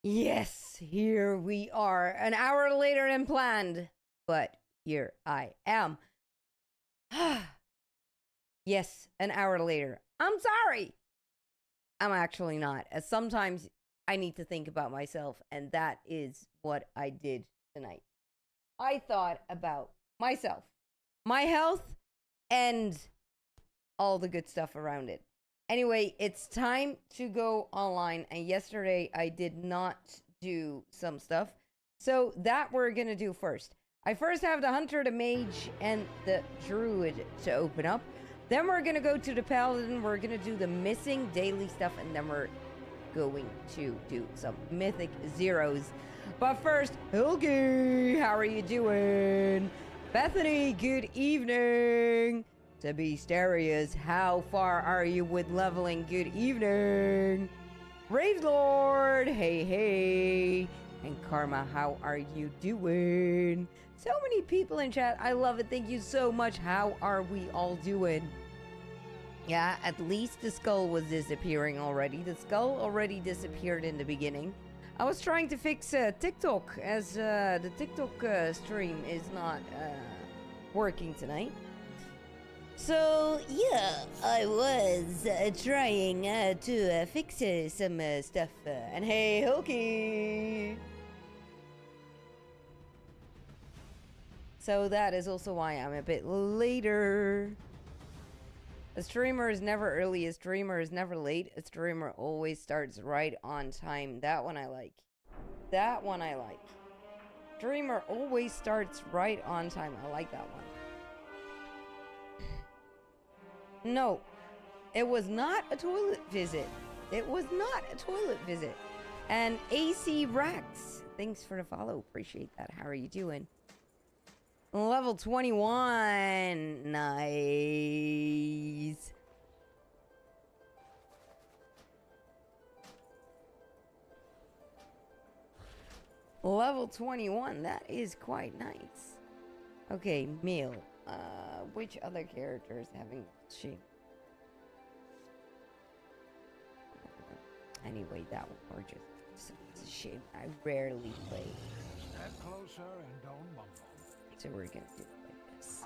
Yes, here we are. An hour later than planned. But here I am. Yes, an hour later. I'm sorry. I'm actually not. As sometimes I need to think about myself, and that is what I did tonight. I thought about myself, my health, and all the good stuff around it. Anyway, it's time to go online. And yesterday I did not do some stuff. So that we're going to do first. I first have the hunter, the mage, and the druid to open up. Then we're going to go to the paladin. We're going to do the missing daily stuff. And then we're going to do some mythic zeros. But first, Hilgi, how are you doing? Bethany, good evening. To be Beasterias, how far are you with leveling? Good evening. Ravelord, hey. And Karma, how are you doing? So many people in chat. I love it. Thank you so much. How are we all doing? Yeah, at least the skull was disappearing already. The skull already disappeared in the beginning. I was trying to fix TikTok as the TikTok stream is not working tonight. So, yeah, I was trying to fix some stuff. And hey, Hilky! So that is also why I'm a bit later. A streamer is never early. A streamer is never late. A streamer always starts right on time. That one I like. That one I like. Streamer always starts right on time. I like that one. No, it was not a toilet visit. It was not a toilet visit. And AC Rax, thanks for the follow. Appreciate that. How are you doing? Level 21. Nice. Level 21. That is quite nice. Okay, meal. Which other characters having shape? Anyway, that one gorgeous. It's a shame. I rarely play. Step closer and don't mumble. So we're gonna do it like this.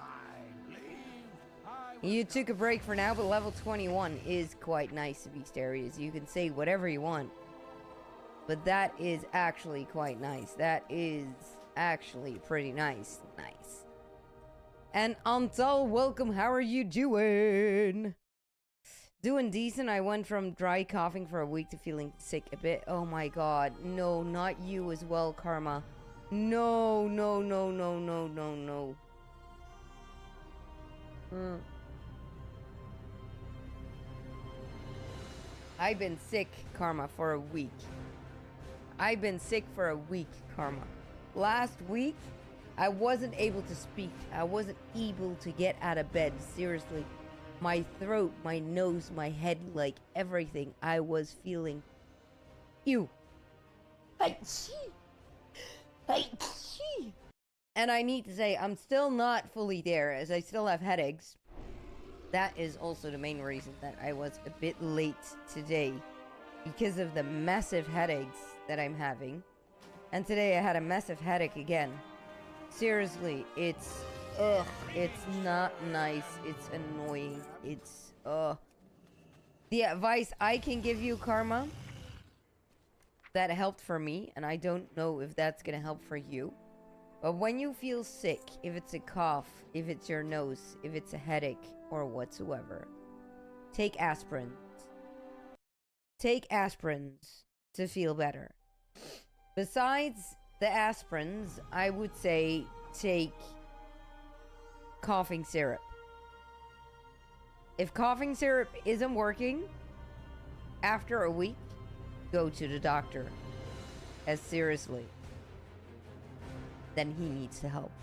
You took a break for now, but level 21 is quite nice to be Beasterias. You can say whatever you want. But that is actually quite nice. That is actually pretty nice. Nice. And Antal, welcome. How are you doing? Doing decent. I went from dry coughing for a week to feeling sick a bit. Oh my god. No, not you as well, Karma. No. I've been sick, Karma, for a week. I've been sick for a week, Karma. Last week, I wasn't able to speak. I wasn't able to get out of bed. Seriously. My throat, my nose, my head, like everything. I was feeling... Ew. And I need to say, I'm still not fully there, as I still have headaches. That is also the main reason that I was a bit late today. Because of the massive headaches that I'm having. And today I had a massive headache again. Seriously, it's not nice. It's annoying. It's the advice I can give you, Karma, that helped for me, and I don't know if that's gonna help for you, but when you feel sick, if it's a cough, if it's your nose, if it's a headache or whatsoever, take aspirins. Take aspirins to feel better. Besides the aspirins, I would say take coughing syrup. If coughing syrup isn't working, after a week, go to the doctor. As seriously, then he needs to help.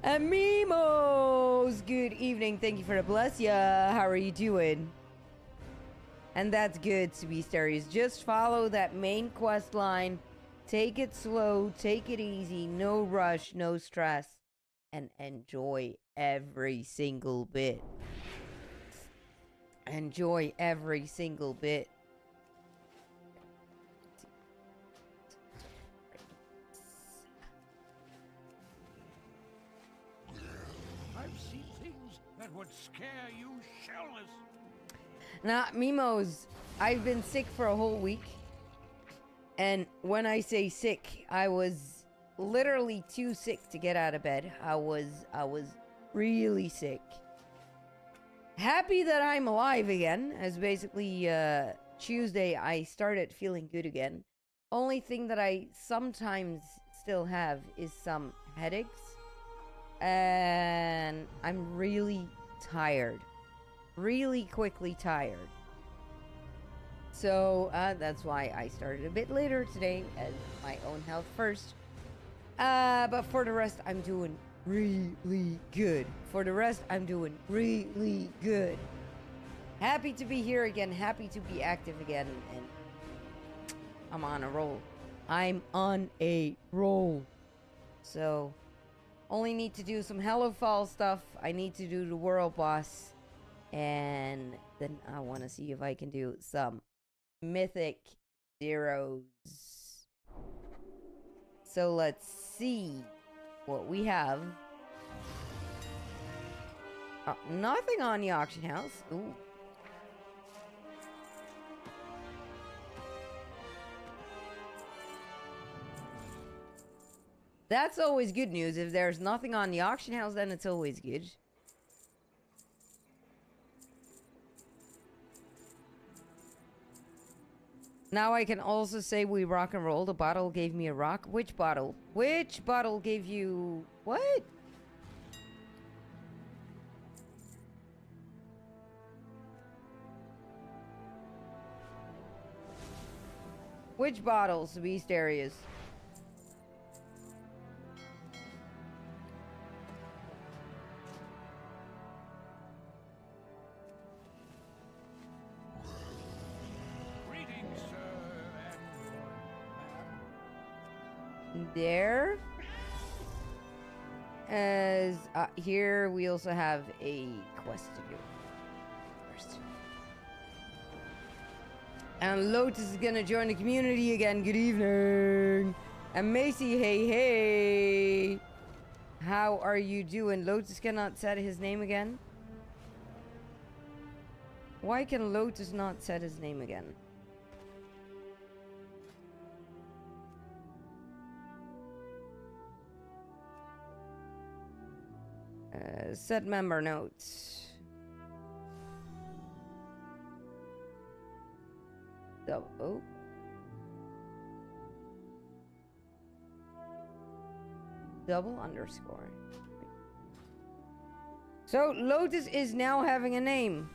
And Mimos, good evening. Thank you for the bless ya. How are you doing? And that's good to be Beasterias. Just follow that main quest line. Take it slow, take it easy, no rush, no stress, and enjoy every single bit. Enjoy every single bit. would scare you shellers. Now, Mimos, I've been sick for a whole week. And when I say sick, I was literally too sick to get out of bed. I was really sick. Happy that I'm alive again, as basically Tuesday I started feeling good again. Only thing that I sometimes still have is some headaches. And I'm really tired. Really quickly tired. So that's why I started a bit later today, as my own health first. But for the rest, I'm doing really good. For the rest, I'm doing really good. Happy to be here again. Happy to be active again. And I'm on a roll. I'm on a roll. So, only need to do some Hello Fall stuff. I need to do the world boss. And then I want to see if I can do some Mythic Zeros. So let's see what we have. Nothing on the auction house. Ooh. That's always good news. If there's nothing on the auction house, then it's always good. Now I can also say we rock and roll. The bottle gave me a rock. Which bottle? Which bottle gave you... What? Which bottles, beast areas? There. As here we also have a quest to do first. And Lotus is gonna join the community again. Good evening. And Macy, hey hey. How are you doing? Lotus cannot set his name again. Why can Lotus not set his name again? Set member notes. Oh. Double underscore. So Lotus is now having a name.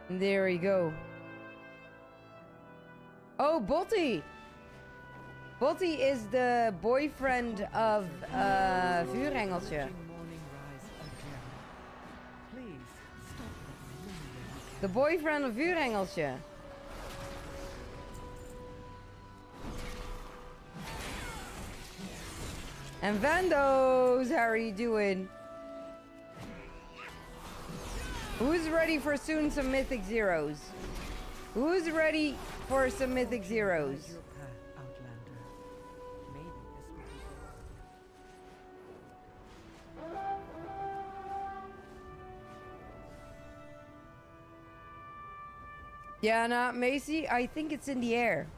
There we go. Oh, Bolty! Bolty is the boyfriend of Vuurengeltje. The boyfriend of Vuurengeltje. And Vandos, how are you doing? Who's ready for soon some Mythic Zeros? Who's ready for some Mythic Zeros? Yeah, not Macy. I think it's in the air.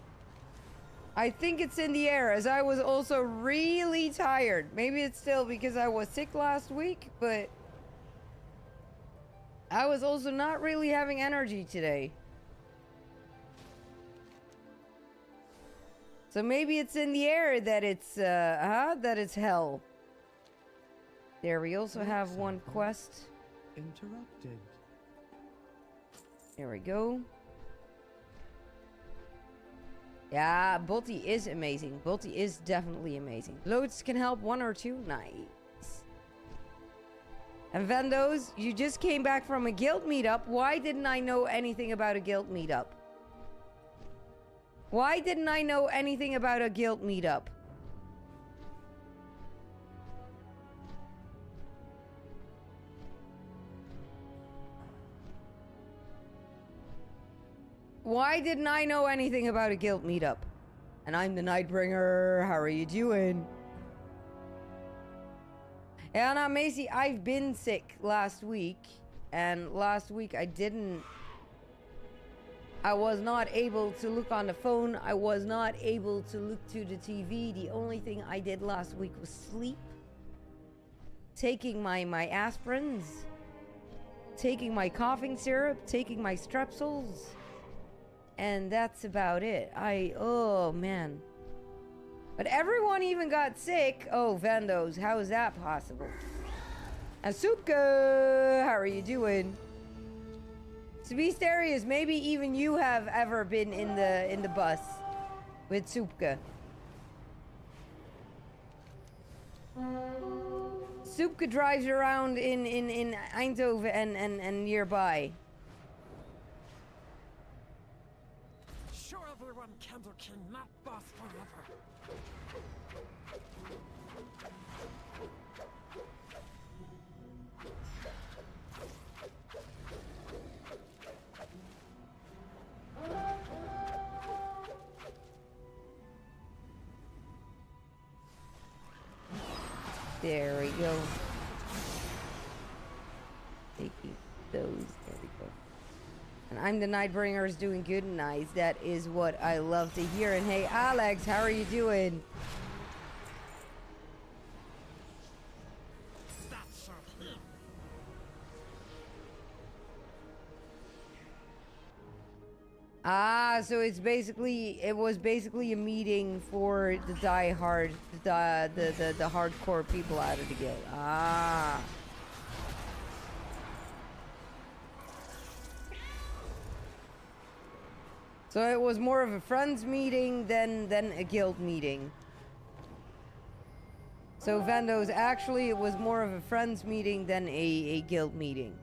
I think it's in the air, as I was also really tired. Maybe it's still because I was sick last week, but I was also not really having energy today. So maybe it's in the air that it's, that it's hell. There, we also have one quest. Interrupted. There we go. Yeah, Bolty is amazing. Bolty is definitely amazing. Loads can help 1 or 2. Nice. And Vendos, you just came back from a guild meetup. Why didn't I know anything about a guild meetup? Why didn't I know anything about a guild meetup? Why didn't I know anything about a guild meetup? And I'm the Nightbringer. How are you doing? Yeah, now Macy, I've been sick last week, and last week I was not able to look on the phone. I was not able to look to the TV. The only thing I did last week was sleep, taking my aspirins, taking my coughing syrup, taking my strepsils, and that's about it. Oh man. But everyone even got sick. Oh, Vandos, how is that possible? Asuka, how are you doing? To be serious, maybe even you have ever been in the bus with Supka. Supka drives around in Eindhoven and nearby. Show everyone Candle King, not boss forever. There we go. Taking those. There we go. And I'm the Nightbringer's doing good. Nice. That is what I love to hear. And hey, Alex, how are you doing? That's him. Ah, so it was basically a meeting for the die-hard, the hardcore people out of the guild. Ah. So it was more of a friends meeting than a guild meeting. So Vandos, actually it was more of a friends meeting than a guild meeting.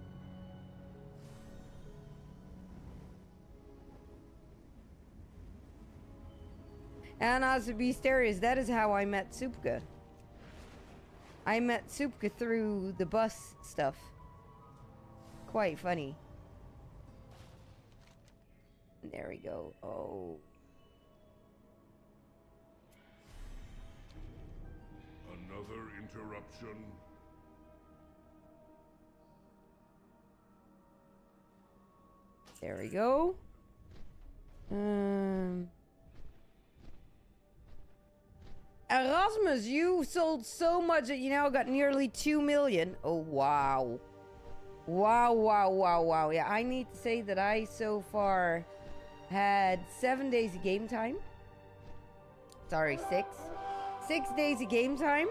And as to be serious, that is how I met Supka. I met Supka through the bus stuff. Quite funny. There we go. Oh. Another interruption. There we go. Erasmus, you sold so much that you now got nearly 2 million. Oh, wow. Wow, wow, wow, wow. Yeah, I need to say that I so far had 7 days of game time. Sorry, 6. 6 days of game time.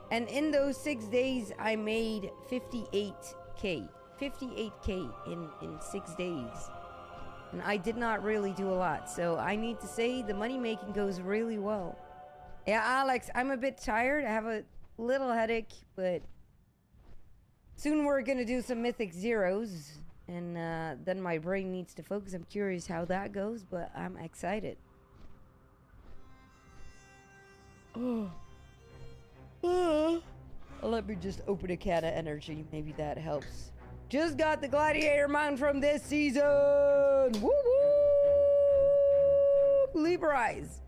And in those 6 days, I made 58k. 58k in 6 days. And I did not really do a lot. So I need to say the money making goes really well. Yeah, Alex, I'm a bit tired. I have a little headache, but soon we're gonna do some Mythic Zeros, and then my brain needs to focus. I'm curious how that goes, but I'm excited. Oh. Let me just open a can of energy. Maybe that helps. Just got the Gladiator mount from this season. Woo woo! Liberize.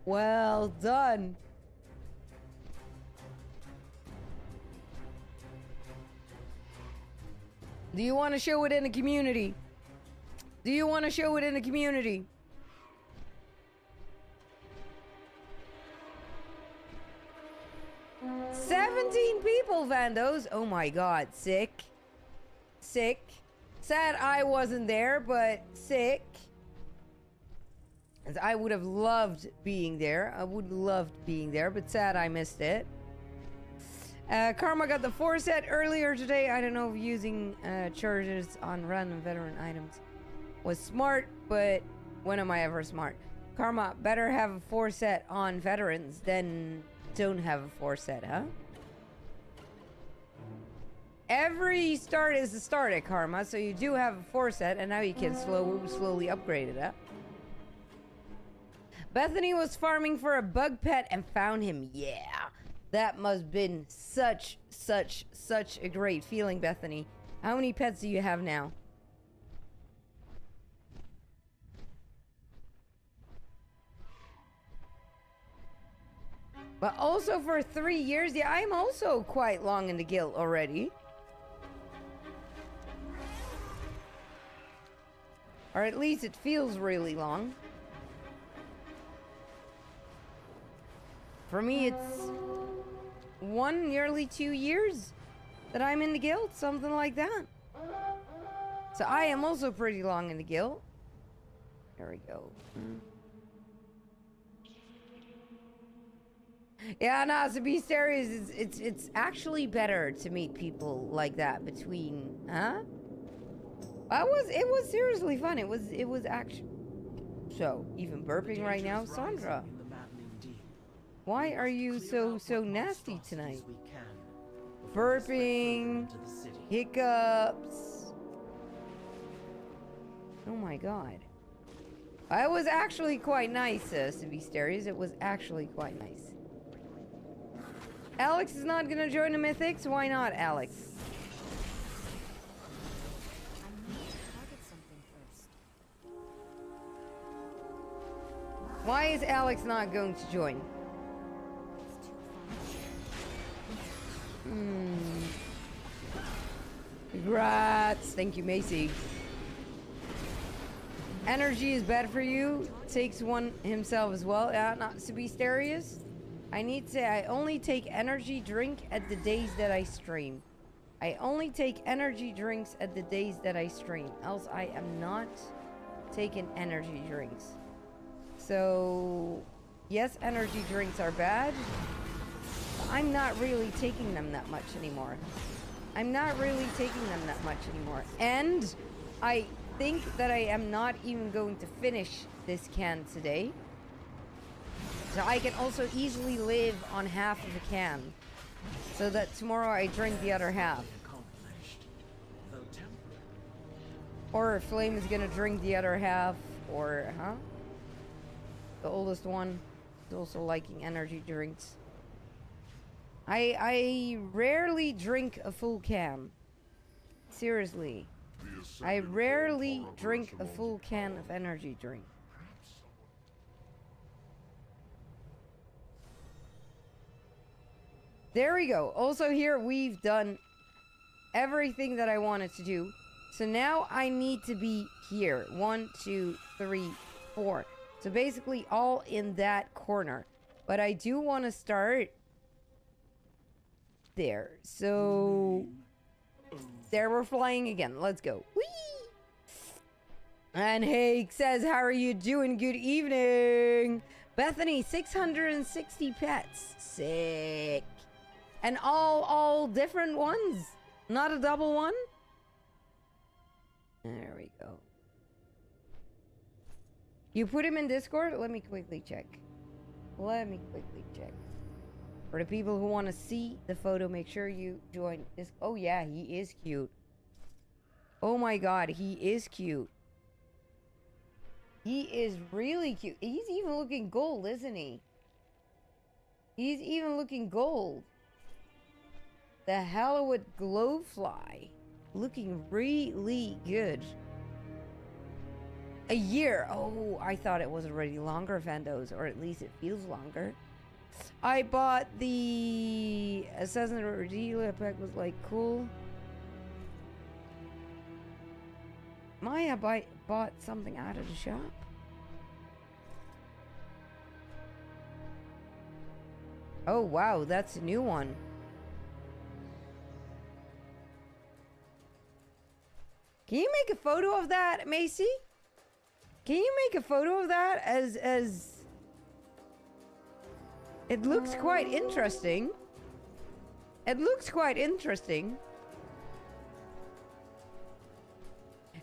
Well done. Do you want to show it in the community? Do you want to show it in the community? "17 people, Vandos." Oh my god, sick. Sick. Sad I wasn't there, but sick. As I would have loved being there. I would loved being there, but sad I missed it. Karma got the 4 set earlier today. I don't know if using charges on random veteran items was smart, but when am I ever smart? Karma, better have a 4 set on veterans than don't have a 4 set, huh? Every start is a start at Karma, so you do have a 4 set, and now you can slowly upgrade it up. Bethany was farming for a bug pet and found him. Yeah, that must have been such a great feeling, Bethany. How many pets do you have now? But also for 3 years, yeah, I'm also quite long in the guild already. Or at least it feels really long. For me, it's nearly 2 years that I'm in the guild, something like that. So I am also pretty long in the guild. There we go. Yeah, no, to be serious, it's actually better to meet people like that between, huh? It was seriously fun. It was actually. So even burping right now, Sandra. Why are you so nasty tonight? Burping, hiccups. Oh my god. It was actually quite nice, to be serious. It was actually quite nice. Alex is not gonna join the Mythics? Why not, Alex? Why is Alex not going to join? Congrats. Thank you, Macy. Energy is bad for you. Takes one himself as well. Yeah, not to be serious. I need to say I only take energy drink at the days that I stream. I only take energy drinks at the days that I stream. Else I am not taking energy drinks. So, yes, energy drinks are bad. But I'm not really taking them that much anymore. I'm not really taking them that much anymore. And I think that I am not even going to finish this can today. So I can also easily live on half of a can. So that tomorrow I drink the other half. Or Flame is gonna drink the other half. Or, huh? The oldest one is also liking energy drinks. I rarely drink a full can. Seriously. I rarely drink a full can of energy drink. There we go. Also here we've done everything that I wanted to do. So now I need to be here. 1, 2, 3, 4. So basically all in that corner. But I do want to start there. So there we're flying again. Let's go. Whee! And Hake says, how are you doing? Good evening. Bethany, 660 pets. Sick. And all different ones. Not a double one. There we go. You put him in Discord? Let me quickly check. For the people who want to see the photo, make sure you join this. Oh yeah, he is cute. Oh my god, he is cute. He is really cute. He's even looking gold, isn't he? He's even looking gold. The Hallowed Glowfly. Looking really good. A year. Oh, I thought it was already longer, Vandos. Or at least it feels longer. I bought the Assassin's Redeemer pack. Was like cool. Maya bought something out of the shop. Oh wow, that's a new one. Can you make a photo of that, Macy? Can you make a photo of that as it looks quite interesting. It looks quite interesting.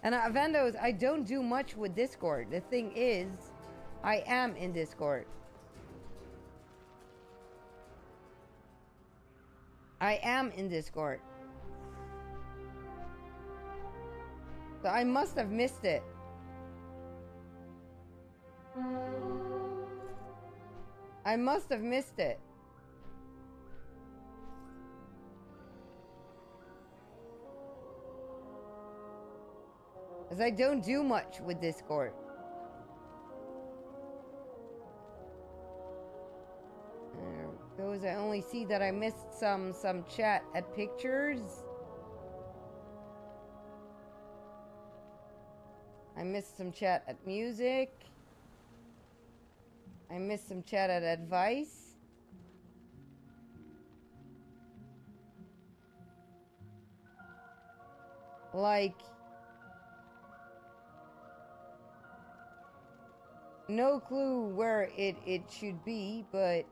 And Vandos, I don't do much with Discord. The thing is, I am in Discord. I am in Discord. So I must have missed it. I must have missed it. As I don't do much with Discord. There we photos. I only see that I missed some chat at pictures. I missed some chat at music. I missed some chat at advice. Like, no clue where it should be, but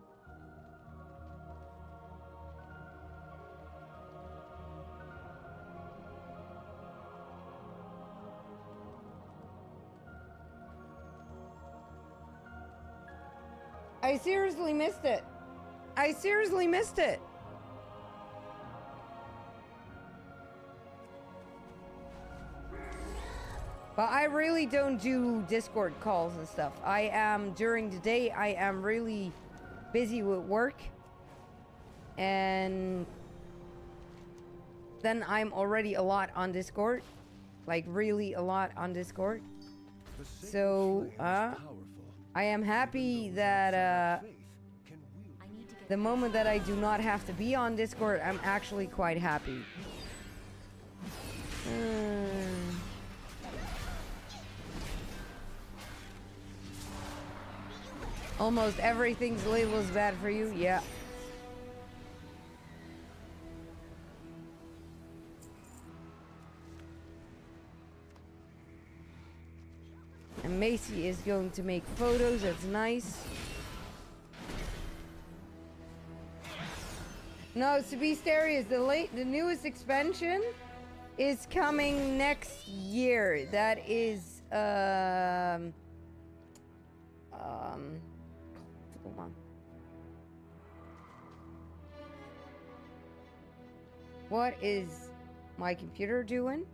I seriously missed it. I seriously missed it. But I really don't do Discord calls and stuff. I am, during the day, I am really busy with work. And then I'm already a lot on Discord. Like, really a lot on Discord. So, I am happy that, the moment that I do not have to be on Discord, I'm actually quite happy. Almost everything's labeled as bad for you, yeah. And Macy is going to make photos, that's nice. No, to be serious, the newest expansion is coming next year. That is, hold on. What is my computer doing?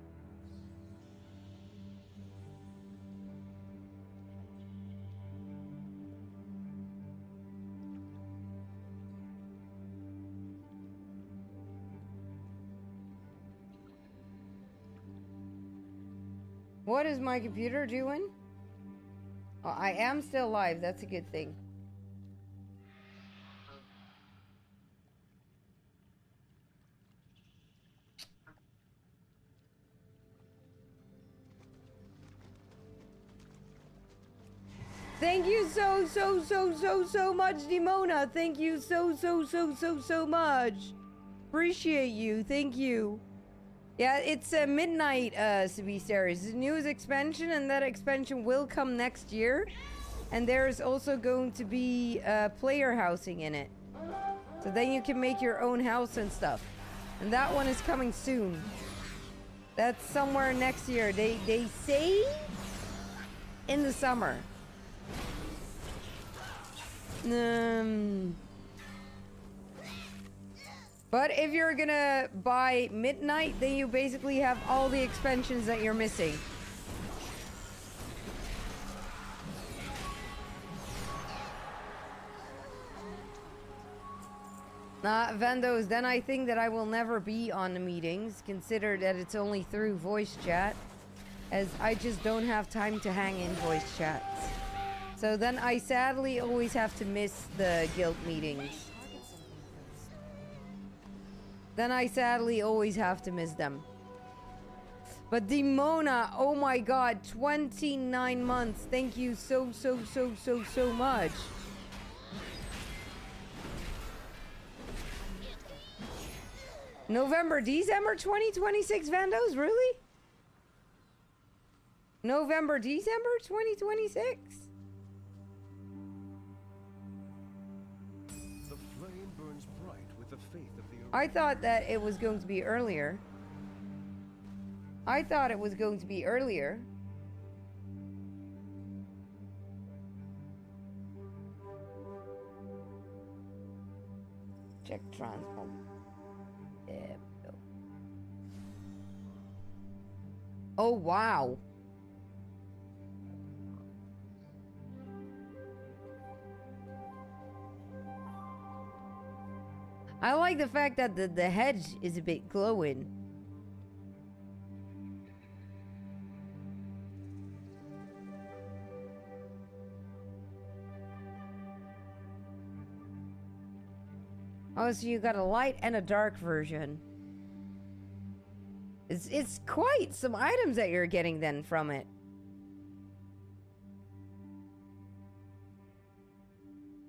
What is my computer doing? Oh, I am still live. That's a good thing. Thank you so much, Dimona. Thank you so much. Appreciate you. Thank you. Yeah, it's midnight, to be serious. The newest expansion, and that expansion will come next year. And there's also going to be player housing in it. So then you can make your own house and stuff. And that one is coming soon. That's somewhere next year. They say in the summer. But if you're gonna buy Midnight, then you basically have all the expansions that you're missing. Vendos, then I think that I will never be on the meetings, consider that it's only through voice chat, as I just don't have time to hang in voice chats. So then I sadly always have to miss the guild meetings. Then I sadly always have to miss them. But Dimona, oh my god, 29 months. Thank you so much. November, December 2026, Vandos? Really? November, December 2026? The flame burns bright with the faith of the I thought that it was going to be earlier. I thought it was going to be earlier. Check transport. Oh, wow. I like the fact that the hedge is a bit glowing. Oh, so you got a light and a dark version. It's quite some items that you're getting then from it.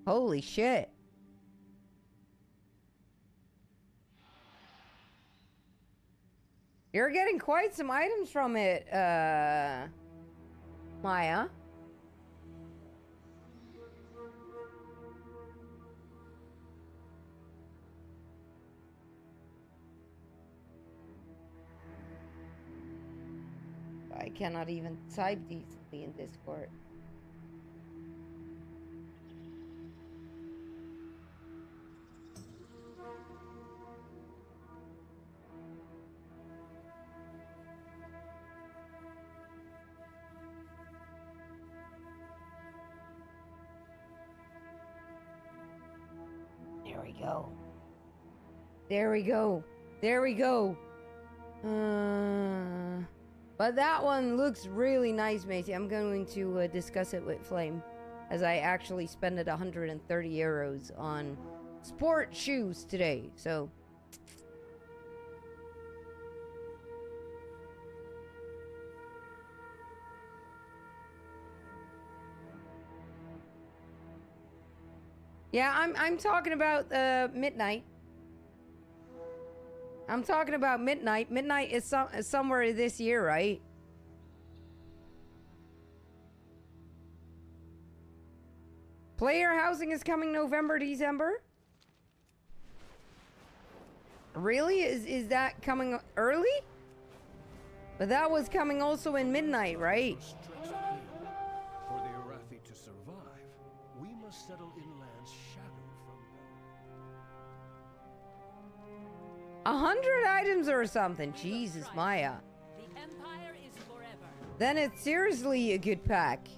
Holy shit. You're getting quite some items from it, Maya. I cannot even type decently in Discord. There we go. There we go. There we go. But that one looks really nice, Macy. I'm going to discuss it with Flame, as I actually spent 130 euros on sport shoes today. So yeah, I'm talking about Midnight. I'm talking about Midnight. Midnight is somewhere this year, right? Player housing is coming November, December? Really? Is that coming early? But that was coming also in Midnight, right? For the Arathi to survive, we must settle inland's shadow from them. 100 items or something. Jesus, Maya. The Empire is forever. Then it's seriously a good pack.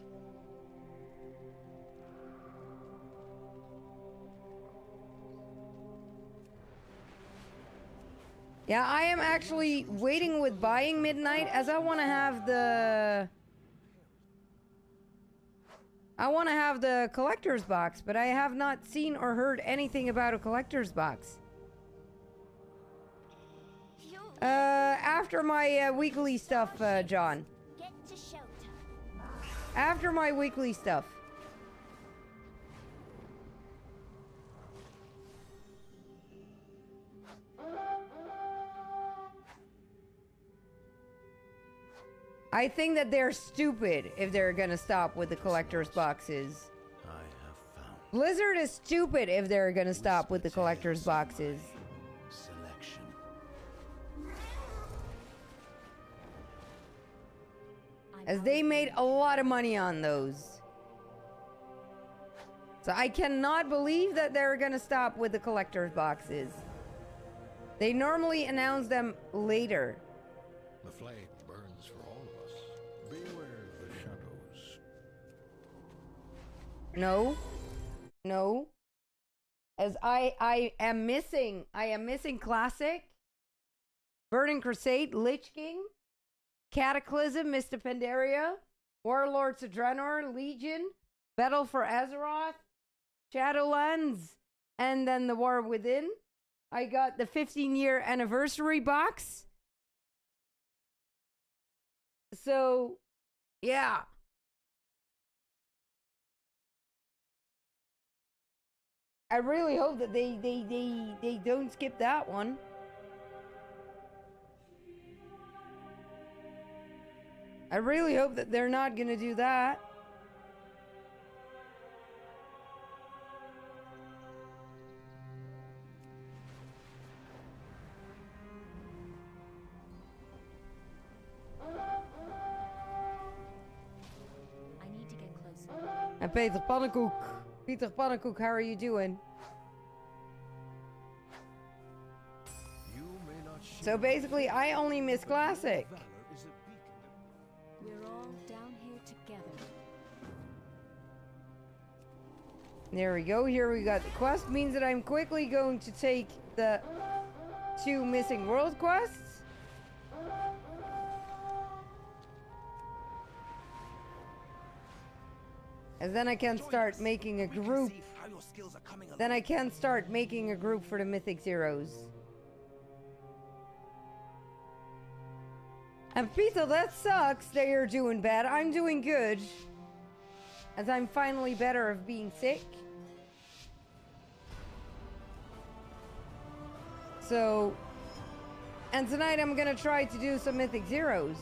Yeah, I am actually waiting with buying Midnight, as I want to have the... I want to have the collector's box, but I have not seen or heard anything about a collector's box. After my weekly stuff, John. Get to shelter. After my weekly stuff. I think that they're stupid if they're gonna stop with the collector's boxes. I have found Blizzard is stupid if they're gonna stop with the collector's boxes. selection. As they made a lot of money on those. So I cannot believe that they're gonna stop with the collector's boxes. They normally announce them later. The flame burns for all of us. Beware of the shadows. No. No. As I am missing Classic, Burning Crusade, Lich King, Cataclysm, Mr. Pandaria, Warlords of Draenor, Legion, Battle for Azeroth, Shadowlands, and then the War Within. I got the 15-year anniversary box. So, yeah. I really hope that they don't skip that one. I really hope that they're not gonna do that. I need to get closer. And Peter Pannenkoek. Peter Pannenkoek, how are you doing? You may not So basically, I only miss Classic. valor is a beacon. We're all down here together. There we go. Here we got the quest. Means that I'm quickly going to take the 2 missing world quests. And then I can start making a group your skills are coming along. then I can start making a group for the Mythic Zeros. And Pizza, that sucks that you're doing bad. I'm doing good. As I'm finally better of being sick. So, and tonight I'm gonna try to do some Mythic Zeros.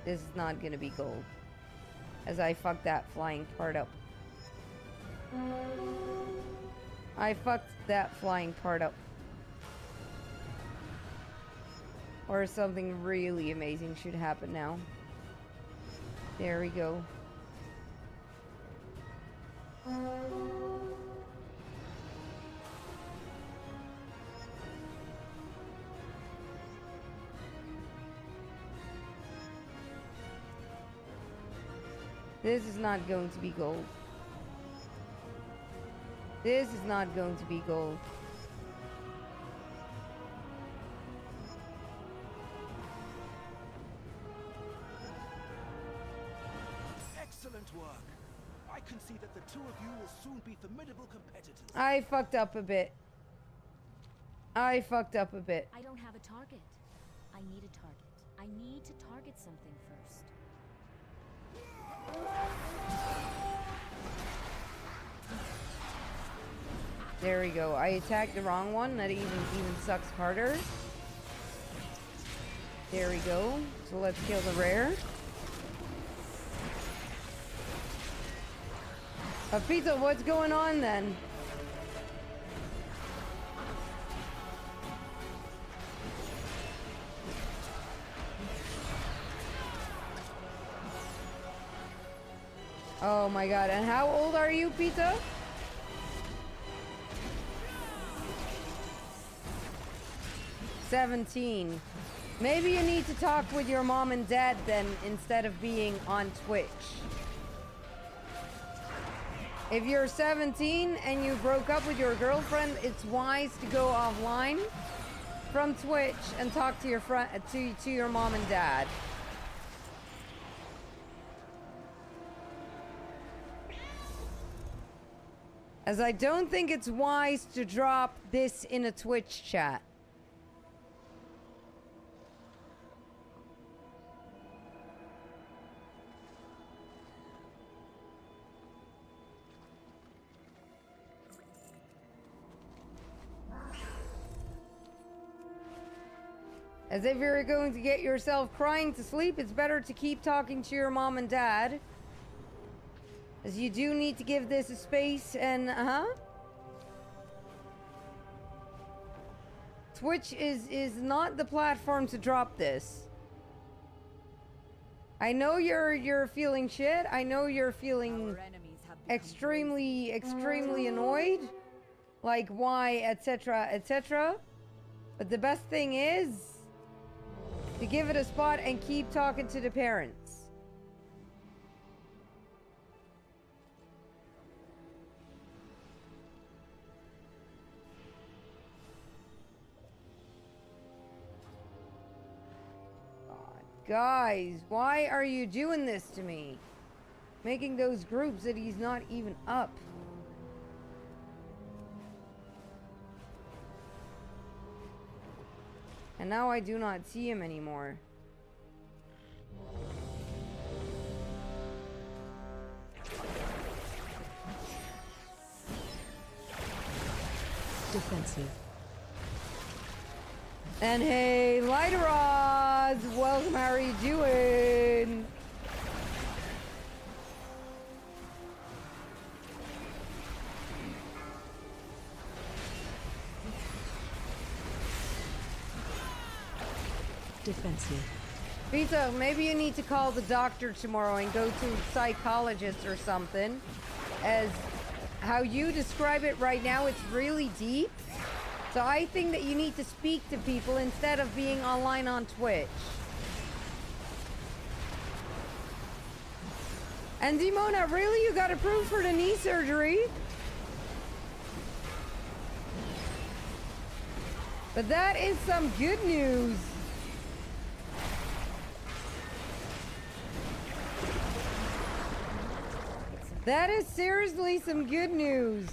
This is not gonna be gold. As I fucked that flying part up. I fucked that flying part up. Or something really amazing should happen now. There we go. This is not going to be gold. This is not going to be gold. Excellent work. I can see that the two of you will soon be formidable competitors. I fucked up a bit. I fucked up a bit. I don't have a target. I need a target. I need to target something first. There we go. I attacked the wrong one. That even sucks harder. There we go. So let's kill the rare. Pizza, what's going on then? Oh my god, and how old are you, Pizza? "17. Maybe you need to talk with your mom and dad then, instead of being on Twitch. If you're 17 and you broke up with your girlfriend, it's wise to go offline from Twitch and talk to your to your mom and dad. As I don't think it's wise to drop this in a Twitch chat. As if you're going to get yourself crying to sleep, it's better to keep talking to your mom and dad. As you do need to give this a space and, Twitch is not the platform to drop this. I know you're feeling shit. I know you're feeling extremely annoyed. Like, why, etc., etc. But the best thing is to give it a spot and keep talking to the parents. God, guys, why are you doing this to me? Making those groups that he's not even up. And now I do not see him anymore. Defensive. And hey, Lightrods! Welcome, how are you doing? Defensive. Pizza, maybe you need to call the doctor tomorrow and go to a psychologist or something. As how you describe it right now, it's really deep. So I think that you need to speak to people instead of being online on Twitch. And Dimona, really? You got approved for the knee surgery? But that is some good news. That is seriously some good news.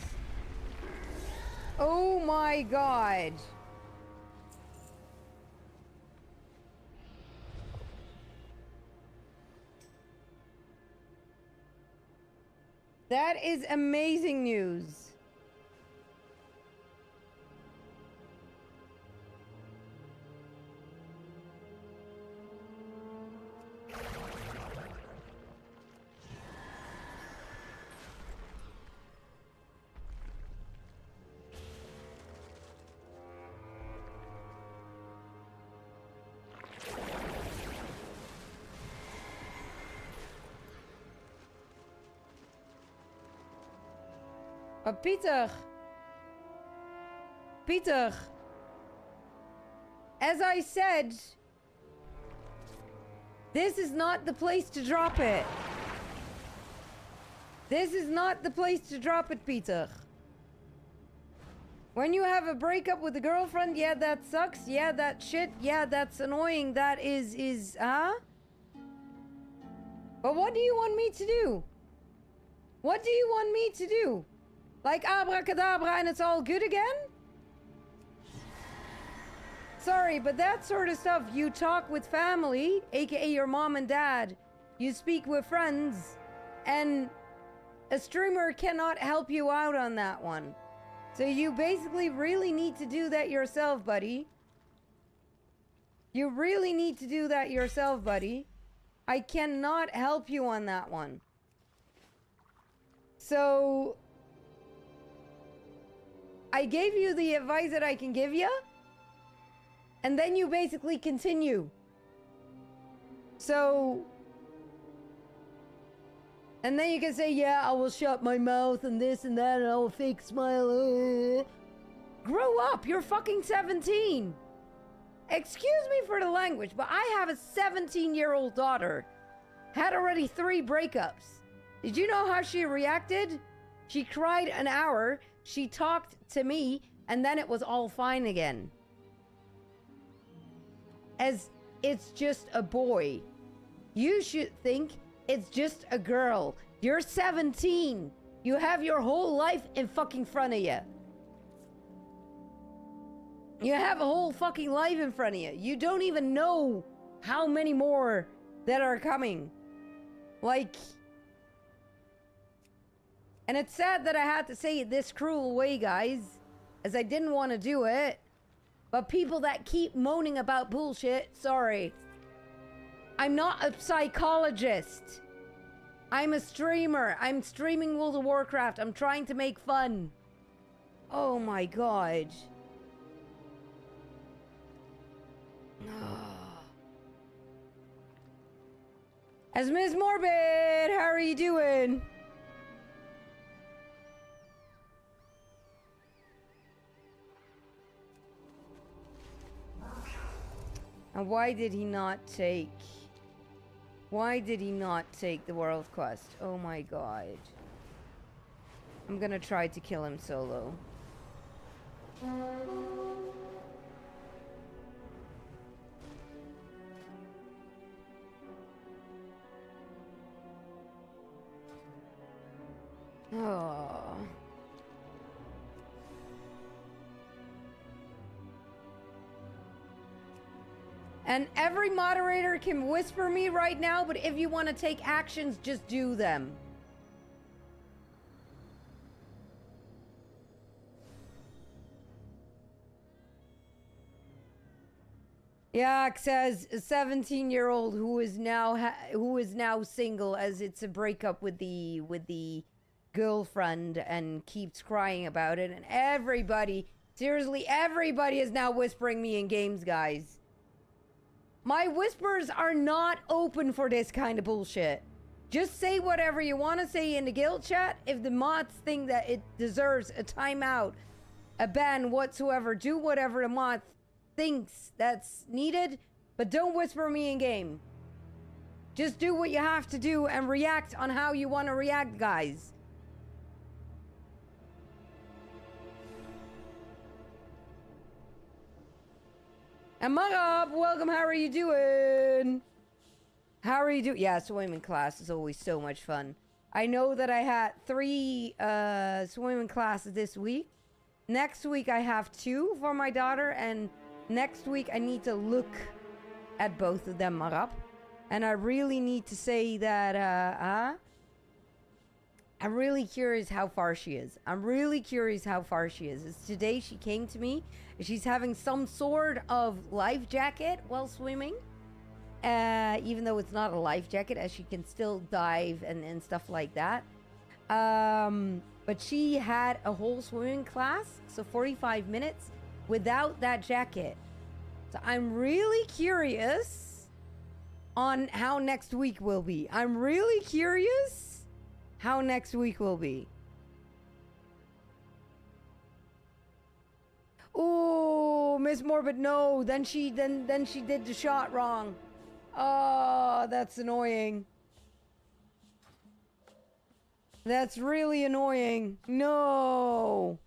Oh my god. That is amazing news. But Peter, as I said, this is not the place to drop it. This is not the place to drop it, Peter. When you have a breakup with a girlfriend, yeah, that sucks. Yeah, that shit. Yeah, that's annoying. That is, huh? But what do you want me to do? What do you want me to do? Like abracadabra and it's all good again? Sorry, but that sort of stuff, you talk with family, aka your mom and dad, you speak with friends, and a streamer cannot help you out on that one. So you basically really need to do that yourself, buddy. You really need to do that yourself, buddy. I cannot help you on that one. So I gave you the advice that I can give you, and then you basically continue. So, and then you can say, yeah, I will shut my mouth and this and that, and I will fake smile. Grow up, you're fucking 17. Excuse me for the language, but I have a 17-year-old daughter. Had already 3 breakups. Did you know how she reacted? She cried an hour, she talked to me, and then it was all fine again. As it's just a boy. You should think it's just a girl. You're 17. You have your whole life in fucking front of you. You have a whole fucking life in front of you. You don't even know how many more that are coming. Like, and it's sad that I had to say it this cruel way, guys, as I didn't want to do it. But people that keep moaning about bullshit, sorry. I'm not a psychologist. I'm a streamer. I'm streaming World of Warcraft. I'm trying to make fun. Oh my god. As Ms. Morbid, how are you doing? And why did he not take... Why did he not take the world quest? Oh my god. I'm gonna try to kill him solo. Oh. And every moderator can whisper me right now, but if you want to take actions, just do them. Yak says a 17-year-old who is now single, as it's a breakup with the girlfriend, and keeps crying about it, and everybody, seriously, everybody is now whispering me in games, guys. My whispers are not open for this kind of bullshit. Just say whatever you want to say in the guild chat. If the mods think that it deserves a timeout, a ban whatsoever, do whatever the mod thinks that's needed, but don't whisper me in game. Just do what you have to do and react on how you want to react, guys. And Muggup, welcome, how are you doing? How are you doing? Yeah, swimming class is always so much fun. I know that I had 3 swimming classes this week. Next week I have 2 for my daughter, and next week I need to look at both of them up. And I really need to say that I'm really curious how far she is. I'm really curious how far she is. It's today she came to me. She's having some sort of life jacket while swimming. Even though it's not a life jacket, as she can still dive and stuff like that. But she had a whole swimming class, so 45 minutes without that jacket. So I'm really curious on how next week will be. I'm really curious how next week will be. Oh, Miss Morbid, no. Then she did the shot wrong. Oh, that's annoying. That's really annoying. No.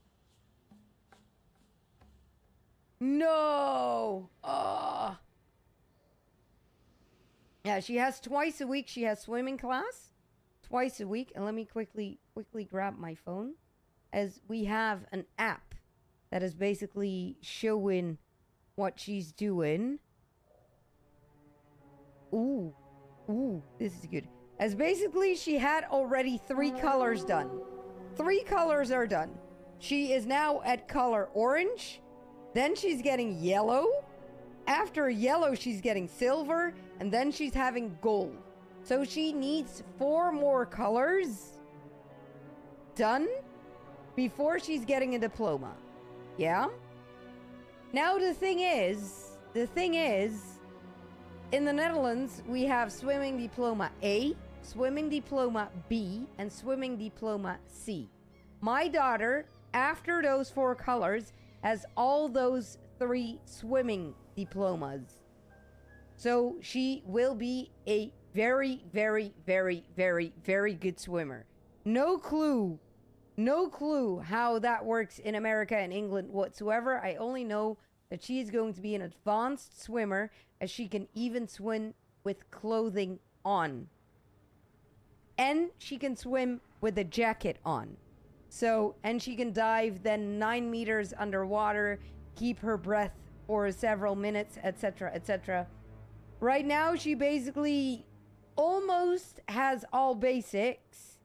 No. Oh. Yeah, she has twice a week. She has swimming class twice a week. And let me quickly grab my phone, as we have an app that is basically showing what she's doing. Ooh, this is good. As basically she had already 3 colors done. 3 colors are done. She is now at color orange. Then she's getting yellow. After yellow, she's getting silver. And then she's having gold. So she needs 4 more colors done before she's getting a diploma. Yeah? Now the thing is, in the Netherlands, we have Swimming Diploma A, Swimming Diploma B, and Swimming Diploma C. My daughter, after those 4 colors, has all those 3 swimming diplomas. So she will be a very, very, very, very, very good swimmer. No clue how that works in America and England whatsoever. I only know that she is going to be an advanced swimmer, as she can even swim with clothing on. And she can swim with a jacket on. So, and she can dive then 9 meters underwater, keep her breath for several minutes, etc., etc. Right now, she basically almost has all basics.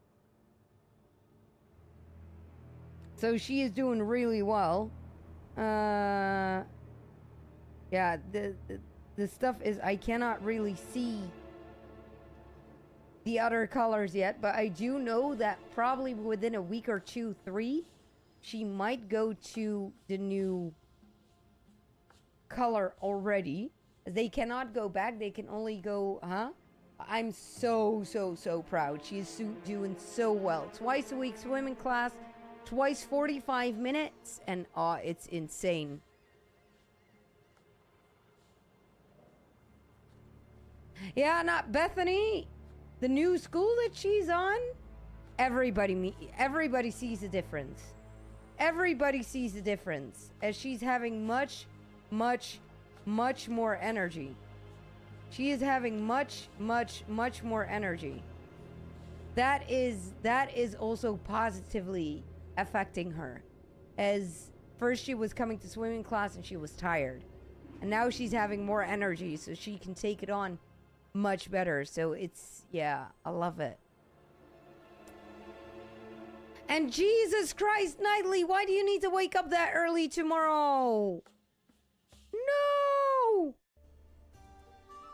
So she is doing really well. Yeah, the stuff is, I cannot really see the other colors yet, but I do know that probably within a week or 2, 3, she might go to the new color already. They cannot go back, they can only go, I'm so proud. She's doing so well. Twice a week swimming class, twice 45 minutes, and it's insane. Yeah, not Bethany. The new school that she's on, everybody sees the difference. Everybody sees the difference, as she's having much more energy. She is having much more energy. That is also positively affecting her, as first she was coming to swimming class and she was tired, and now she's having more energy, so she can take it on much better. So it's, yeah, I love it. And Jesus Christ, Nightly, why do you need to wake up that early tomorrow? No!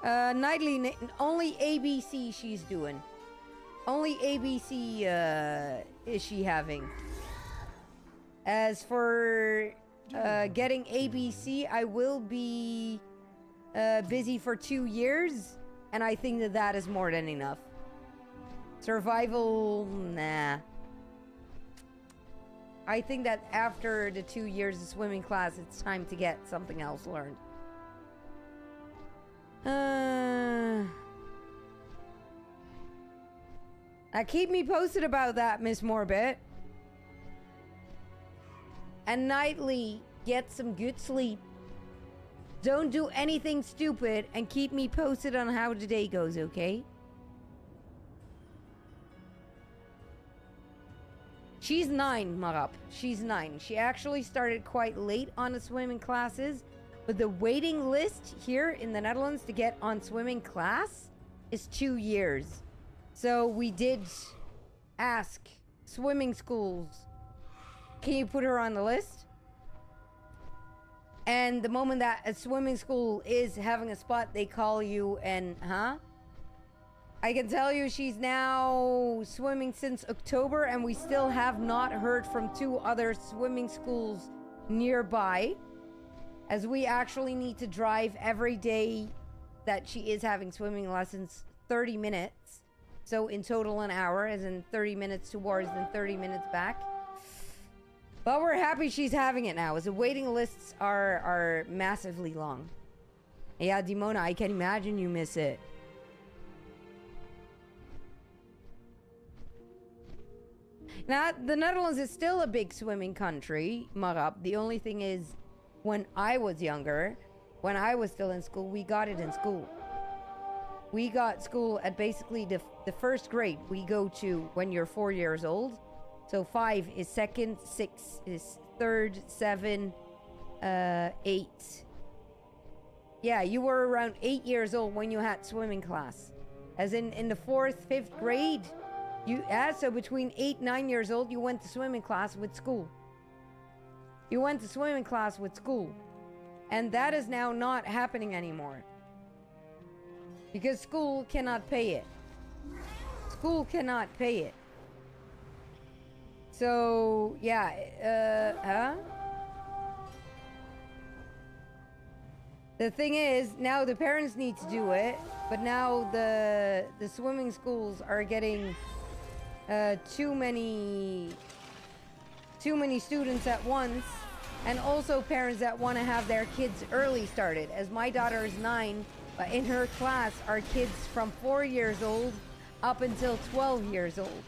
Nightly, only ABC she's doing. Only ABC is she having. As for getting ABC, I will be busy for 2 years, and I think that is more than enough. Survival, nah. I think that after the 2 years of swimming class, it's time to get something else learned. Now keep me posted about that, Miss Morbid. And Nightly, get some good sleep. Don't do anything stupid, and keep me posted on how the day goes, okay? She's 9, Marap. She's 9. She actually started quite late on the swimming classes, but the waiting list here in the Netherlands to get on swimming class is 2 years. So we did ask swimming schools, can you put her on the list? And the moment that a swimming school is having a spot, they call you and, I can tell you she's now swimming since October, and we still have not heard from 2 other swimming schools nearby, as we actually need to drive every day that she is having swimming lessons 30 minutes. So in total an hour, as in 30 minutes towards and 30 minutes back. But we're happy she's having it now, as the waiting lists are massively long. Yeah, Dimona, I can imagine you miss it. Now, the Netherlands is still a big swimming country, Marab. The only thing is, when I was younger, when I was still in school, we got it in school. We got school at basically the first grade we go to when you're 4 years old. So 5 is second, 6 is third, 7, 8. Yeah, you were around 8 years old when you had swimming class. As in the 4th, 5th grade, so between 8, 9 years old, you went to swimming class with school. You went to swimming class with school. And that is now not happening anymore. Because school cannot pay it. School cannot pay it. So, yeah, The thing is, now the parents need to do it, but now the swimming schools are getting too many students at once, and also parents that want to have their kids early started. As my daughter is 9, but in her class are kids from 4 years old up until 12 years old.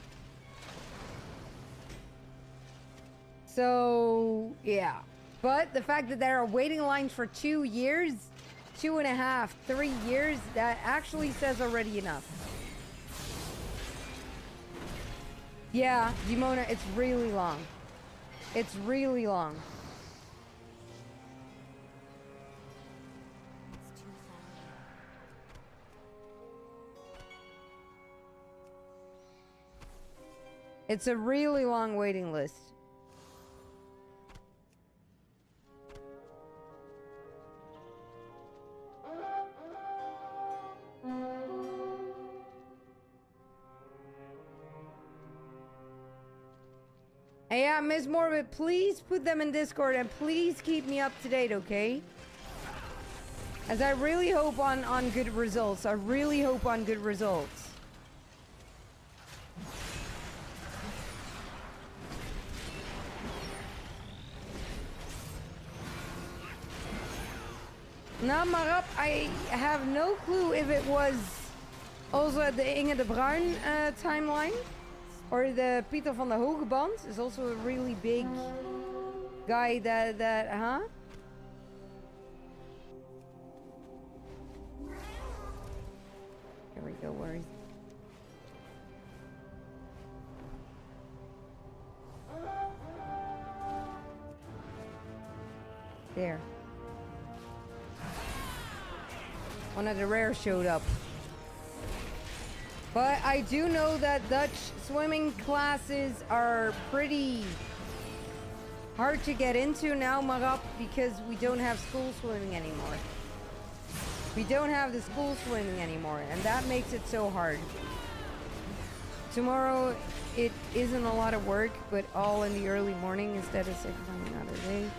So, yeah. But the fact that there are waiting lines for 2 years, 2.5, 3 years, that actually says already enough. Yeah, Dimona, it's really long. It's really long. It's too far. It's a really long waiting list. Hey, yeah, Miss Morbid, please put them in Discord and please keep me up to date, okay? As I really hope on good results. I really hope on good results. Now, Marap, I have no clue if it was also at the Inge de Bruin timeline. Or the Pieter van der Hogeband is also a really big guy that Here we go, where is there. One of the rares showed up. But I do know that Dutch swimming classes are pretty hard to get into now, Marap, because we don't have school swimming anymore. We don't have the school swimming anymore, and that makes it so hard. Tomorrow, it isn't a lot of work, but all in the early morning instead of sacrificing another day.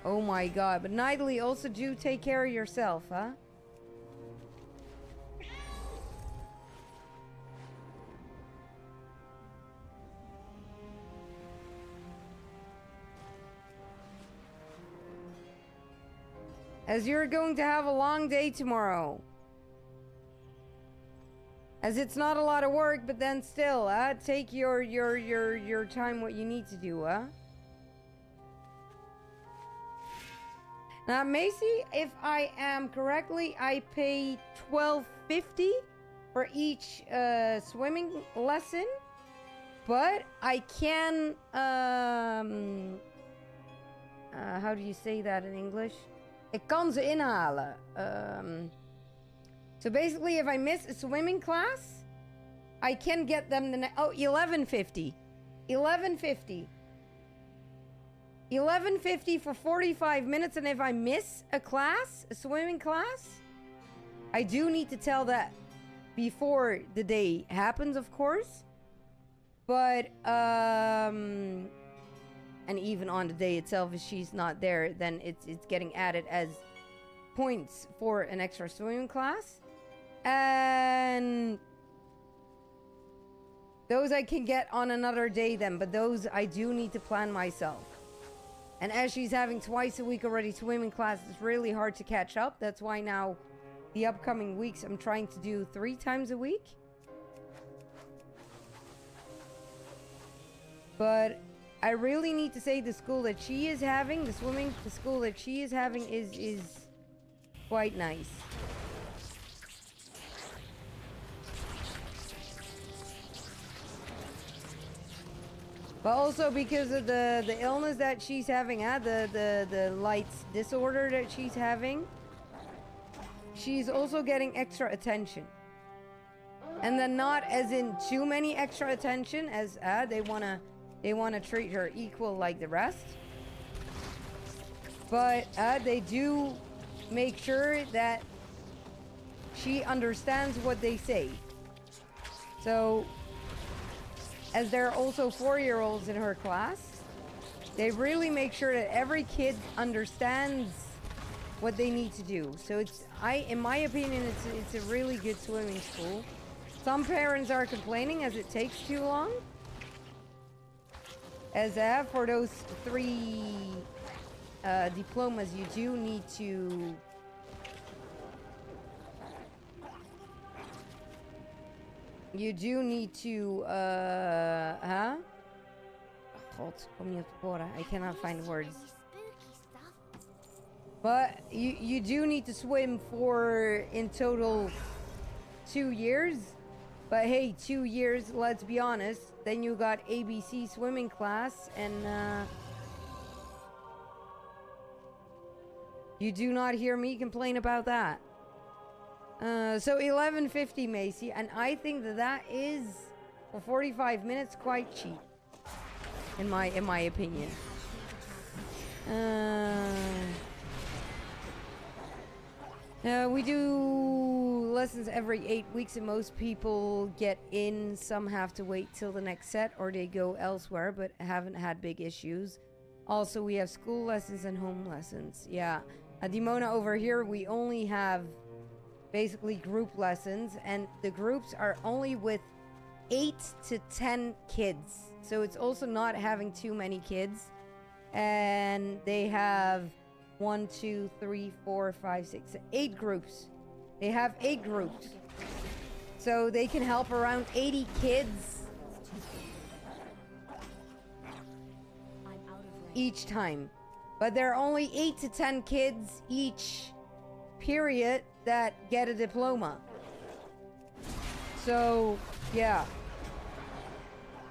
Oh my god, but Nightly, also do take care of yourself, huh? As you're going to have a long day tomorrow. As it's not a lot of work, but then still, take your time what you need to do, huh? Now, Macy, if I am correctly, I pay $12.50 for each swimming lesson, but I can how do you say that in English? Ik kan ze inhalen. So basically, if I miss a swimming class, I can get them the $11.50. $11.50 for 45 minutes, and if I miss a class, a swimming class, I do need to tell that before the day happens, of course. But, and even on the day itself, if she's not there, then it's getting added as points for an extra swimming class. And those I can get on another day then, but those I do need to plan myself. And as she's having twice a week already swimming class, it's really hard to catch up. That's why now, the upcoming weeks, I'm trying to do 3 times a week. But I really need to say the school that she is having, the school that she is having is quite nice. But also because of the illness that she's having, the light disorder that she's having, she's also getting extra attention. And then not as in too many extra attention, as they wanna treat her equal like the rest. But they do make sure that she understands what they say. So, as there are also 4-year-olds in her class, they really make sure that every kid understands what they need to do. So in my opinion, it's a really good swimming school. Some parents are complaining as it takes too long. As for those 3 diplomas, you do need to God, kom niet op woorden. I cannot find words. But you do need to swim for, in total, 2 years. But hey, 2 years, let's be honest. Then you got ABC swimming class, and you do not hear me complain about that. So $11.50, Macy, and I think that is, for 45 minutes, quite cheap, in my opinion. We do lessons every 8 weeks, and most people get in. Some have to wait till the next set, or they go elsewhere, but haven't had big issues. Also, we have school lessons and home lessons. Yeah. At Dimona over here, we only have basically group lessons, and the groups are only with 8 to 10 kids. So it's also not having too many kids. And they have 1, 2, 3, 4, 5, 6, 8 groups. They have 8 groups. So they can help around 80 kids each time. But there are only 8 to 10 kids each period that get a diploma. So, yeah.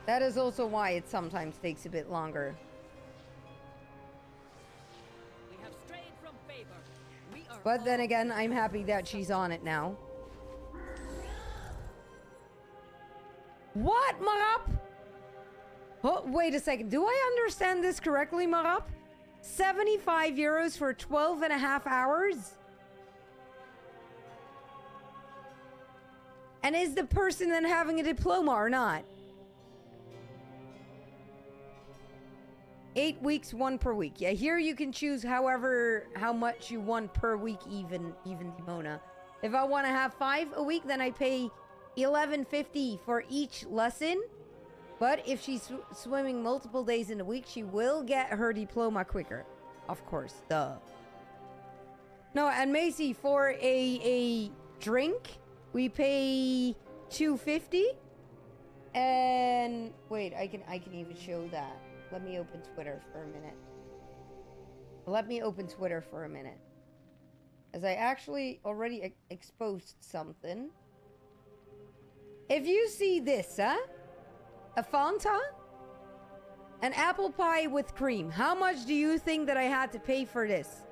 That is also why it sometimes takes a bit longer. But then again, I'm happy that she's on it now. What, Marap? Oh, wait a second. Do I understand this correctly, Marap? 75 euros for 12.5 hours? And is the person then having a diploma or not? 8 weeks, 1 per week. Yeah, here you can choose how much you want per week, even Dimona. If I want to have 5 a week, then I pay $11.50 for each lesson. But if she's swimming multiple days in a week, she will get her diploma quicker. Of course, duh. No, and Macy, for a drink, we pay $2.50. And wait, I can even show that. Let me open Twitter for a minute. Let me open Twitter for a minute. As I actually already exposed something. If you see this, huh? A Fanta? An apple pie with cream. How much do you think that I had to pay for this?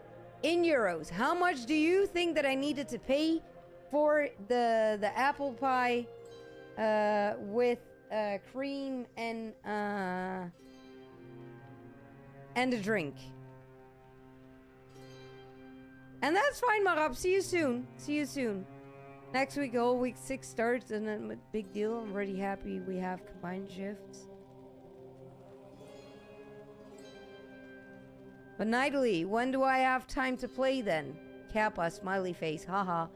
In euros. How much do you think that I needed to pay for the apple pie with cream and a drink? And that's fine, Marab. See you soon. See you soon. Next week, the whole week 6 starts, and then big deal. I'm already happy we have combined shifts. But Nightly, when do I have time to play then? Kappa, smiley face, haha.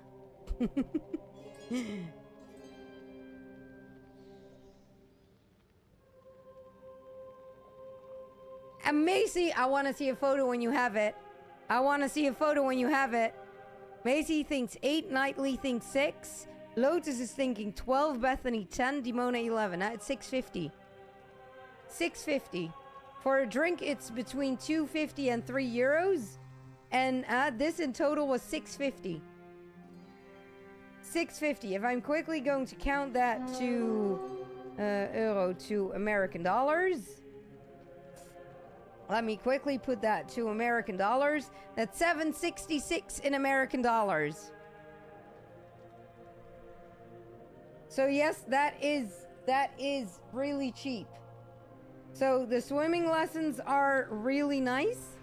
And Macy, I want to see a photo when you have it. I want to see a photo when you have it. Macy thinks 8, Nightly thinks 6. Lotus is thinking 12, Bethany 10, Dimona 11. It's 650. 650. For a drink, it's between 2.50 and 3 euros. And this in total was 6.50. 6.50. If I'm quickly going to count that to euro to American dollars. Let me quickly put that to American dollars. That's 7.66 in American dollars. So yes, that is really cheap. So the swimming lessons are really nice.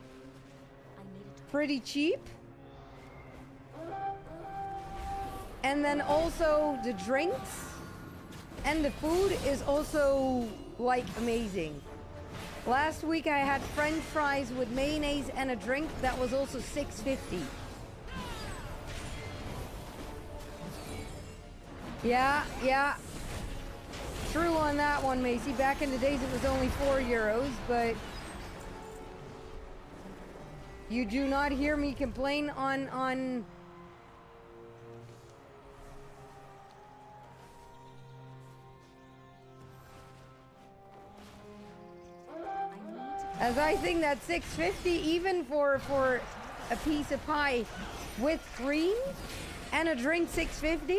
Pretty cheap. And then also the drinks and the food is also like amazing. Last week I had French fries with mayonnaise and a drink that was also 6.50. Yeah. True on that one, Macy. Back in the days it was only 4 euros, but you do not hear me complain on as I think that 6.50 even for a piece of pie with cream and a drink 6.50.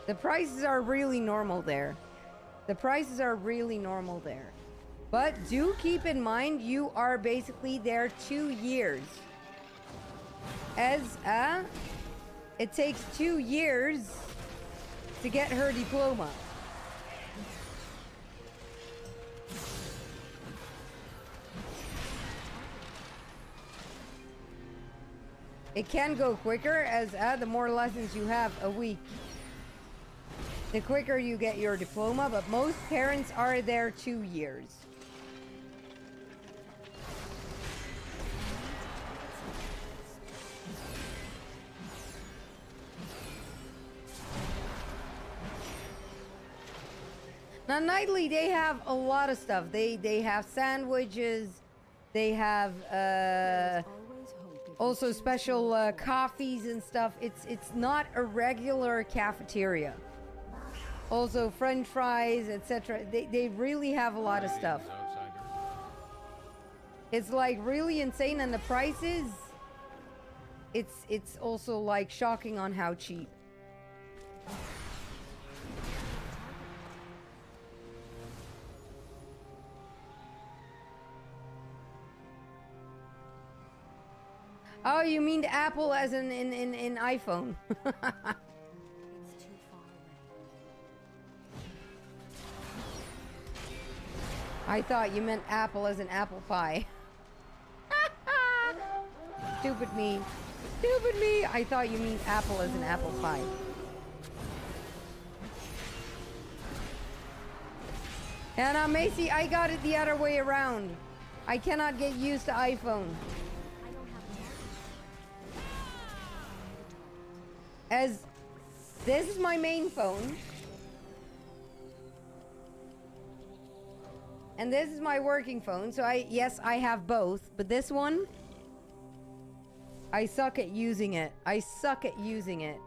The prices are really normal there. The prices are really normal there. But do keep in mind you are basically there 2 years. As it takes 2 years to get her diploma. It can go quicker as the more lessons you have a week, the quicker you get your diploma, but most parents are there 2 years. Now, Nightly, they have a lot of stuff. They have sandwiches. They have also special coffees and stuff. It's not a regular cafeteria. Also French fries, etc. They really have a lot of stuff. It's like really insane, and the prices. It's also like shocking on how cheap. Oh, you mean Apple as in iPhone? It's too far away. I thought you meant Apple as an apple pie. Stupid me. Stupid me. I thought you mean Apple as an apple pie. And Macy, I got it the other way around. I cannot get used to iPhone. As this is my main phone. And this is my working phone. So yes, I have both. But this one, I suck at using it. I suck at using it.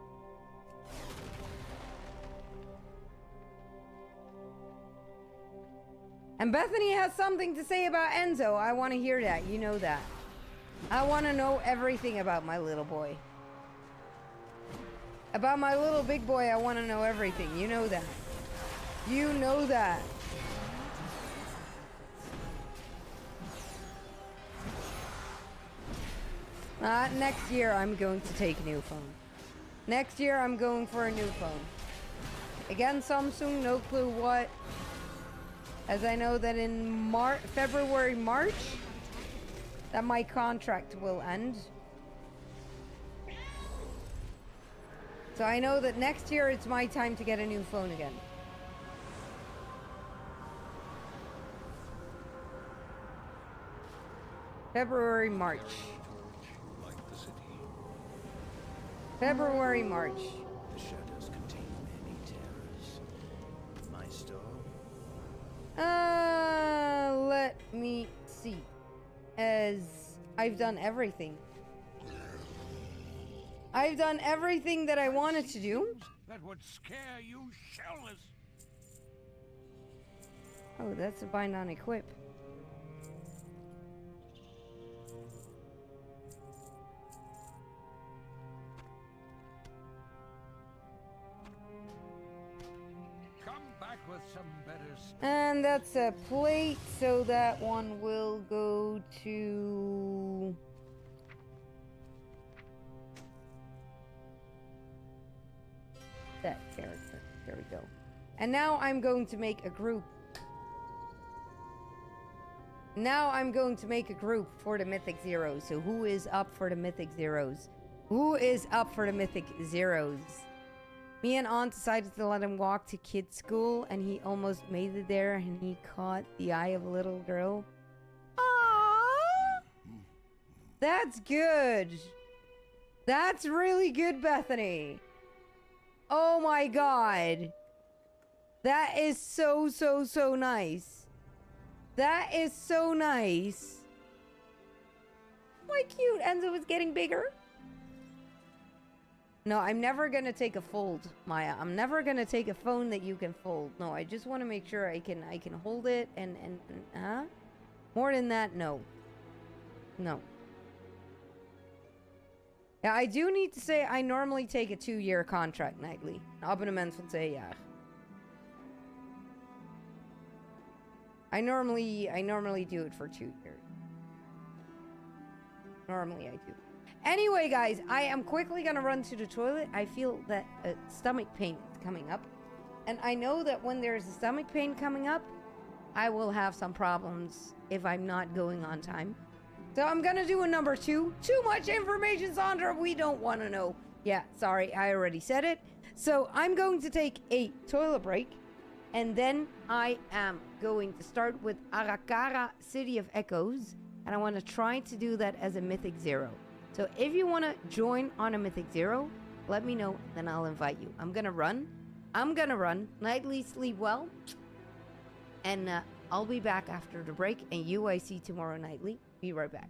And Bethany has something to say about Enzo. I want to hear that. You know that. I want to know everything about my little boy. About my little big boy, I want to know everything. You know that. You know that. Next year, I'm going to take a new phone. Next year, I'm going for a new phone. Again, Samsung, no clue what. As I know that in February, March, that my contract will end. So I know that next year it's my time to get a new phone again. February, March. Like the city, February, March. The shadows contain many terrors. My store? Let me see. As I've done everything. I've done everything that I wanted to do. That would scare you shellers. Oh, that's a bind on equip. Come back with some better stuff. And that's a plate, so that one will go to... that character. There we go. And now I'm going to make a group. Now I'm going to make a group for the Mythic Zeros. So who is up for the Mythic Zeros? Who is up for the Mythic Zeros? Me and Aunt decided to let him walk to kids' school, and he almost made it there, and he caught the eye of a little girl. Aww! That's good. That's really good, Bethany. Oh my god. That is so, so, so nice. That is so nice. My cute Enzo is getting bigger. No, I'm never gonna take a fold, Maya. I'm never gonna take a phone that you can fold. No, I just want to make sure I can hold it and huh? More than that, no. No. Ja, I do need to say I normally take a 2-year contract nightly. Een abonnement van 2 jaar. I normally do it for 2 years. Normally I do. Anyway, guys, I am quickly gonna run to the toilet. I feel that a stomach pain is coming up. And I know that when there's a stomach pain coming up, I will have some problems if I'm not going on time. So I'm gonna do a number 2. Too much information, Sandra. We don't want to know. Yeah, sorry, I already said it. So I'm going to take a toilet break. And then I am going to start with Arakara, City of Echoes. And I want to try to do that as a Mythic Zero. So if you want to join on a Mythic Zero, let me know, then I'll invite you. I'm gonna run. Nightly, sleep well. And I'll be back after the break. And you I see tomorrow nightly. Be right back.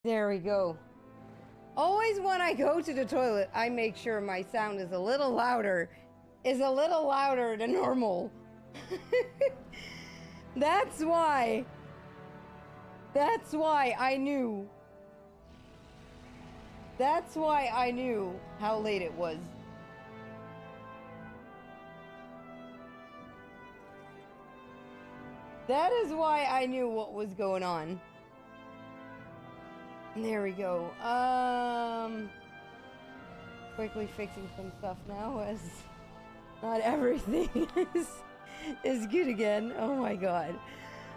There we go. Always when I go to the toilet, I make sure my sound is a little louder. Than normal. That's why I knew. That's why I knew how late it was. That is why I knew what was going on. There we go. Quickly fixing some stuff now as not everything is good again. Oh my god.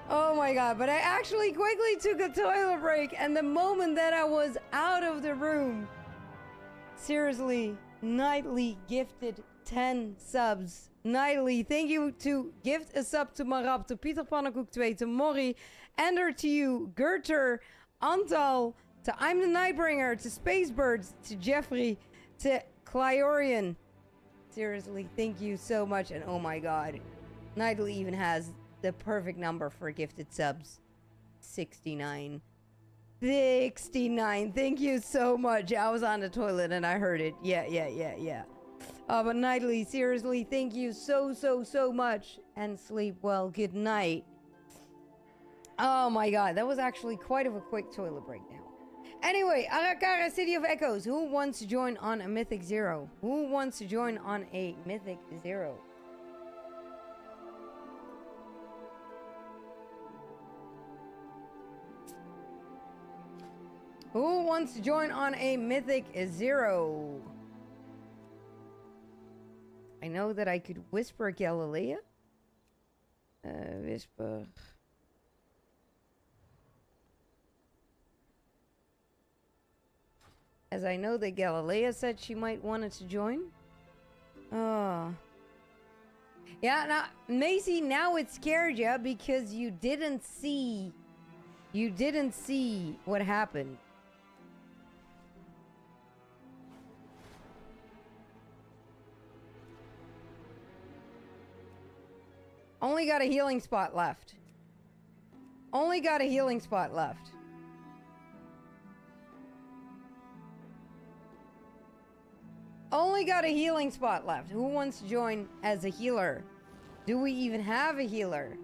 Oh my god. But I actually quickly took a toilet break, and the moment that I was out of the room, seriously, Nightly gifted 10 subs. Nightly, thank you to gift a sub to Marab, to Pieter Pannenkoek 2, to Mori, Ender to you, Gerter, Antal, to I'm the Nightbringer, to Spacebirds, to Jeffrey, to Clyorian. Seriously, thank you so much. And oh my god, Nightly even has the perfect number for gifted subs. 69. 69. Thank you so much. I was on the toilet and I heard it. Yeah. But Nightly, seriously, thank you so much. And sleep well. Good night. Oh my god, that was actually quite of a quick toilet break now. Anyway, Arakara, City of Echoes. Who wants to join on a Mythic Zero? Who wants to join on a Mythic Zero? Who wants to join on a Mythic Zero? I know that I could whisper Galilea. Whisper. As I know that Galilea said she might wanted to join. Oh. Yeah, now, Macy, now it scared you because you didn't see what happened. Only got a healing spot left. Only got a healing spot left. Only got a healing spot left. Who wants to join as a healer? Do we even have a healer?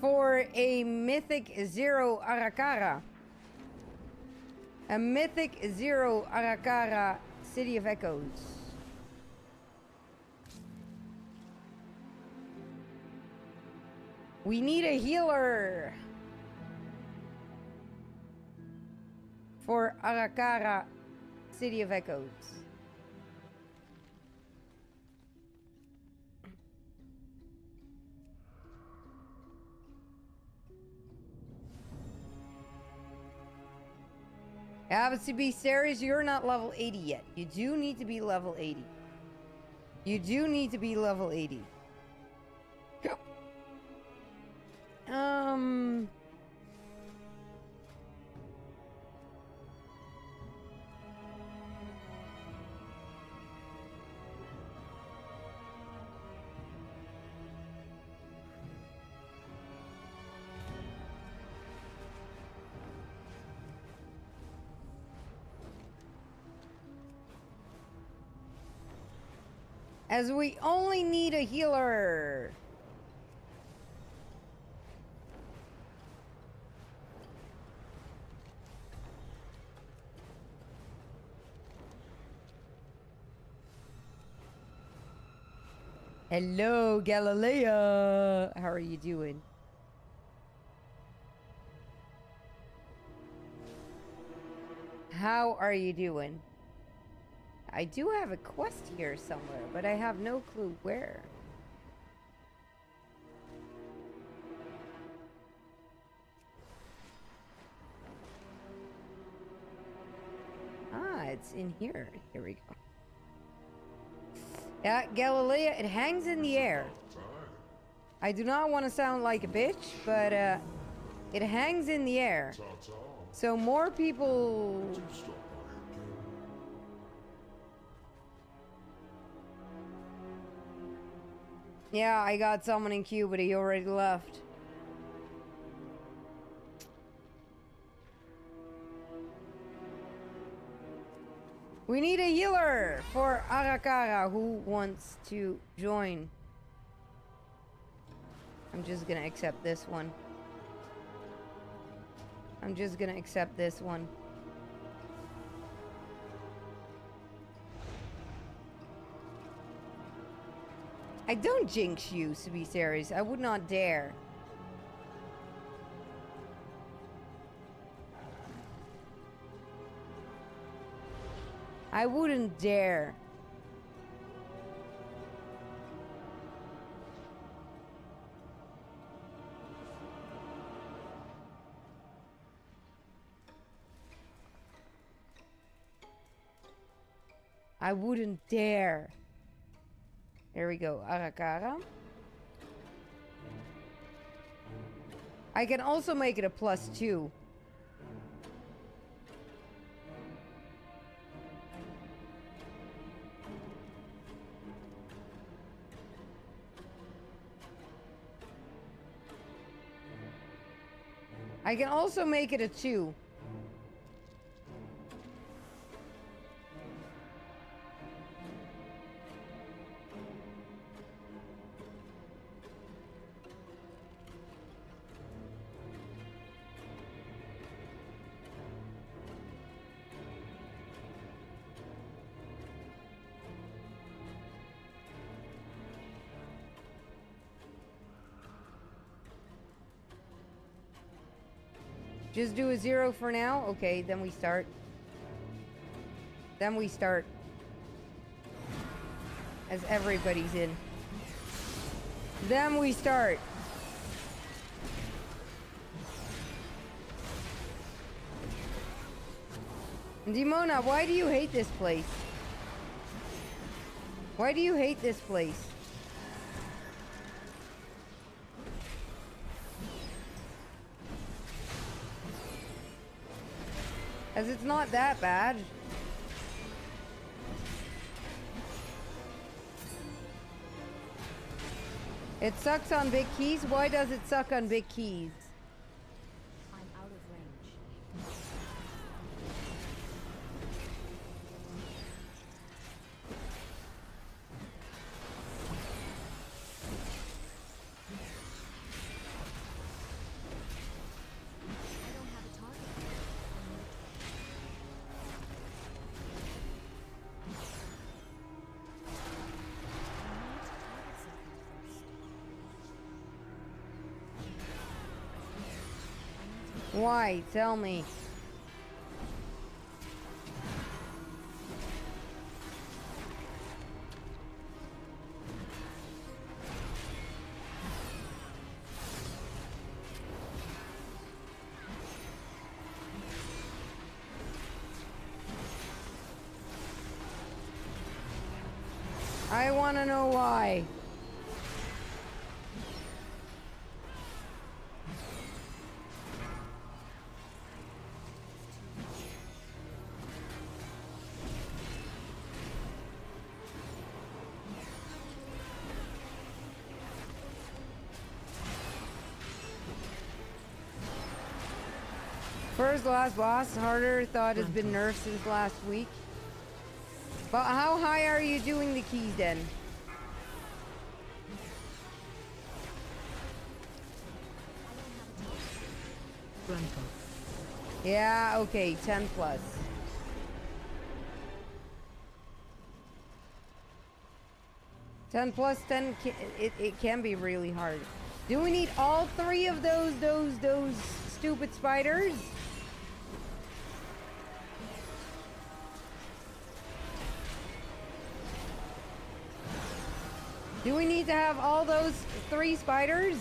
For a Mythic Zero Arakara. A Mythic Zero Arakara City of Echoes. We need a healer for Arakara City of Echoes. Yeah, but to be serious, you're not level 80 yet. You do need to be level 80. You do need to be level 80. As we only need a healer. Hello, Galilea. How are you doing? How are you doing? I do have a quest here somewhere, but I have no clue where. Ah, it's in here. Here we go. Yeah, Galilea, it hangs in the air. I do not want to sound like a bitch, but it hangs in the air. So more people. Yeah, I got someone in queue, but he already left. We need a healer for Arakara who wants to join. I'm just gonna accept this one. I'm just gonna accept this one. I don't jinx you, to be serious. I would not dare. I wouldn't dare. I wouldn't dare. There we go, Arakara. I can also make it a +2. I can also make it a 2. Just do a 0 for now? Okay, then we start. Then we start. As everybody's in. Then we start. Dimona, why do you hate this place? Why do you hate this place? As it's not that bad. It sucks on big keys? Why does it suck on big keys? I'm out of range. I don't have a target. Why? Tell me. I want to know why. First, last boss, harder, thought has been nerfed since last week. But how high are you doing the keys then? Yeah, okay, 10 plus. 10 plus 10, it can be really hard. Do we need all 3 of those stupid spiders? Do we need to have all those 3 spiders?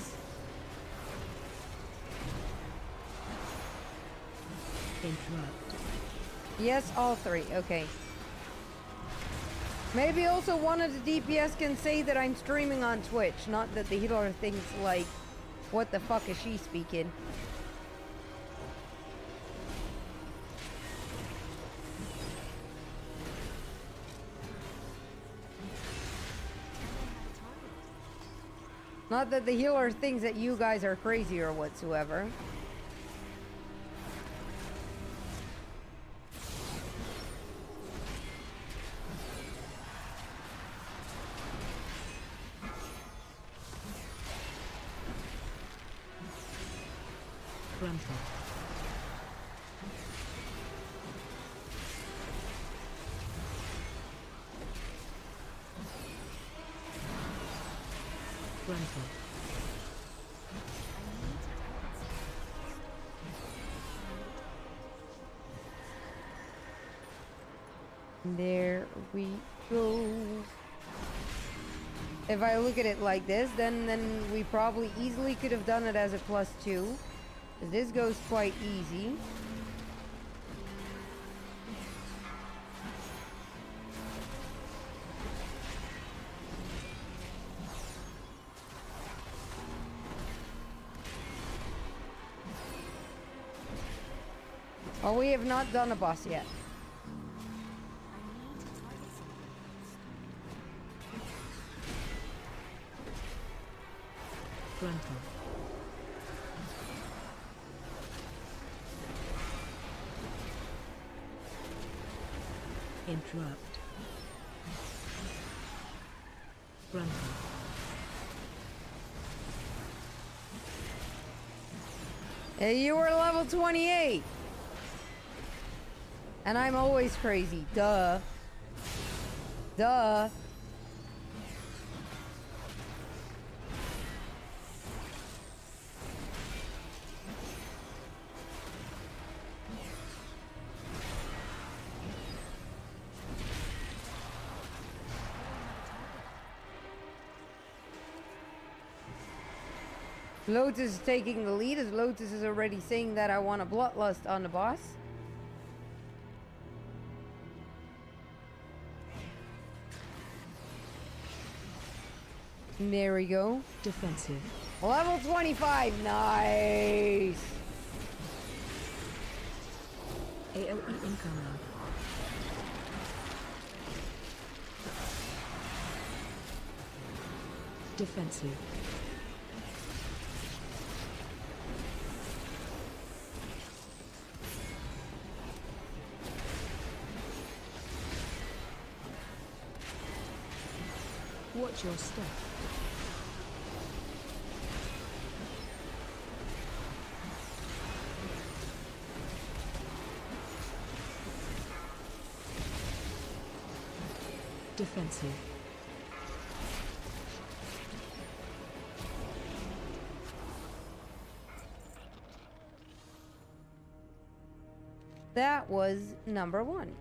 Interrupt. Yes, all 3. Okay. Maybe also one of the DPS can say that I'm streaming on Twitch, not that the healer thinks like, what the fuck is she speaking? Not that the healer thinks that you guys are crazy or whatsoever. Gruntle. Gruntle. There we go. If I look at it like this, then we probably easily could have done it as a +2. This goes quite easy. Oh, we have not done a boss yet. Gruntle. Interrupt. Gruntle. Hey, you were level 28. And I'm always crazy. Duh. Duh. Lotus is taking the lead as Lotus is already saying that I want a bloodlust on the boss. There we go. Defensive. Level 25. Nice. AOE incoming. Defensive. Watch your step. Defensive. That was number 1.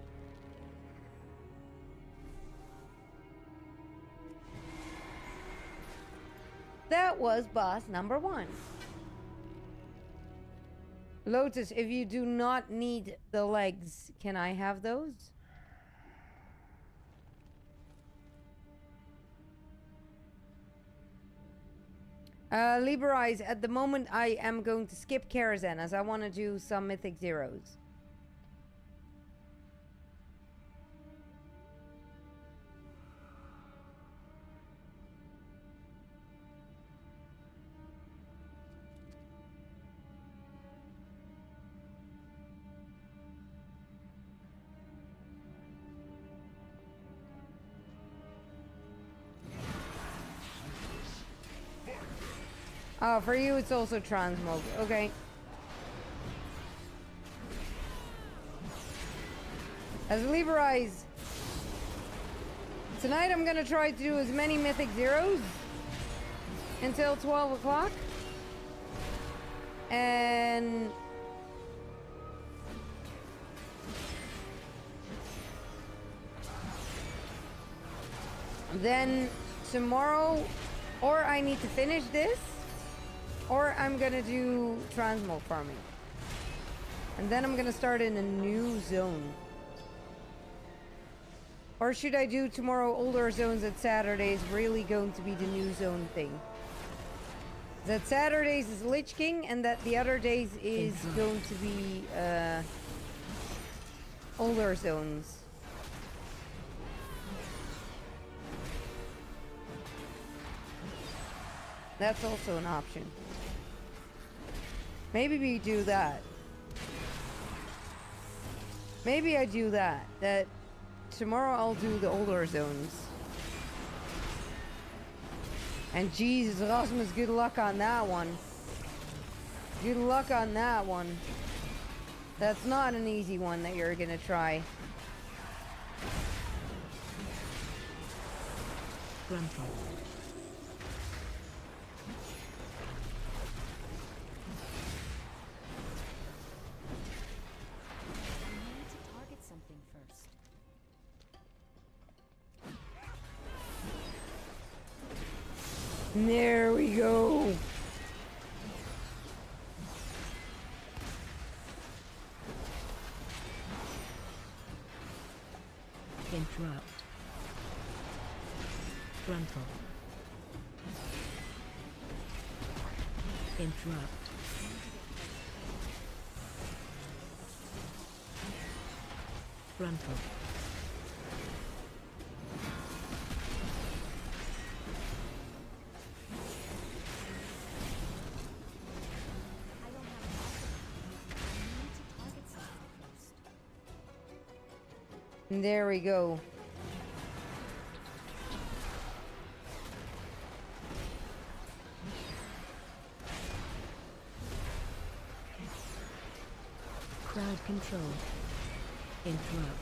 That was boss number 1. Lotus, if you do not need the legs, can I have those? Liberize, at the moment I am going to skip Karazhan as I want to do some Mythic Zeros. Oh, for you it's also transmog. Okay. As Liberize, tonight I'm gonna try to do as many Mythic Zeros until 12 o'clock. And then tomorrow, or I need to finish this, or I'm gonna do transmog farming. And then I'm gonna start in a new zone. Or should I do tomorrow older zones at Saturdays really going to be the new zone thing? That Saturdays is Lich King and that the other days is going to be older zones. That's also an option. Maybe we do that. Maybe I do that. That tomorrow I'll do the older zones. And Jesus, Rasmus, good luck on that one. Good luck on that one. That's not an easy one that you're gonna try. Grandpa. I need to target something first. There we go. Interrupt. Grandpa. Interrupt. Grandpa. I don't have an option. I need to target something first. There we go. Crowd control. Interrupt.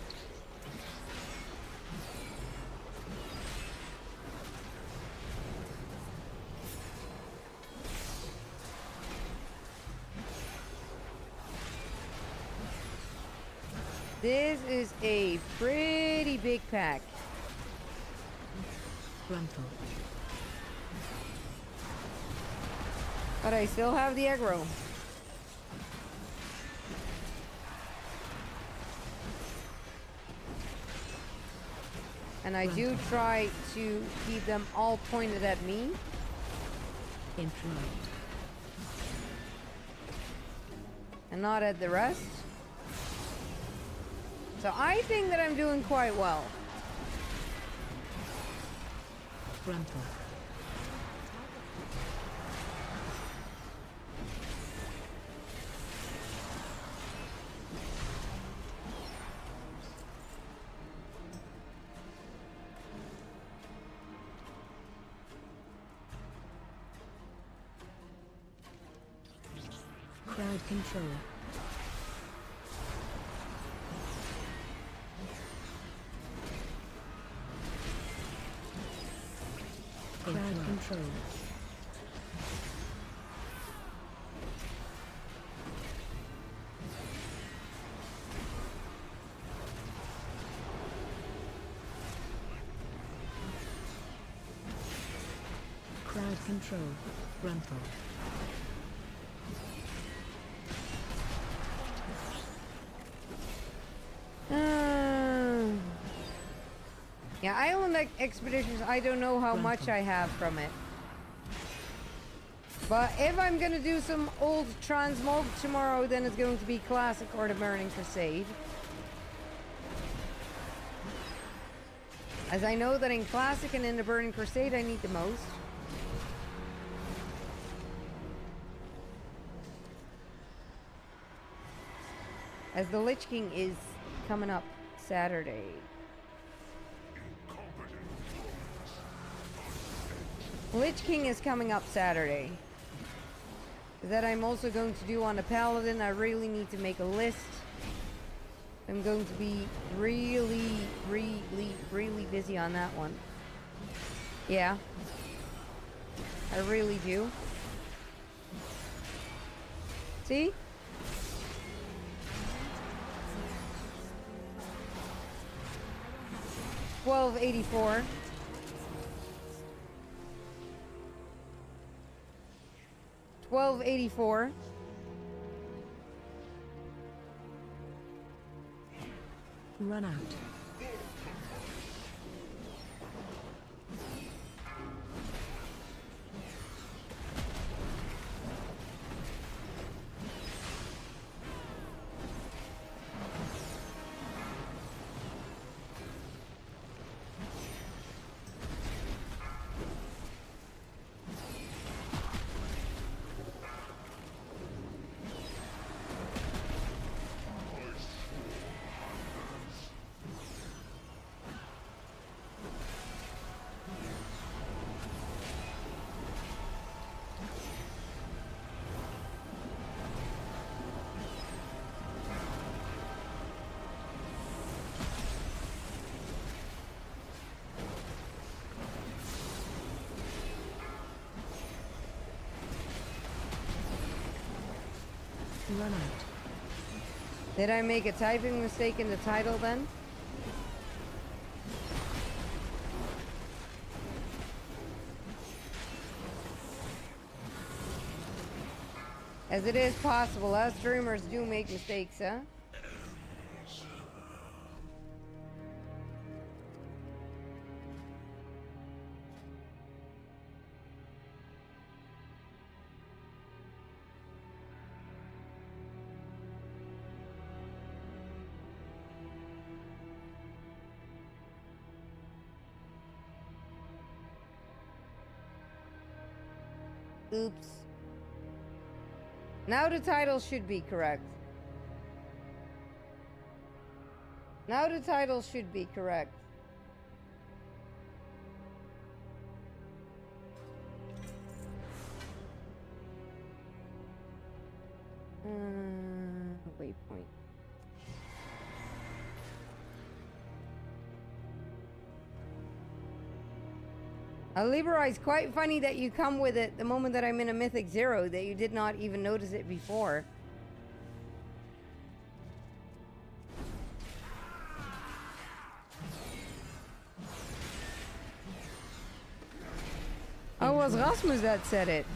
This is a pretty big pack. Grandpa. But I still have the aggro. And I do try to keep them all pointed at me. Interrupt. And not at the rest. So I think that I'm doing quite well. Grandpa. Crowd control. Crowd control. Crowd control. Grandpa. Yeah, Island Expeditions, I don't know how much I have from it. But if I'm gonna do some old transmog tomorrow, then it's going to be Classic or the Burning Crusade. As I know that in Classic and in the Burning Crusade I need the most. As the Lich King is coming up Saturday. Lich King is coming up Saturday. That I'm also going to do on the Paladin. I really need to make a list. I'm going to be really busy on that one. Yeah. I really do. See? $12.84. $12.84. Run out. Run out. Did I make a typing mistake in the title then? As it is possible, us streamers do make mistakes, huh? Oops. Now the title should be correct. Now the title should be correct. Waypoint. Libra, it's quite funny that you come with it the moment that I'm in a Mythic 0, that you did not even notice it before. Oh, it was Rasmus that said it.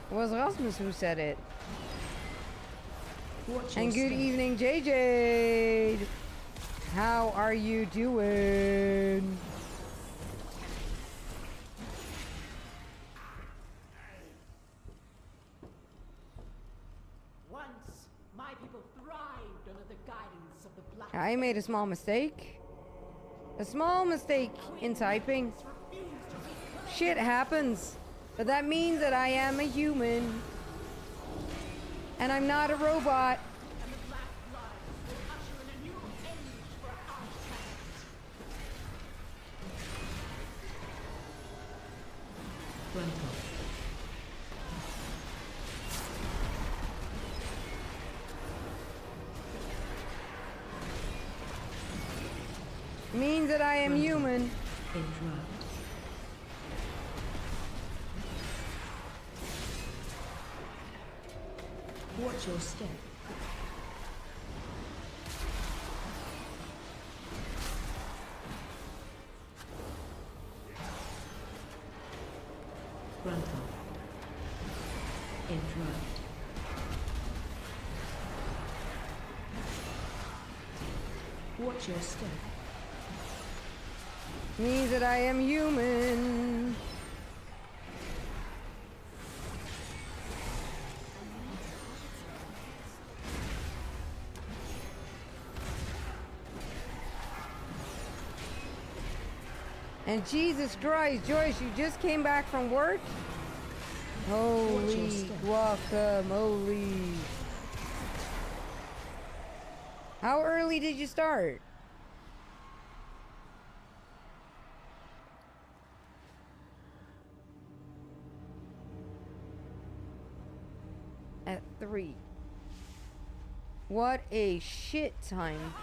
It was Rasmus who said it. And good evening, JJ. How are you doing? Once, my people thrived under the guidance of the Black. I made a small mistake. A small mistake in typing. Shit happens. But that means that I am a human. And I'm not a robot. And the Black Blood will usher in a new age for our planet. Gruntle. Means that I am human. Interrupt. Watch your step. Gruntle. Interrupt. Watch your step. Means that I am human. And Jesus Christ, Joyce, you just came back from work? Holy guacamole. How early did you start? At 3. What a shit time.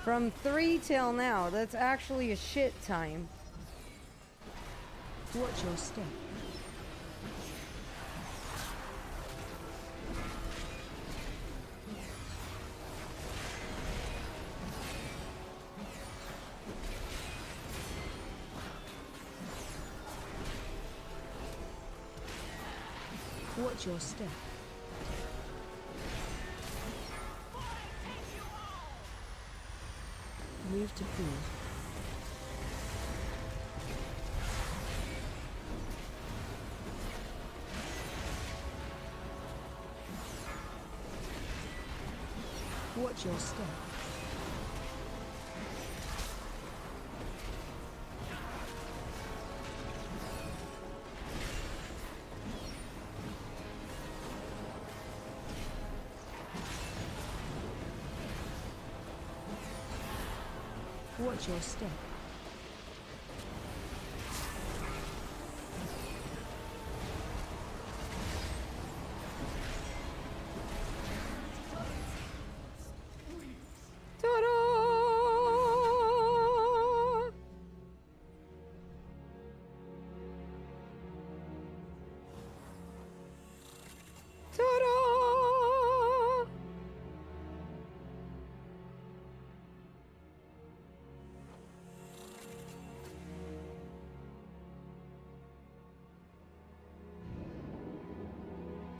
From 3 till now, that's actually a shit time. Watch your step. Watch your step. Move to pool. Watch your step. Watch your step. Ta-da!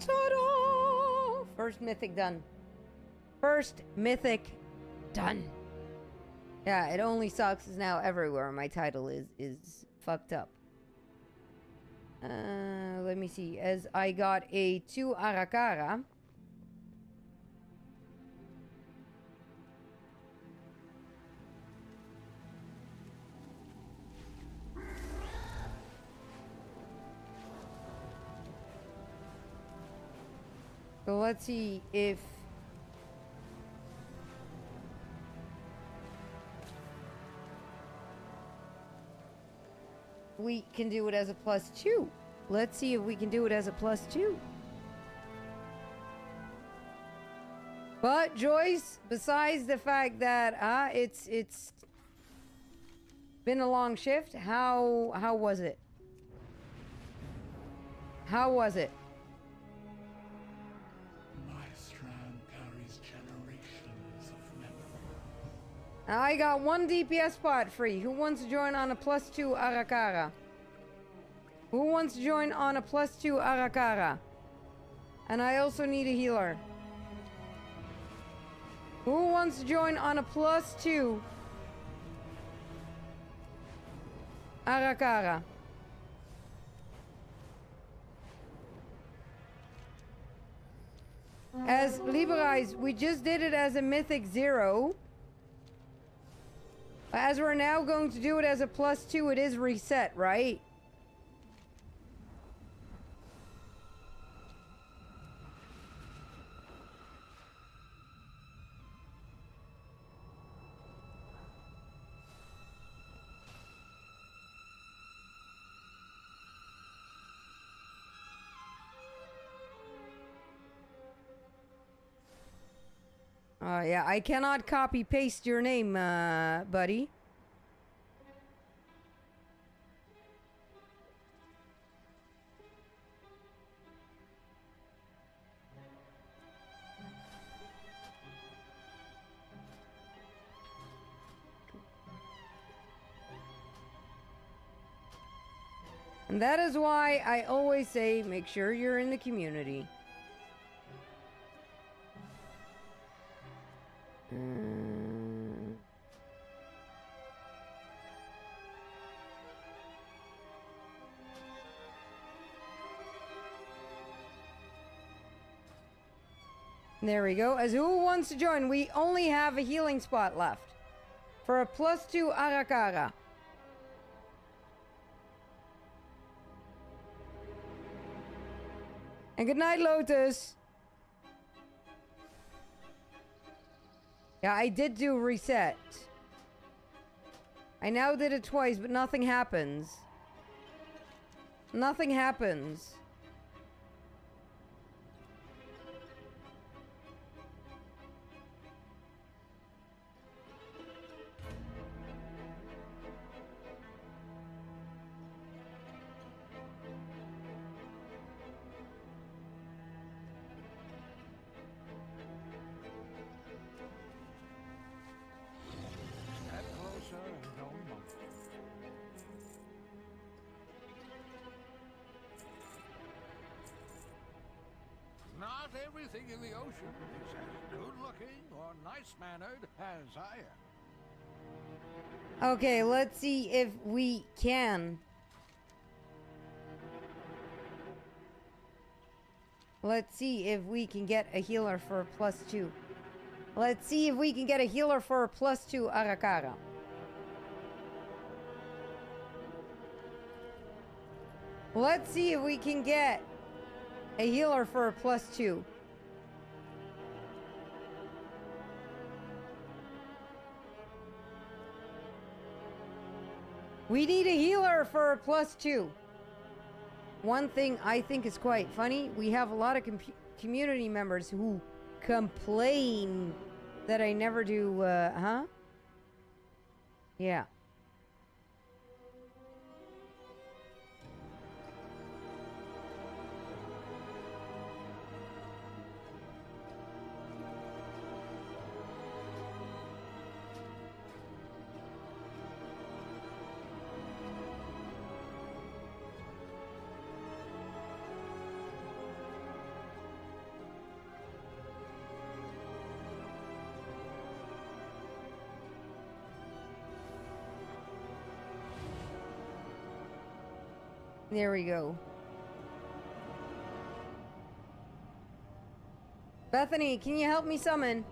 Ta-da! First mythic done. First mythic done. Yeah, it only sucks is now everywhere. My title is fucked up. Let me see. As I got a 2 Arakara. So let's see if we can do it as a +2. Let's see if we can do it as a +2. But Joyce, besides the fact that it's been a long shift, how was it? How was it? My strand carries generations of memory. I got 1 DPS spot free. Who wants to join on a +2 Arakara? Who wants to join on a +2 Arakara? And I also need a healer. Who wants to join on a +2 Arakara? As Liberize, we just did it as a Mythic 0. As we're now going to do it as a +2, it is reset, right? Yeah, I cannot copy paste your name, buddy. And that is why I always say make sure you're in the community. There we go. As who wants to join? We only have a healing spot left for a +2 Arakara. And good night, Lotus. Yeah, I did do reset. I now did it twice, but nothing happens. Nothing happens. Step closer and don't mumble. Not everything in the ocean is as good-looking or nice-mannered as I am. Okay, let's see if we can. Let's see if we can get a healer for a +2. Let's see if we can get a healer for a +2 Arakara. Let's see if we can get a healer for a +2. We need a healer for a +2. One thing I think is quite funny, we have a lot of community members who complain that I never do, Yeah. There we go. Bethany, can you help me summon?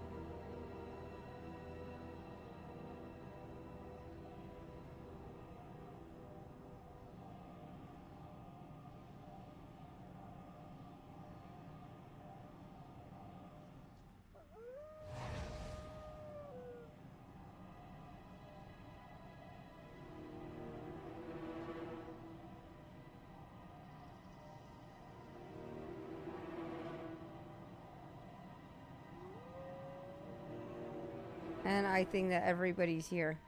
And I think that everybody's here.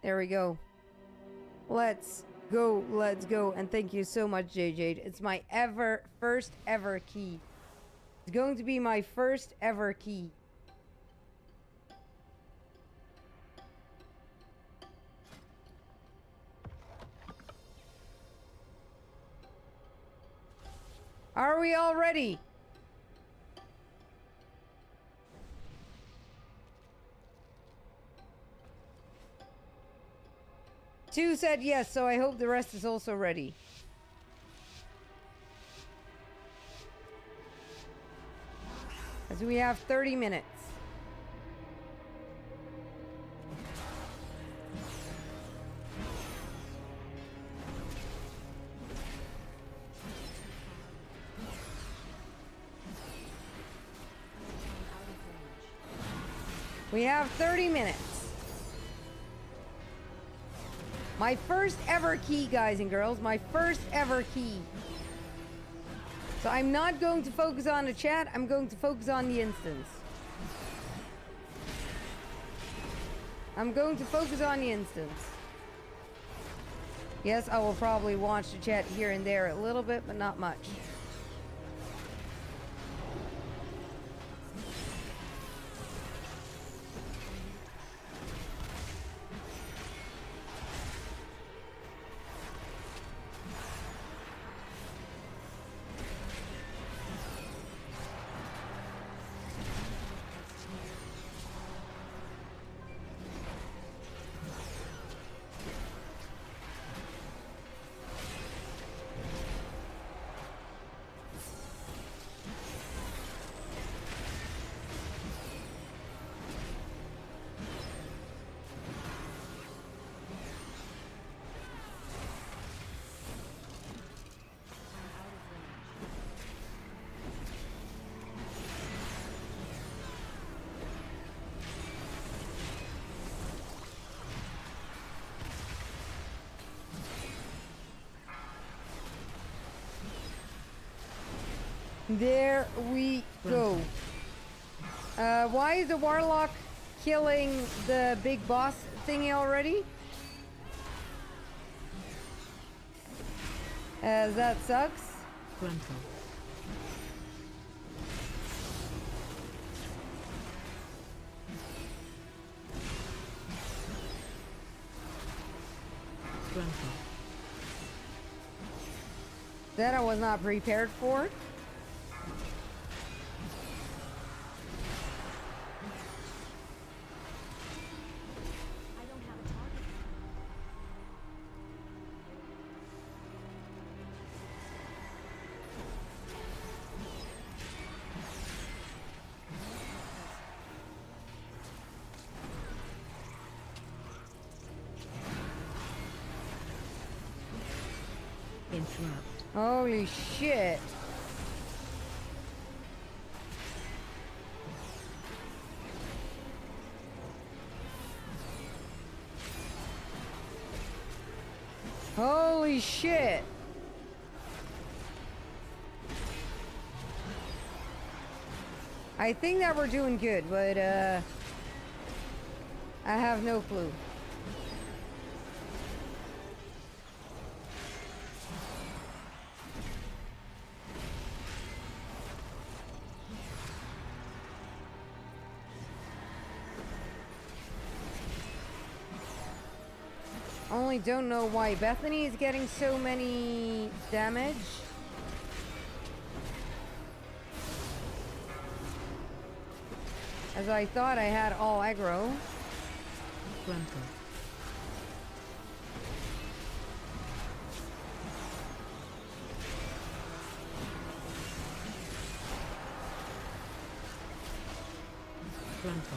There we go. Let's go, let's go. And thank you so much, JJ. It's my first ever key. It's going to be my first ever key. Are we all ready? Two said yes, so I hope the rest is also ready. As we have 30 minutes. We have 30 minutes. My first ever key, guys and girls. My first ever key. So I'm not going to focus on the chat. I'm going to focus on the instance. I'm going to focus on the instance. Yes, I will probably watch the chat here and there a little bit, but not much. There we go. Why is the warlock killing the big boss thingy already? That sucks. Grandpa. Grandpa. That I was not prepared for. Interrupt. Holy shit. Holy shit. I think that we're doing good, but I have no clue. Only don't know why Bethany is getting so many damage. As I thought I had all aggro. Grandpa. Grandpa.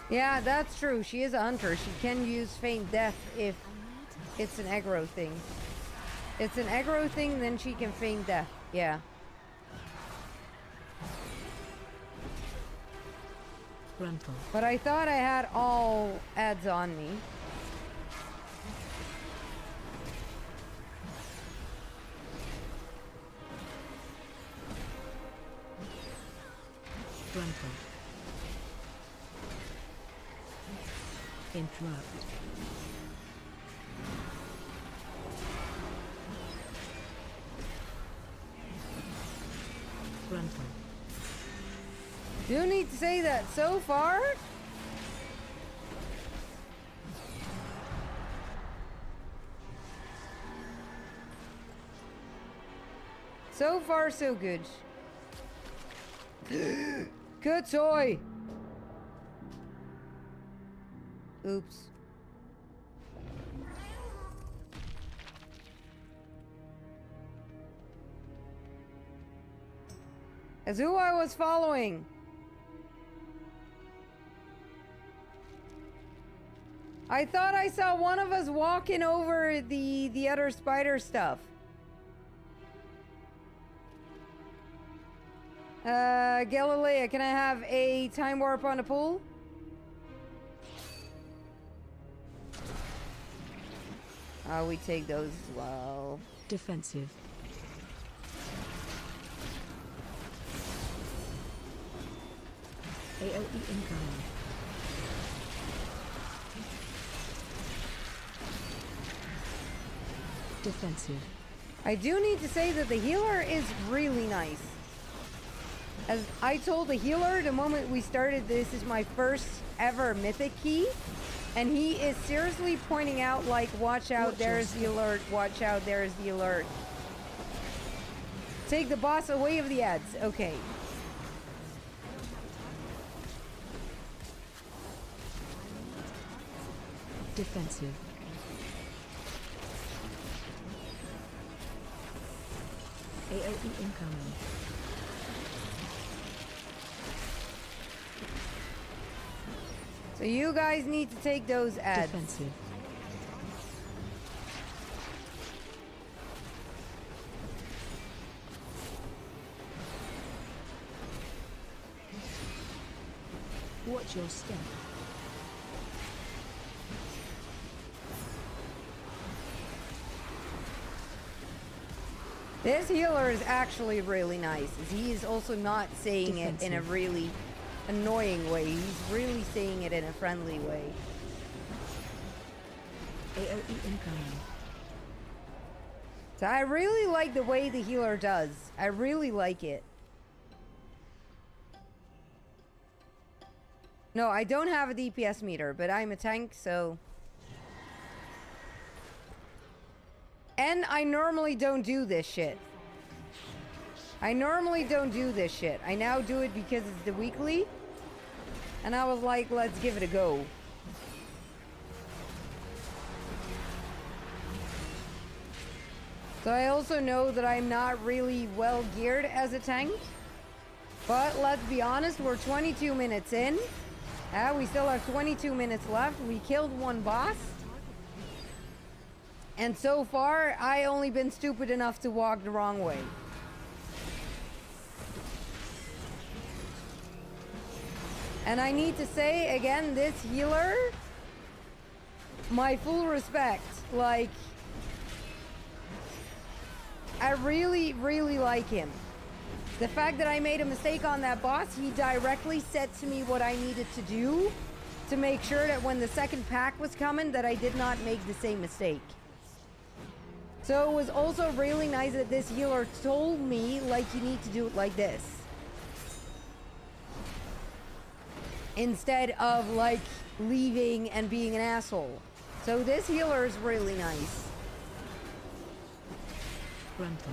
Yeah, that's true. She is a hunter. She can use feign death if it's an aggro thing. It's an aggro thing, then she can feign death. Yeah. Grandpa. But I thought I had all ads on me. Grandpa. Interrupt. Grandpa. Do need to say that so far, so far so good. Good toy. Oops. As who I was following. I thought I saw one of us walking over the other spider stuff. Galilea, can I have a time warp on the pool? Oh, we take those as well. Defensive. AOE incoming. Defensive. I do need to say that the healer is really nice. As I told the healer the moment we started, this is my first ever mythic key. And he is seriously pointing out, like, watch out, there's the alert, watch out, there's the alert. Take the boss away of the ads. Okay. Defensive. AOE incoming. So you guys need to take those ads. Defensive. Watch your step. This healer is actually really nice. He is also not saying it in a really annoying way. He's really saying it in a friendly way. AOE incoming. So I really like the way the healer does. I really like it. No, I don't have a DPS meter, but I'm a tank, so... And I normally don't do this shit. I normally don't do this shit. I now do it because it's the weekly. And I was like, let's give it a go. So I also know that I'm not really well geared as a tank. But let's be honest, we're 22 minutes in. We still have 22 minutes left. We killed one boss. And so far, I only been stupid enough to walk the wrong way. And I need to say, again, this healer, my full respect. Like, I really, really like him. The fact that I made a mistake on that boss, he directly said to me what I needed to do to make sure that when the second pack was coming, that I did not make the same mistake. So it was also really nice that this healer told me, like, you need to do it like this. Instead of, like, leaving and being an asshole. So this healer is really nice. Grandpa.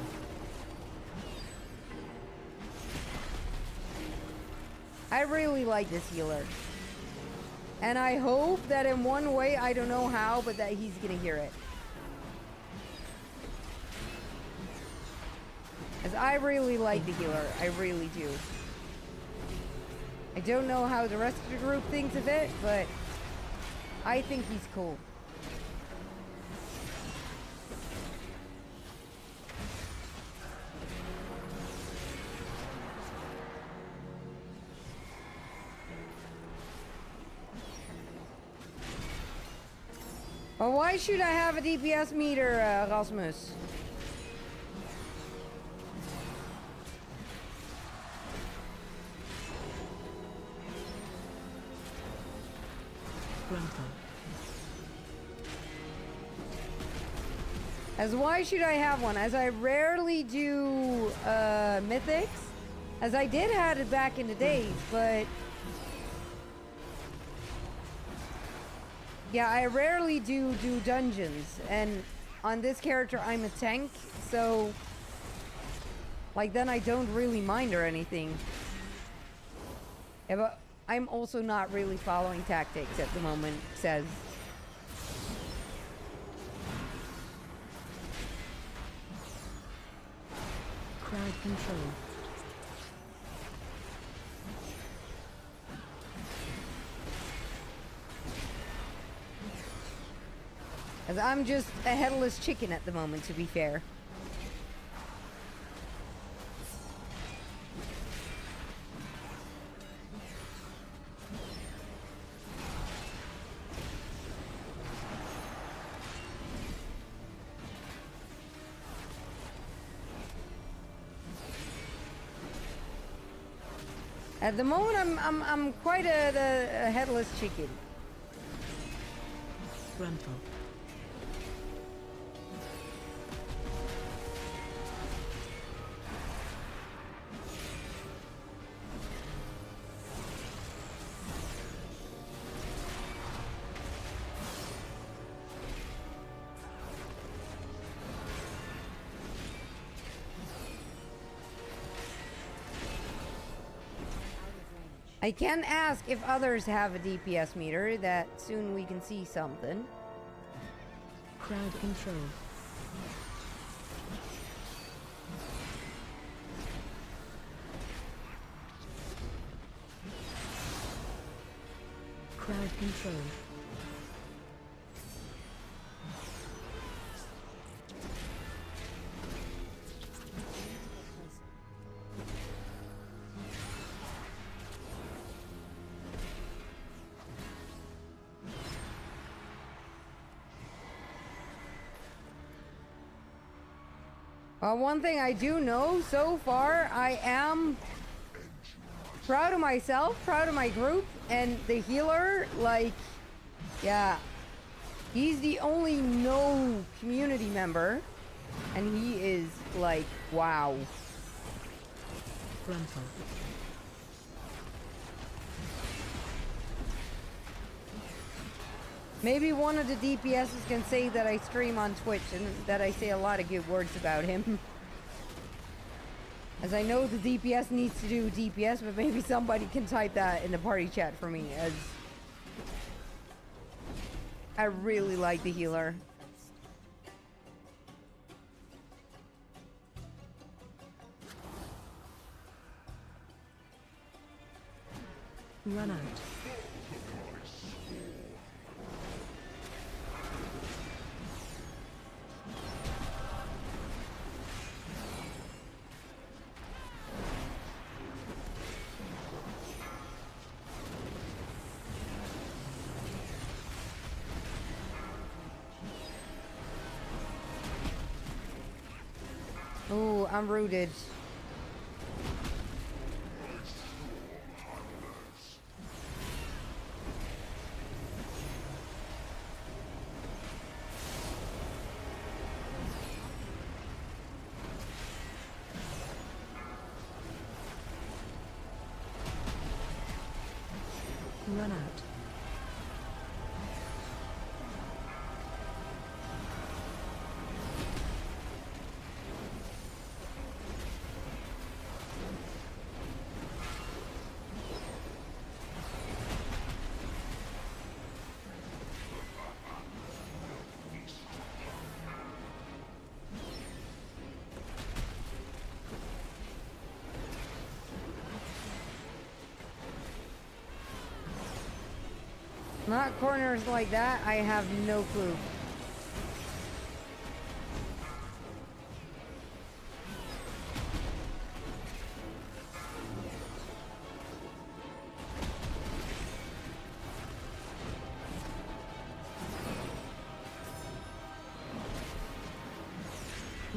I really like this healer. And I hope that in one way, I don't know how, but that he's gonna hear it. As I really like the healer, I really do. I don't know how the rest of the group thinks of it, but I think he's cool. Well, why should I have a DPS meter, Rasmus? As why should I have one? As I rarely do mythics. As I did have it back in the days, but yeah, I rarely do dungeons, and on this character I'm a tank, so like then I don't really mind or anything. Yeah, but I'm also not really following tactics at the moment, says. Crowd control. As I'm just a headless chicken at the moment, to be fair. At the moment, I'm quite a headless chicken. Gruntle. I can ask if others have a DPS meter, that soon we can see something. Crowd control. Crowd control. One thing I do know so far, I am proud of myself, proud of my group, and the healer, like, yeah, he's the only no community member, and he is like, wow. Gruntle. Maybe one of the DPSs can say that I stream on Twitch and that I say a lot of good words about him. As I know the DPS needs to do DPS, but maybe somebody can type that in the party chat for me, as I really like the healer. Run out. Ooh, I'm rooted. Run out. Not corners like that, I have no clue.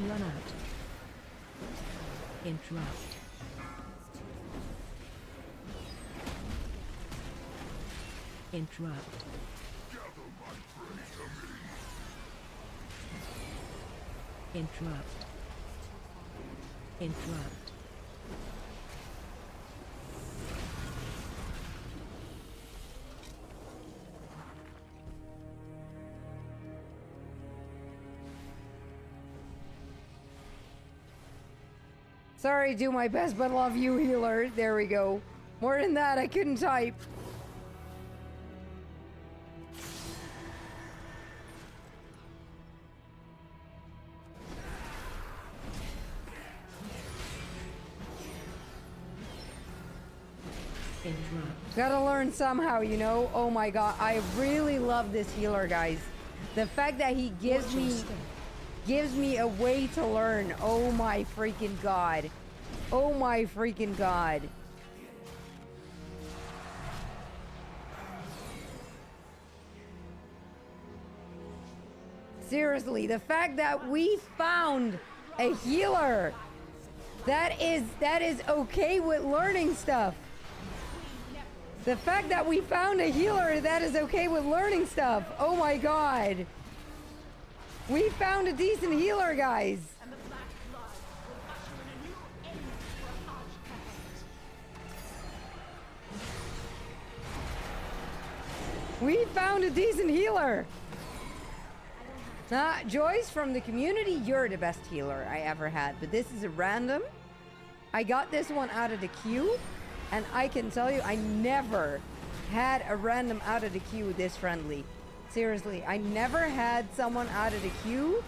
Run out. Interrupt. Interrupt. Interrupt. Interrupt. Sorry, do my best, but love you, healer. There we go. More than that, I couldn't type. Interrupt. Gotta learn somehow, you know? Oh my god, I really love this healer, guys. The fact that he gives me a way to learn. Oh my freaking god. Oh my freaking god. Seriously, the fact that we found a healer that is okay with learning stuff. The fact that we found a healer that is okay with learning stuff. Oh my god. We found a decent healer, guys. And the black blood will usher in a new age for Archcast. We found a decent healer. Joyce from the community, you're the best healer I ever had. But this is a random. I got this one out of the queue. And I can tell you, I never had a random out of the queue this friendly. Seriously, I never had someone out of the queue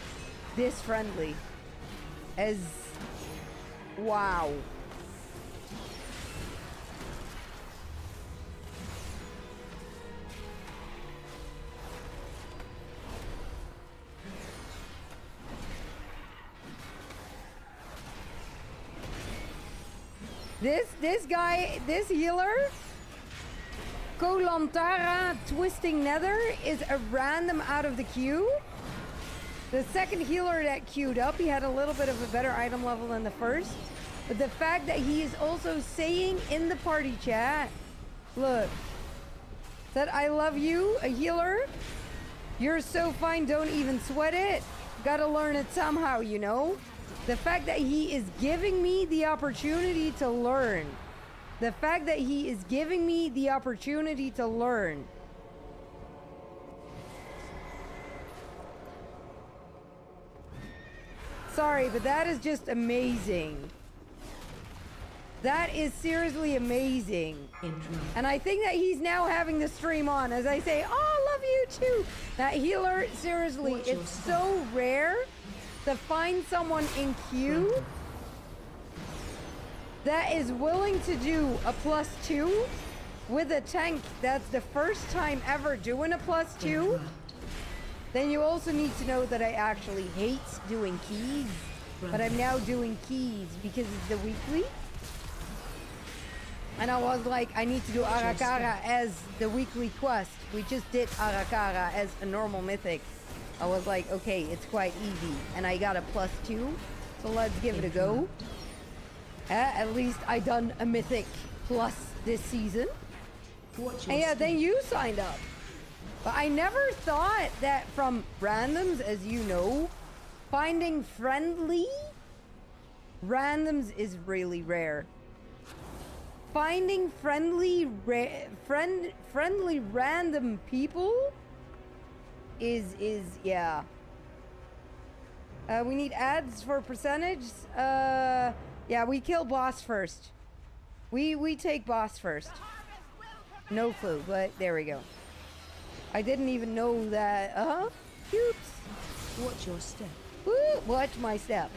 this friendly. As... wow. This guy, this healer, Kolantara Twisting Nether, is a random out of the queue. The second healer that queued up, he had a little bit of a better item level than the first. But the fact that he is also saying in the party chat, look, that I love you, a healer. You're so fine, don't even sweat it. Gotta learn it somehow, you know? The fact that he is giving me the opportunity to learn. The fact that he is giving me the opportunity to learn. Sorry, but that is just amazing. That is seriously amazing. And I think that he's now having the stream on as I say, oh, I love you too. That healer, seriously, it's so rare to find someone in queue that is willing to do a +2 with a tank that's the first time ever doing a +2. Then you also need to know that I actually hate doing keys, but I'm now doing keys because it's the weekly. And I was like, I need to do Arakara as the weekly quest. We just did Arakara as a normal mythic. I was like, okay, it's quite easy. And I got a +2, so let's give it a go. At least I done a mythic plus this season. And yeah, then you signed up. But I never thought that from randoms, as you know, finding friendly randoms is really rare. Finding friendly random people is yeah. We need ads for percentage. Yeah, we kill boss first. We take boss first. No clue, but there we go. I didn't even know that. Oops. Watch your step. Woo, watch my step.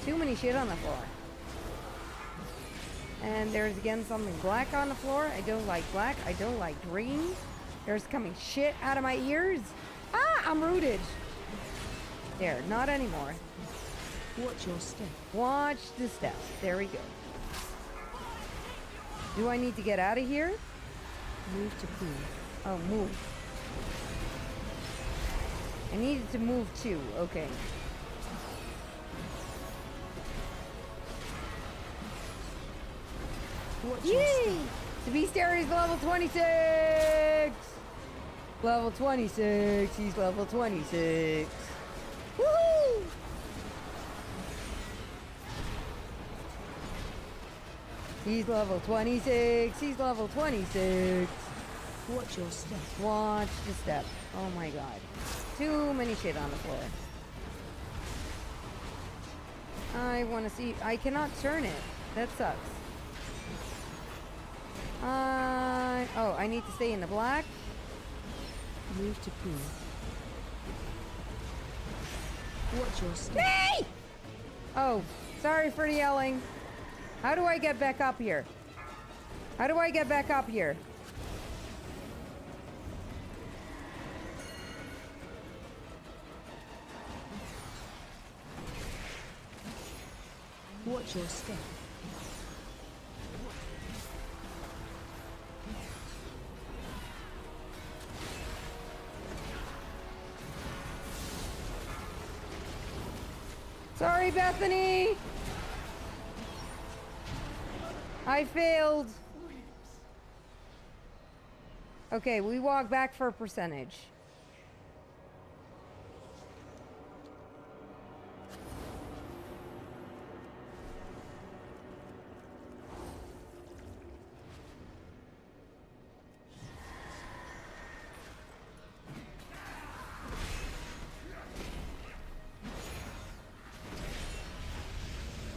Too many shit on the floor. And there's again something black on the floor. I don't like black. I don't like green. There's coming shit out of my ears. Ah, I'm rooted. There, not anymore. Watch your step. Watch the steps. There we go. Do I need to get out of here? Move to pool. Oh, move. I needed to move too. Okay. Watch your Yay! step. The Beast Aries level 26! Level 26. He's level 26. Woohoo! He's level 26. He's level 26. Watch your step. Watch the step. Oh my god. Too many shit on the floor. I want to see. I cannot turn it. That sucks. Oh, I need to stay in the black. Move to pool. Watch your step. Hey! Oh, sorry for the yelling. How do I get back up here? How do I get back up here? Watch your step. Sorry, Bethany. I failed. Okay, we walk back for a percentage.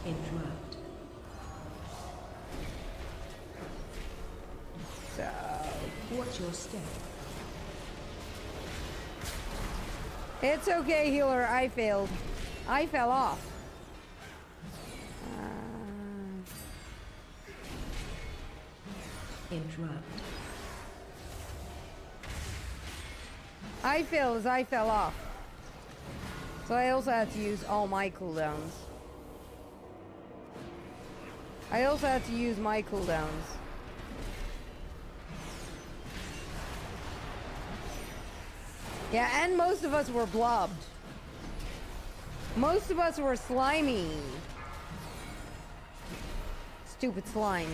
Interrupt. So, Watch your step. it's okay, healer. I failed. I fell off. Interrupt. I failed as I fell off. So I also had to use all my cooldowns. I also had to use my cooldowns. Yeah, and most of us were blobbed. Most of us were slimy. Stupid slimes.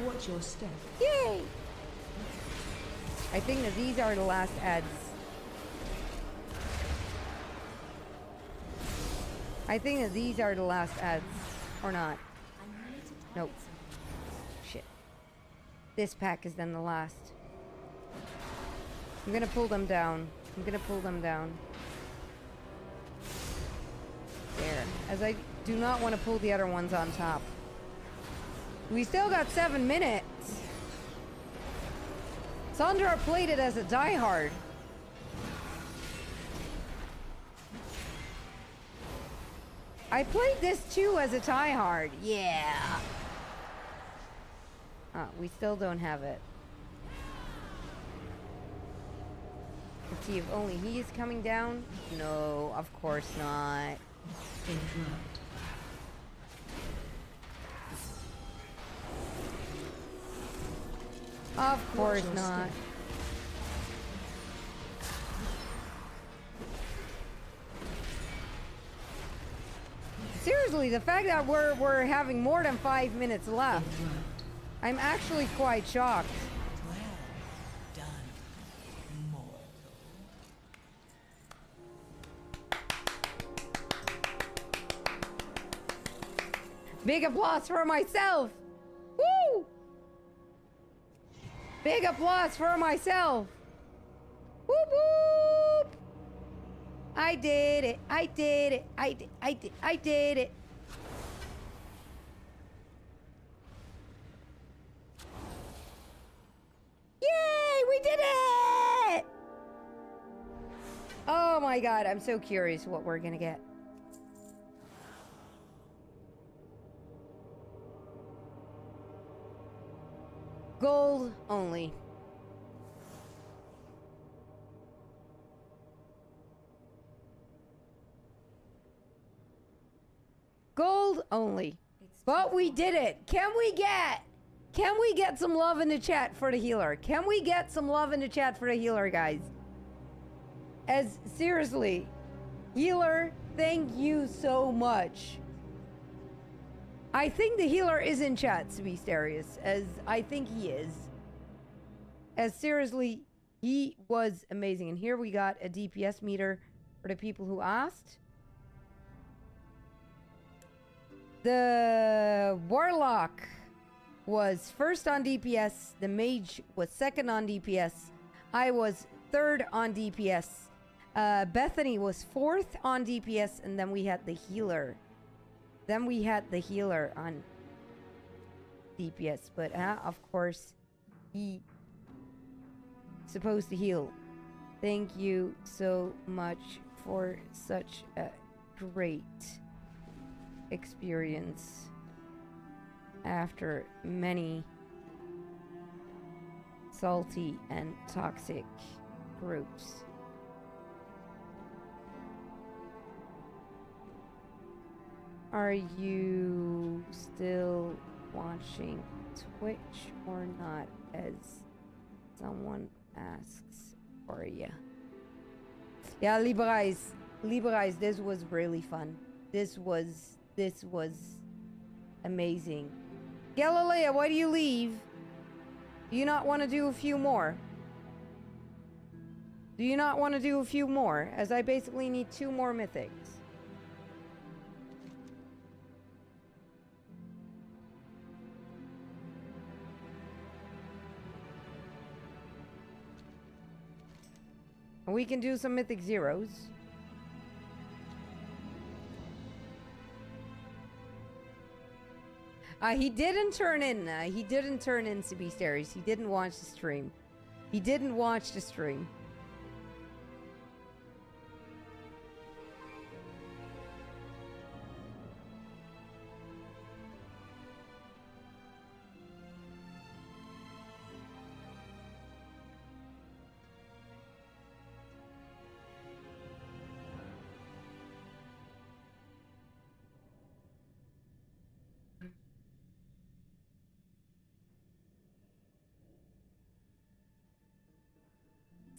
Watch your step. Yay! I think that these are the last ads. I think that these are the last ads. Or not. I need to target Nope. something. Shit. This pack is then the last. I'm gonna pull them down. I'm gonna pull them down. There. As I do not want to pull the other ones on top. We still got 7 minutes. Sandra played it as a diehard. I played this too as a diehard. Yeah. We still don't have it. Let's see if only he is coming down. No, of course not. Interrupt. Of course your not. step. Seriously, the fact that we're having more than 5 minutes left, Interrupt. I'm actually quite shocked. Well done, mortal. Big applause for myself. Woo! Big applause for myself. Whoop whoop! I did it. I did it. I did it. Yay! We did it! Oh my god, I'm so curious what we're gonna get. Gold only. Gold only. But we did it. Can we get some love in the chat for the healer? Can we get some love in the chat for the healer, guys? As seriously, healer, thank you so much. I think the healer is in chat, to be serious, as I think he is. As seriously, he was amazing. And here we got a DPS meter for the people who asked. The Warlock was first on DPS. The Mage was second on DPS. I was third on DPS. Bethany was fourth on DPS. And then we had the healer. Then we had the healer on DPS. But of course, he supposed to heal. Thank you so much for such a great experience after many salty and toxic groups. Are you still watching Twitch or not, as someone asks for you? Yeah, Librais, this was really fun. This was amazing. Galilea, why do you leave? Do you not want to do a few more? Do you not want to do a few more? As I basically need 2 more mythics. We can do some mythic zeros. He didn't turn in. He didn't turn in to be serious. He didn't watch the stream. He didn't watch the stream.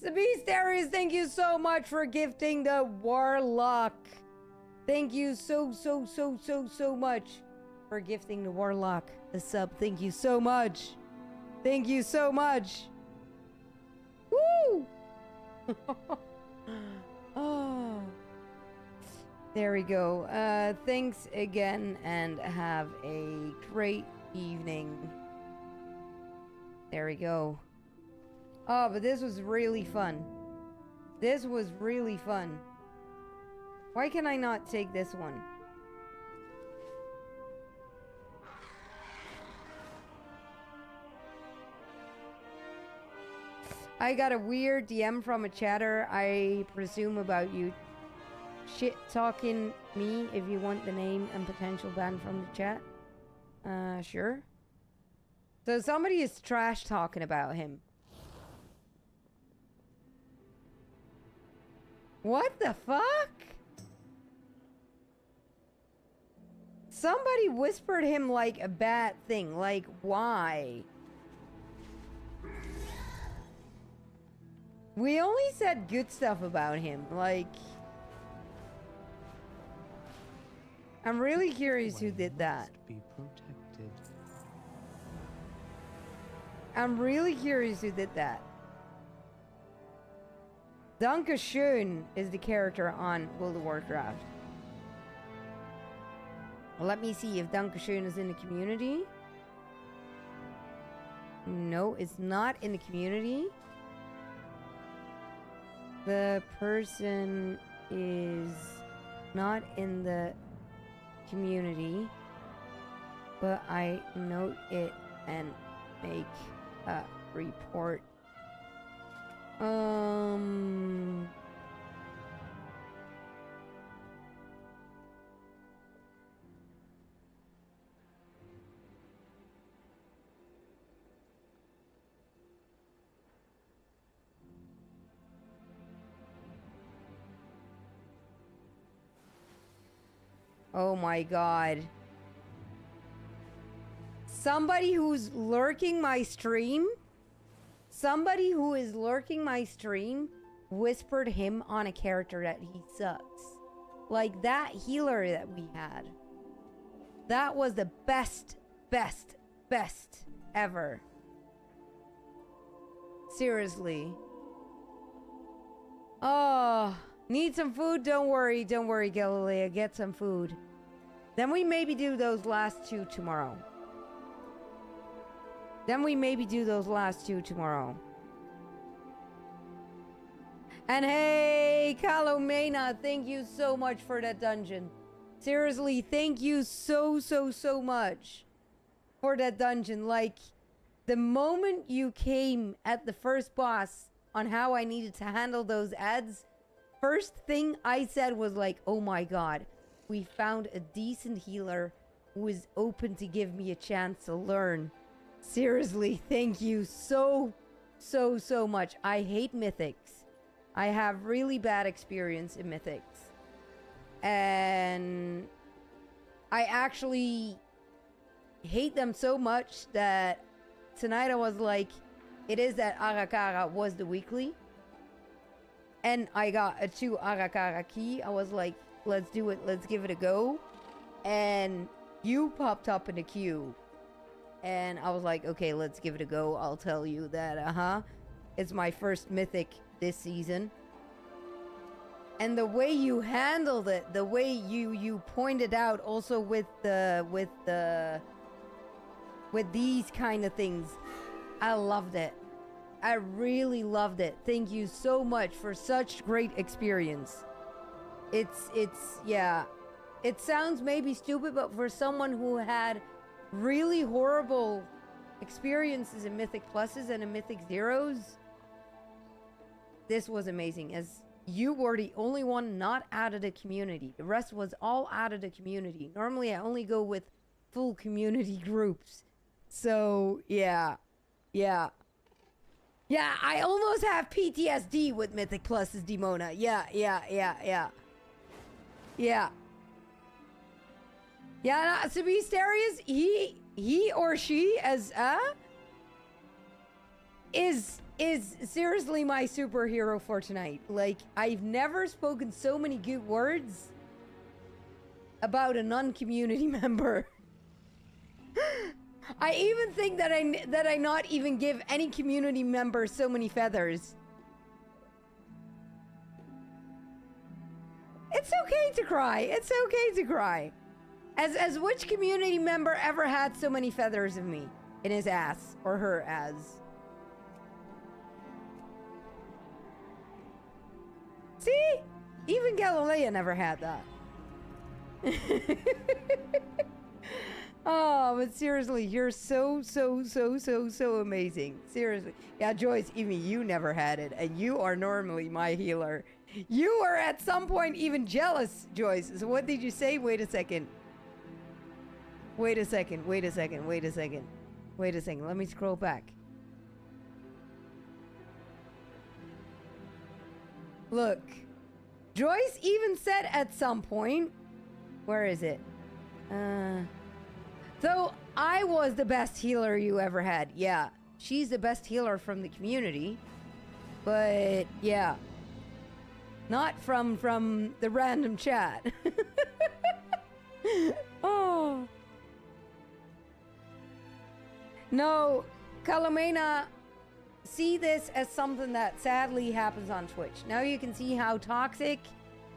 Beastarius, thank you so much for gifting the Warlock. Thank you so much for gifting the Warlock the sub. Thank you so much. Thank you so much. Woo! Oh. There we go. Thanks again and have a great evening. There we go. Oh, but this was really fun. This was really fun. Why can I not take this one? I got a weird DM from a chatter, I presume, about you shit talking me if you want the name and potential ban from the chat. Sure. So somebody is trash talking about him. What the fuck? Somebody whispered him like a bad thing. Like, why? We only said good stuff about him. Like, I'm really curious who did that. Be protected. I'm really curious who did that. Dankeschön is the character on World of Warcraft. Well, let me see if Dankeschön is in the community. No, it's not in the community. The person is not in the community, but I note it and make a report. Oh my god. Somebody who's lurking my stream? Somebody who is lurking my stream whispered him on a character that he sucks. Like that healer that we had. That was the best ever. Seriously. Oh, need some food? Don't worry, Galilea. Get some food. Then we maybe do those last two tomorrow. And hey, Calomena, thank you so much for that dungeon. Seriously, thank you so much for that dungeon. Like, the moment you came at the first boss on how I needed to handle those ads, first thing I said was like, oh my god, we found a decent healer who is open to give me a chance to learn. Seriously, thank you so much. I hate Mythics. I have really bad experience in Mythics. And I actually hate them so much that tonight I was like, it is that Arakara was the weekly. And I got a 2 Arakara key. I was like, let's do it. Let's give it a go. And you popped up in the queue. And I was like, okay, let's give it a go. I'll tell you that, it's my first mythic this season. And the way you handled it, the way you pointed out also with these kind of things, I loved it. I really loved it. Thank you so much for such great experience. Yeah. It sounds maybe stupid, but for someone who had really horrible experiences in Mythic Pluses and in Mythic Zeros, this was amazing, as you were the only one not out of the community. The rest was all out of the community. Normally I only go with full community groups. So yeah, I almost have PTSD with Mythic Pluses, Demona. Yeah, no, to be serious, he or she is seriously my superhero for tonight. Like, I've never spoken so many good words about a non-community member. I even think that I not even give any community member so many feathers. It's okay to cry. It's okay to cry. As which community member ever had so many feathers of me in his ass or her ass? See? Even Galilea never had that. Oh, but seriously, you're so amazing. Seriously. Yeah, Joyce, even you never had it, and you are normally my healer. You were at some point even jealous, Joyce. So what did you say? Wait a second. Let me scroll back. Look. Joyce even said at some point, where is it? So I was the best healer you ever had. Yeah, she's the best healer from the community. But yeah, not from the random chat. Oh. No, Calomena, see this as something that sadly happens on Twitch. Now you can see how toxic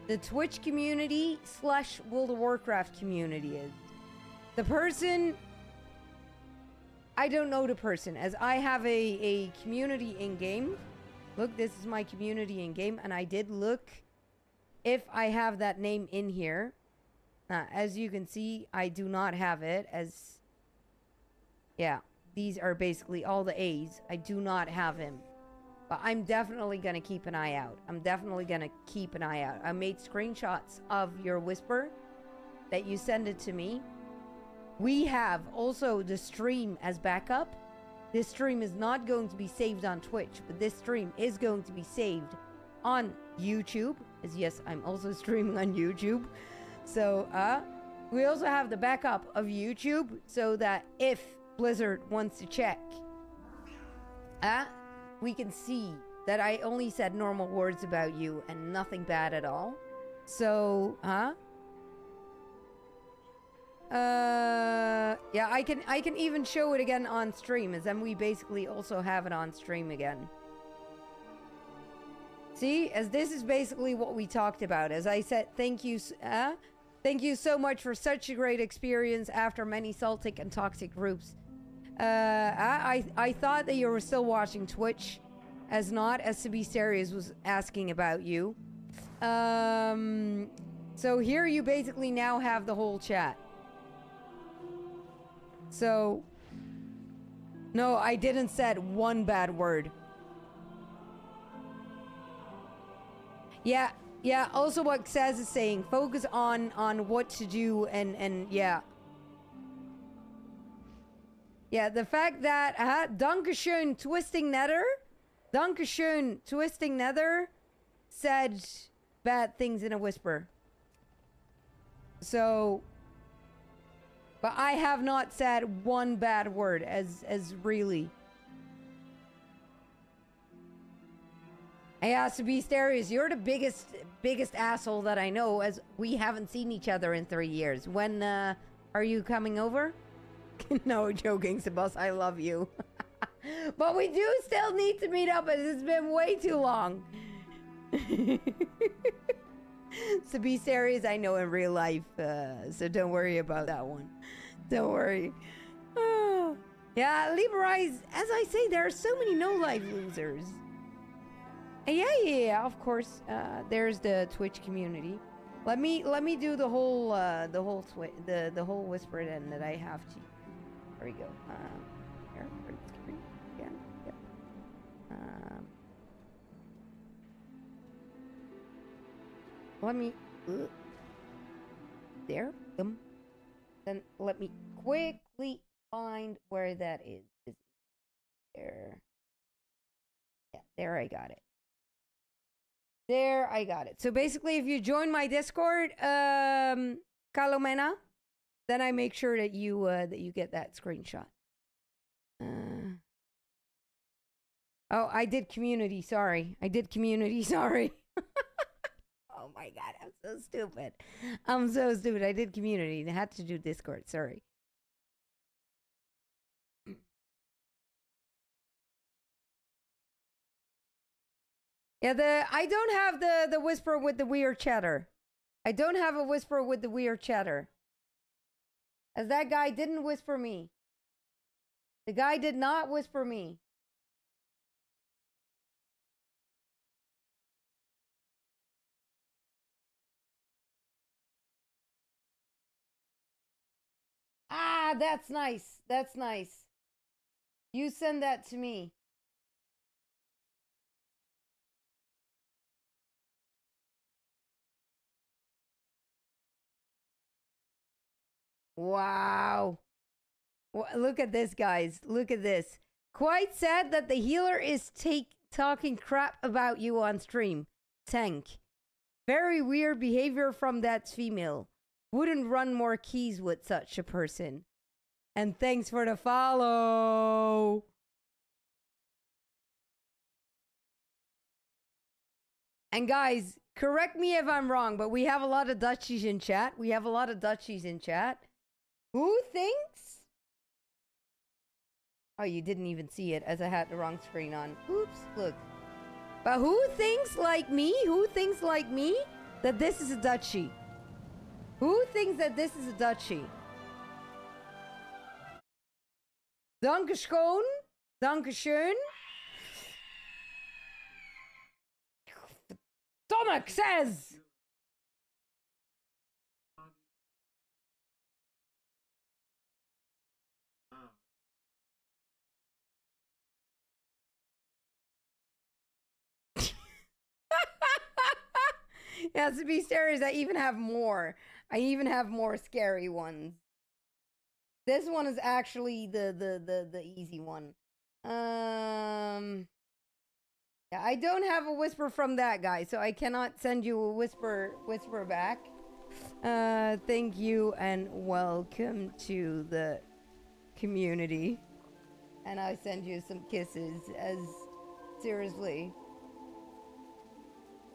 the Twitch community / World of Warcraft community is. The person, I don't know the person, as I have a community in-game. Look, this is my community in-game, and I did look if I have that name in here. As you can see, I do not have it, as, yeah, these are basically all the A's. I do not have him. But I'm definitely going to keep an eye out. I made screenshots of your whisper that you send it to me. We have also the stream as backup. This stream is not going to be saved on Twitch, but this stream is going to be saved on YouTube. As yes, I'm also streaming on YouTube. So, we also have the backup of YouTube so that if Blizzard wants to check, we can see that I only said normal words about you and nothing bad at all. So, yeah, I can even show it again on stream, as then we basically also have it on stream again. See, as this is basically what we talked about. As I said, thank you so much for such a great experience after many Celtic and toxic groups. I thought that you were still watching Twitch, as not, as Sabistarius was asking about you. So here you basically now have the whole chat. So, no, I didn't said one bad word. Yeah, also what Xaz is saying, focus on what to do and yeah. Yeah, the fact that, Dankeschön Twisting Nether, Dankeschön Twisting Nether said bad things in a whisper. So, but I have not said one bad word as really. Yeah, Sabistarius, you're the biggest asshole that I know, as we haven't seen each other in 3 years. When are you coming over? No, joking, Sebas, I love you. But we do still need to meet up, as it's been way too long. Sabistarius, I know in real life, so don't worry about that one. Don't worry. Oh. Yeah, Liberize, as I say, there are so many no-life losers. Yeah, of course. There's the Twitch community. Let me do the whole whisper then that I have to. There we go. Here, again. Yep. Let me. There. Then let me quickly find where that is. There. Yeah, there I got it. There, I got it. So basically, if you join my Discord, Calomena, then I make sure that you get that screenshot. Oh, I did community. Sorry, Sorry. Oh my god, I'm so stupid. I did community. I had to do Discord. Sorry. Yeah, I don't have the whisper with the weird chatter. I don't have a whisper with the weird chatter. As that guy didn't whisper me. The guy did not whisper me. Ah, that's nice. That's nice. You send that to me. Wow. Look at this, guys. Look at this. Quite sad that the healer is talking crap about you on stream. Tank. Very weird behavior from that female. Wouldn't run more keys with such a person. And thanks for the follow. And guys, correct me if I'm wrong, but we have a lot of Dutchies in chat. Who thinks? Oh, you didn't even see it as I had the wrong screen on. Oops, look. But who thinks like me? That this is a Dutchie? Who thinks that this is a Dutchie? Dankeschön. Dankeschön. Tomek says. Yeah, to be serious, I even have more scary ones. This one is actually the easy one. Yeah, I don't have a whisper from that guy, so I cannot send you a whisper back. Thank you and welcome to the community. And I send you some kisses. As seriously,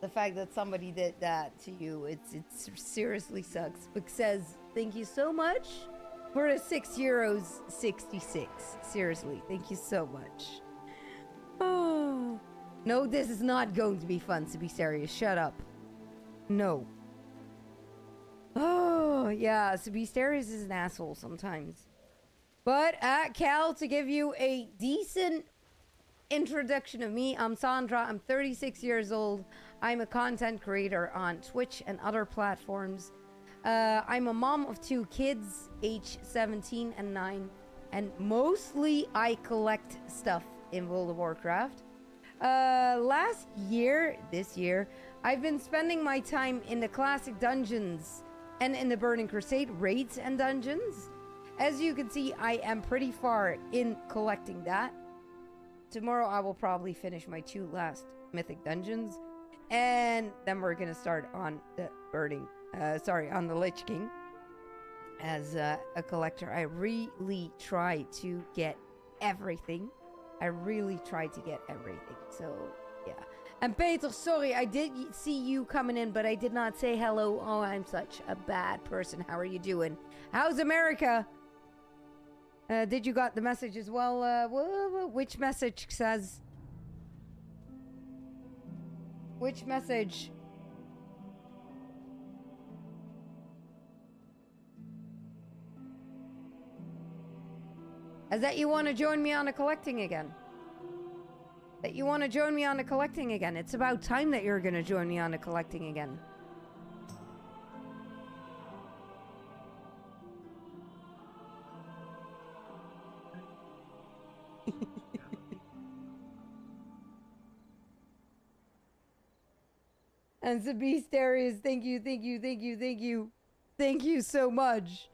the fact that somebody did that to you, it seriously sucks. Book says thank you so much for the €6.66. Seriously, thank you so much. Oh no, this is not going to be fun. To be serious, shut up. No. Oh yeah, to be serious is an asshole sometimes. But Cal, to give you a decent introduction of me, I'm Sandra. I'm 36 years old. I'm a content creator on Twitch and other platforms. I'm a mom of 2 kids, age 17 and 9. And mostly I collect stuff in World of Warcraft. This year, I've been spending my time in the classic dungeons and in the Burning Crusade raids and dungeons. As you can see, I am pretty far in collecting that. Tomorrow I will probably finish my 2 last mythic dungeons. And then we're gonna start on the on the Lich King. As a collector, I really try to get everything. So, yeah. And Peter, sorry, I did see you coming in, but I did not say hello. Oh, I'm such a bad person. How are you doing? How's America? Did you got the message as well? Which message says? Which message? Is that you want to join me on the collecting again? It's about time that you're going to join me on the collecting again. And the Beast Areas, thank you. Thank you so much.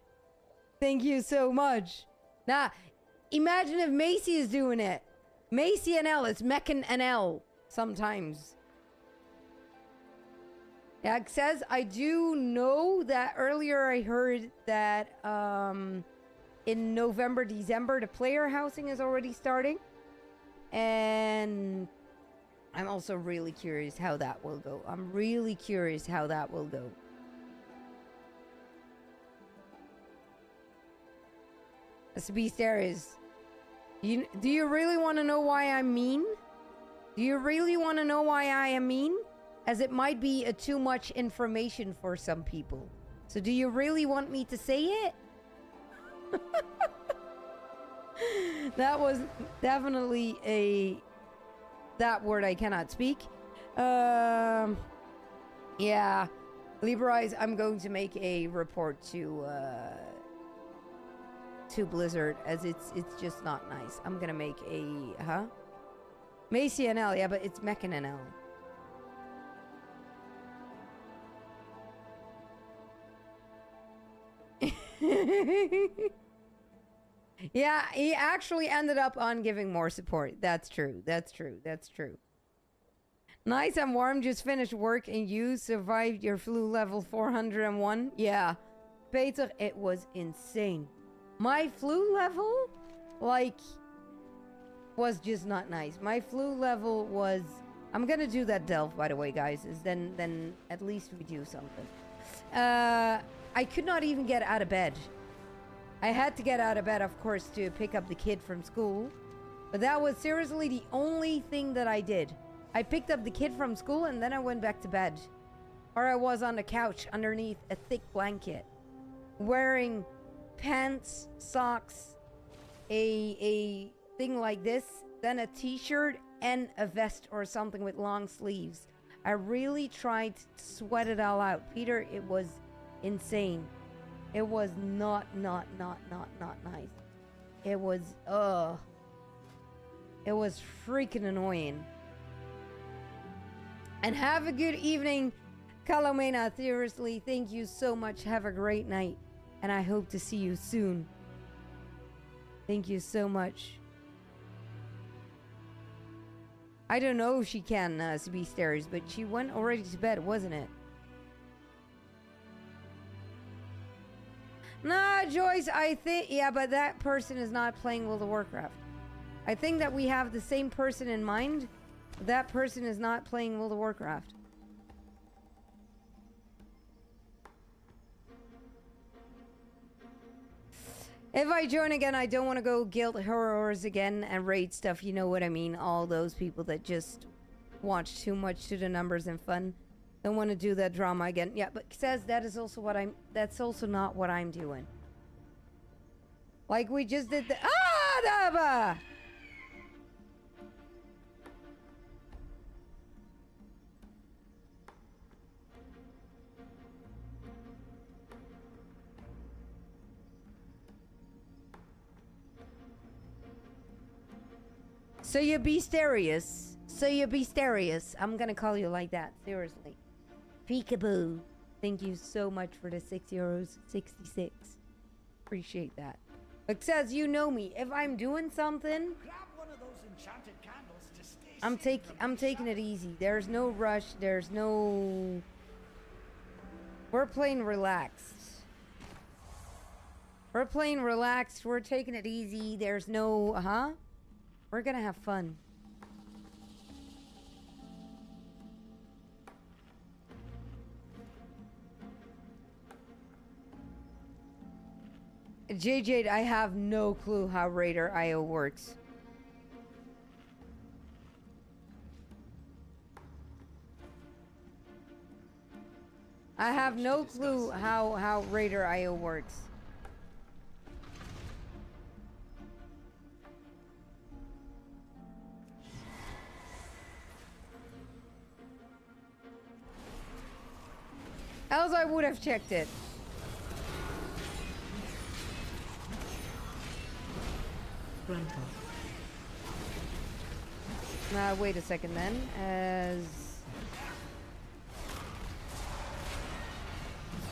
Now, imagine if Macy is doing it. Macy and L, it's Meccan and L sometimes. Yeah, it says, I do know that earlier I heard that in November, December, the player housing is already starting. And I'm also really curious how that will go. That's the Beast Areas. Do you really want to know why I'm mean? Do you really want to know why I am mean? As it might be too much information for some people. So do you really want me to say it? That was definitely that word I cannot speak. Yeah. Liberize, I'm going to make a report to Blizzard, as it's just not nice. I'm gonna make a Macy and L, yeah, but it's Meccan and L. Yeah, he actually ended up on giving more support. That's true. Nice and warm. Just finished work and you survived your flu level 401. Yeah, Peter, it was insane. My flu level, was just not nice. My flu level was... I'm gonna do that delve, by the way, guys. Then at least we do something. I could not even get out of bed. I had to get out of bed, of course, to pick up the kid from school. But that was seriously the only thing that I did. I picked up the kid from school and then I went back to bed. Or I was on the couch underneath a thick blanket, wearing pants, socks, a thing like this, then a t-shirt and a vest or something with long sleeves. I really tried to sweat it all out. Peter, it was insane. It was not nice. It was freaking annoying. And have a good evening, Kalomena. Seriously, thank you so much. Have a great night. And I hope to see you soon. Thank you so much. I don't know if she can be stairs, but she went already to bed, wasn't it? Joyce, I think... Yeah, but that person is not playing World of Warcraft. I think that we have the same person in mind. That person is not playing World of Warcraft. If I join again, I don't want to go guild horrors again and raid stuff. You know what I mean? All those people that just watch too much to the numbers and fun. Don't want to do that drama again. Yeah, but says that is also what I'm... That's also not what I'm doing. Like we just did the... Ah, Daba! So you be serious. So you be serious. I'm gonna call you like that. Seriously. Peekaboo. Thank you so much for the €6.66. Appreciate that. It says you know me. If I'm doing something, Grab one of those enchanted candles to stay I'm taking it easy. There's no rush. There's no... We're playing relaxed. We're playing relaxed. We're taking it easy. There's no... Huh? We're gonna have fun. JJ, I have no clue how Raider IO works. I have no clue how Raider IO works. Else I would have checked it. Grandpa. Wait a second then.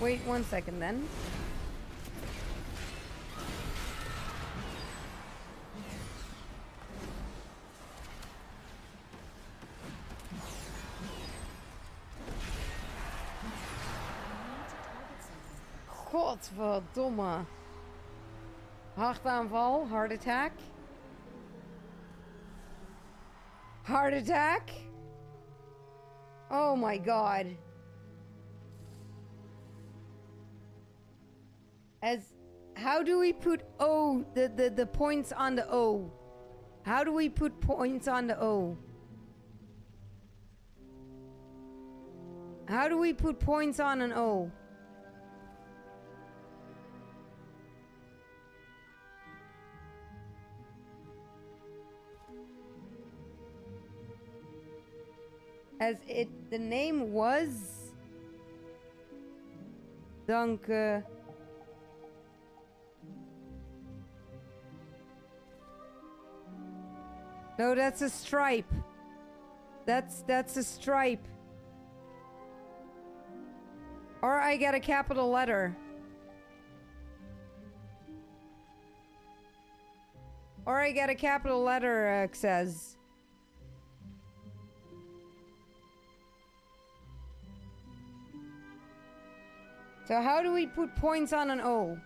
Wait 1 second then. Godverdomme. Hartaanval, heart attack. Heart attack. Oh my god. How do we put the points on the O? How do we put points on the O? How do we put points on an O? The name was Danke. No, that's a stripe. That's a stripe. Or I get a capital letter. Or I get a capital letter, it says. So how do we put points on an O?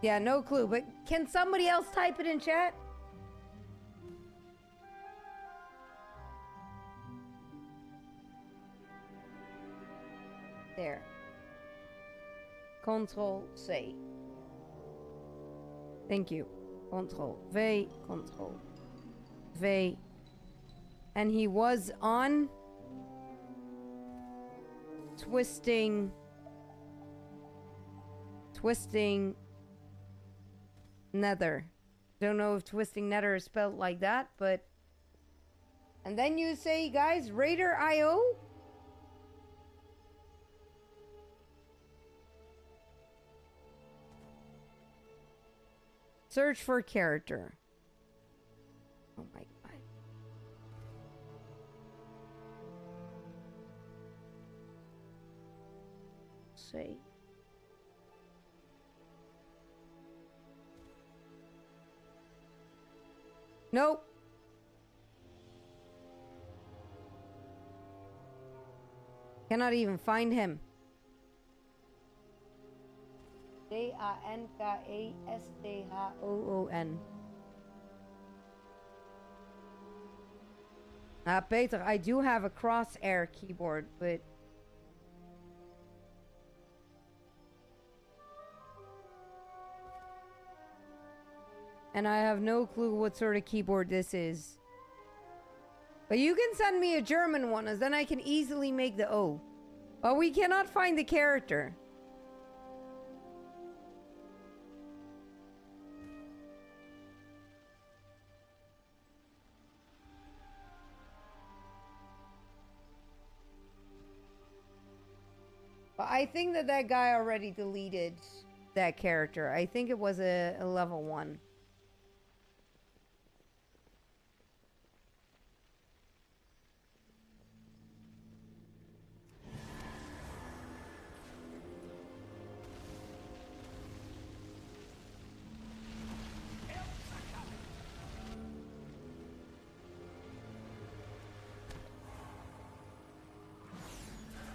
Yeah, no clue. But can somebody else type it in chat? There. Control C. Thank you. Control V. Control V. And he was on twisting nether. Don't know if twisting nether is spelled like that, but... And then you say, guys, Raider IO? Search for character. Oh my god. Say. Nope. Cannot even find him. J-A-N-K-E-S-T-H-O-O-N. Peter, I do have a crosshair keyboard, but... And I have no clue what sort of keyboard this is. But you can send me a German one, as then I can easily make the O. But we cannot find the character. But I think that that guy already deleted that character. I think it was a level 1.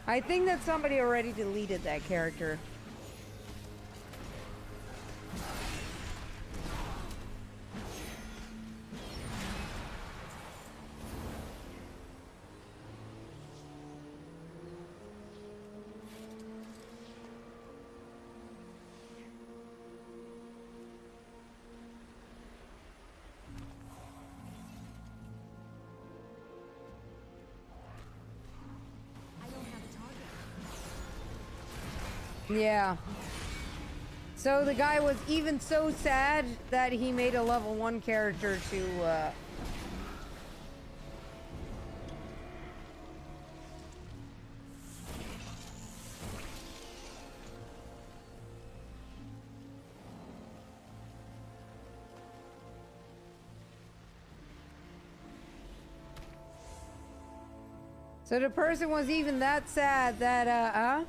I think that somebody already deleted that character. Yeah. So the guy was even so sad that he made a level 1 character to, So the person was even that sad that,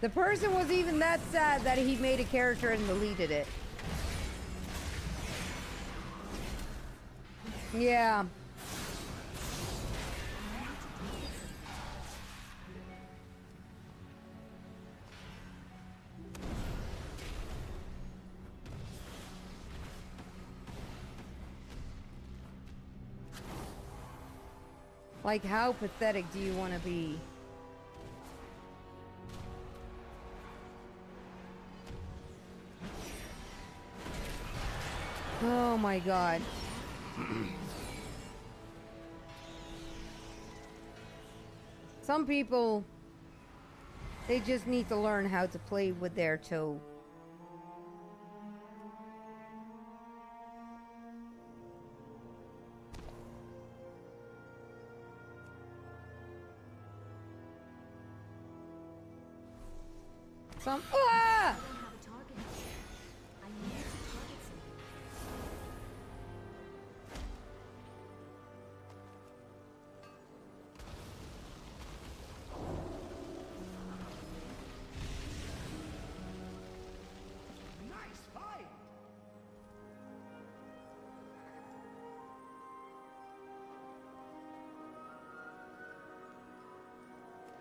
The person was even that sad that he made a character and deleted it. Yeah. Like, how pathetic do you want to be? Oh my god. Some people, they just need to learn how to play with their toe. Ah!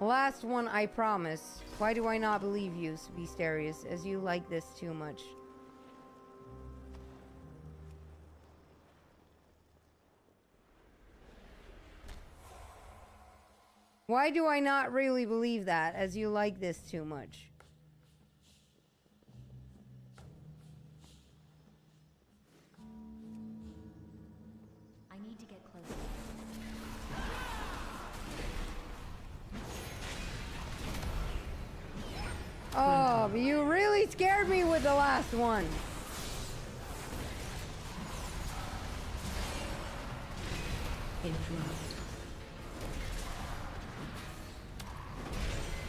Last one, I promise. Why do I not believe you, Beastarius, as you like this too much? Why do I not really believe that, as you like this too much? I need to get closer. Oh, but you really scared me with the last one.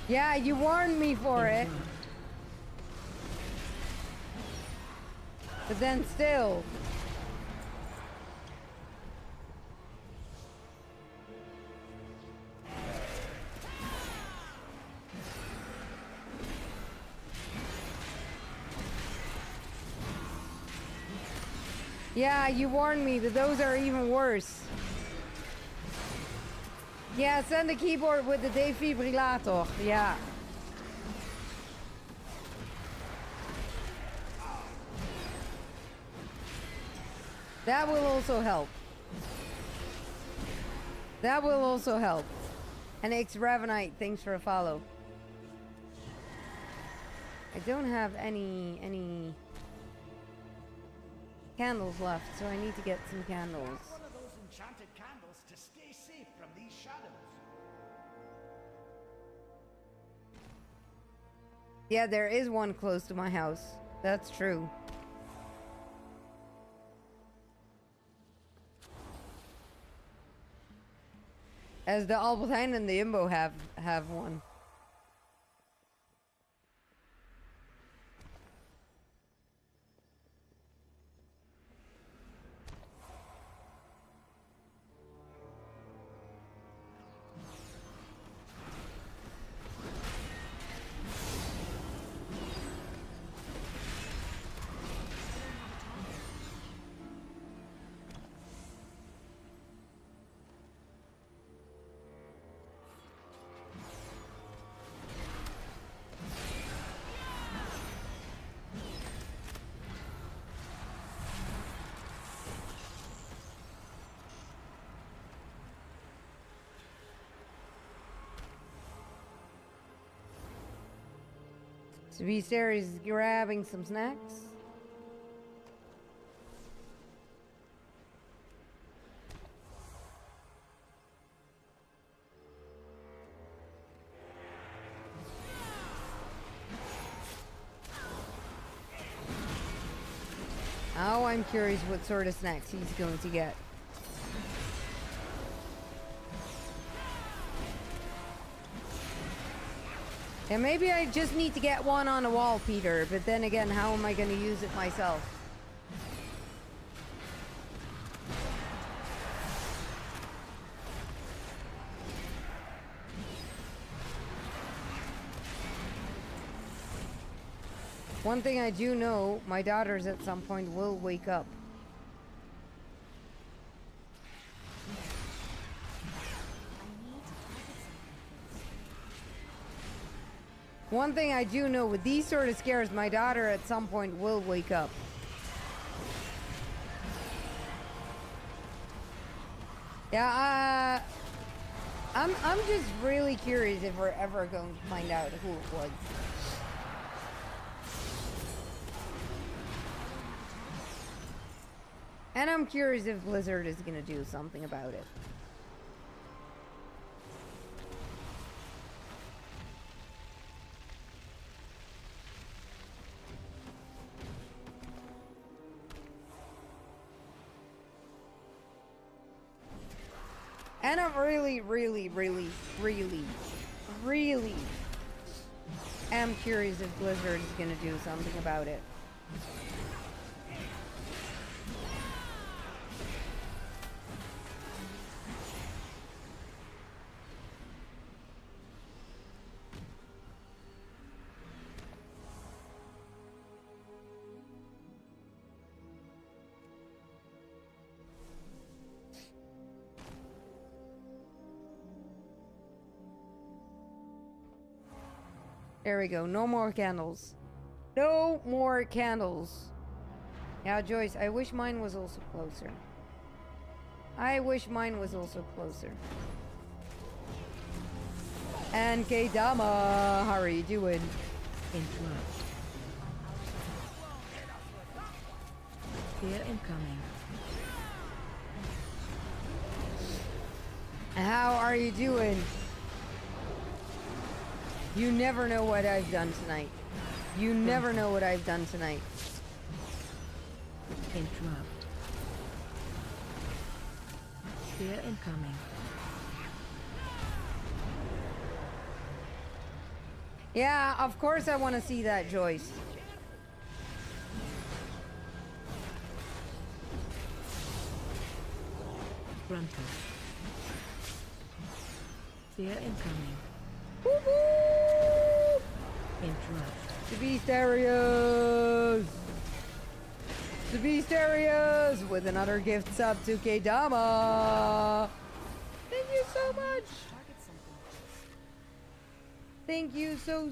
Yeah, you warned me for it. But then still. Yeah, you warned me that those are even worse. Yeah, send a keyboard with the defibrillator. Yeah. That will also help. That will also help. And X Ravenite, thanks for a follow. I don't have any candles left, so I need to get some candles. One of those enchanted candles to stay safe from these shadows. Yeah, there is one close to my house. That's true. As the Albertine and the Imbo have one. So Beaster is grabbing some snacks. Oh, I'm curious what sort of snacks he's going to get. And maybe I just need to get one on the wall, Peter. But then again, how am I going to use it myself? One thing I do know, my daughters at some point will wake up. One thing I do know, with these sort of scares, my daughter at some point will wake up. Yeah, I'm just really curious if we're ever going to find out who it was. And I'm curious if Blizzard is going to do something about it. And I'm really am curious if Blizzard is going to do something about it. There we go. No more candles. No more candles. Yeah, Joyce, I wish mine was also closer. I wish mine was also closer. And K-Dama, how are you doing? Interrupt. Fear incoming. How are you doing? You never know what I've done tonight. You never know what I've done tonight. Interrupt. Fear incoming. Yeah, of course I want to see that, Joyce. Grunter. Fear incoming. Woo-hoo! Interrupt. The Beast Areas! The Beast Areas with another gift sub to K-Dama! Thank you so much. Target something. Thank you so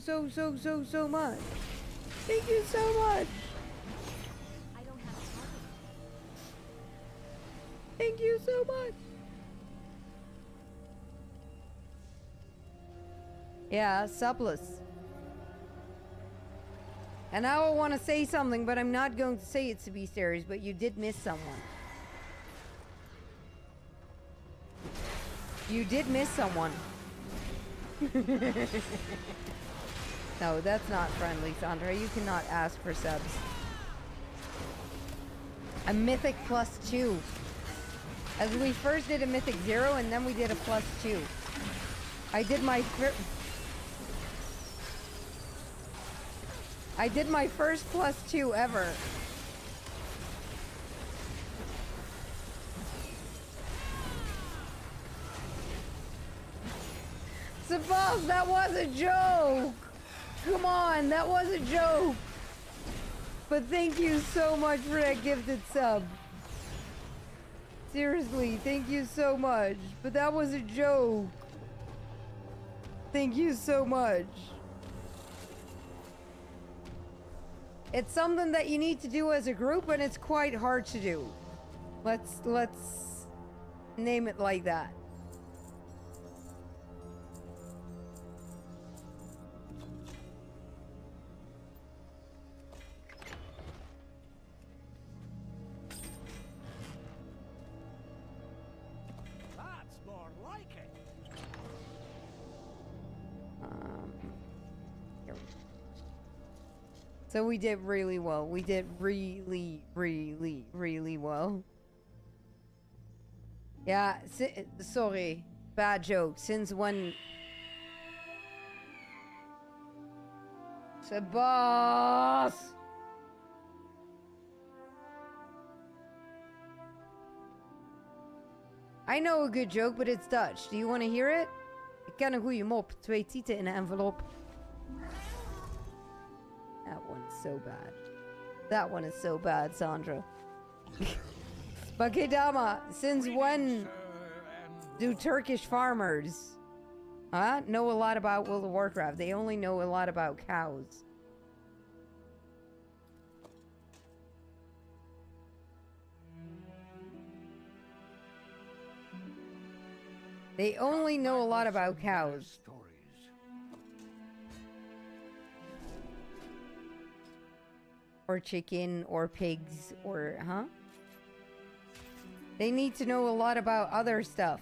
much. Thank you so much. I don't have a target. Thank you so much. Yeah, subless. And now I want to say something, but I'm not going to say it to be serious, but you did miss someone. You did miss someone. No, that's not friendly, Sandra. You cannot ask for subs. A mythic +2. As we first did a mythic 0 and then we did a +2. I did my first +2 ever. Sabals, that was a joke! Come on, that was a joke! But thank you so much for that gifted sub. Seriously, thank you so much. But that was a joke. Thank you so much. It's something that you need to do as a group, and it's quite hard to do. Let's name it like that. That's more like it. Here we go. So we did really well. We did really well. Yeah, sorry. Bad joke. Since when... Sebas! I know a good joke, but it's Dutch. Do you want to hear it? Ik ken een goede mop. 2 tieten in een envelop. That one's so bad. That one is so bad, Sandra. But Kedama, since when do Turkish farmers know a lot about World of Warcraft? They only know a lot about cows. They only know a lot about cows. Or chicken, or pigs, or, huh? They need to know a lot about other stuff.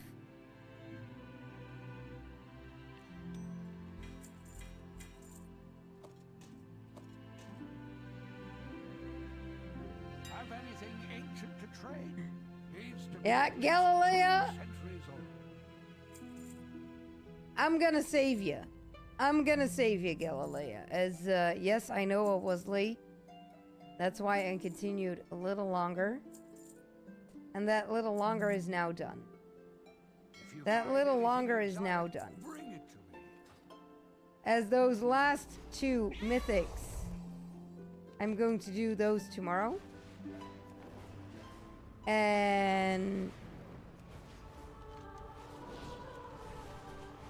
Have anything ancient to trade? Needs to be Yeah, Galileo! centuries old. I'm gonna save you. I'm gonna save you, Galileo. As, yes, I know it was late. That's why I continued a little longer. And that little longer is now done. If you That find little anything longer is exotic, now done. Bring it to me. As those last 2 mythics, I'm going to do those tomorrow. And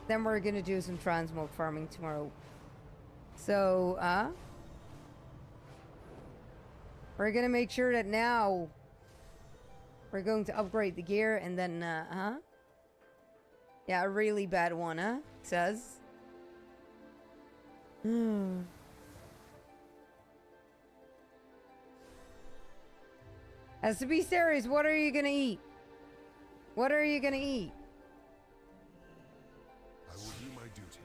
then we're gonna do some transmog farming tomorrow. So, we're gonna make sure that now we're going to upgrade the gear and then, yeah, a really bad one, says. As to be serious, what are you gonna eat? What are you gonna eat? I will do my duty.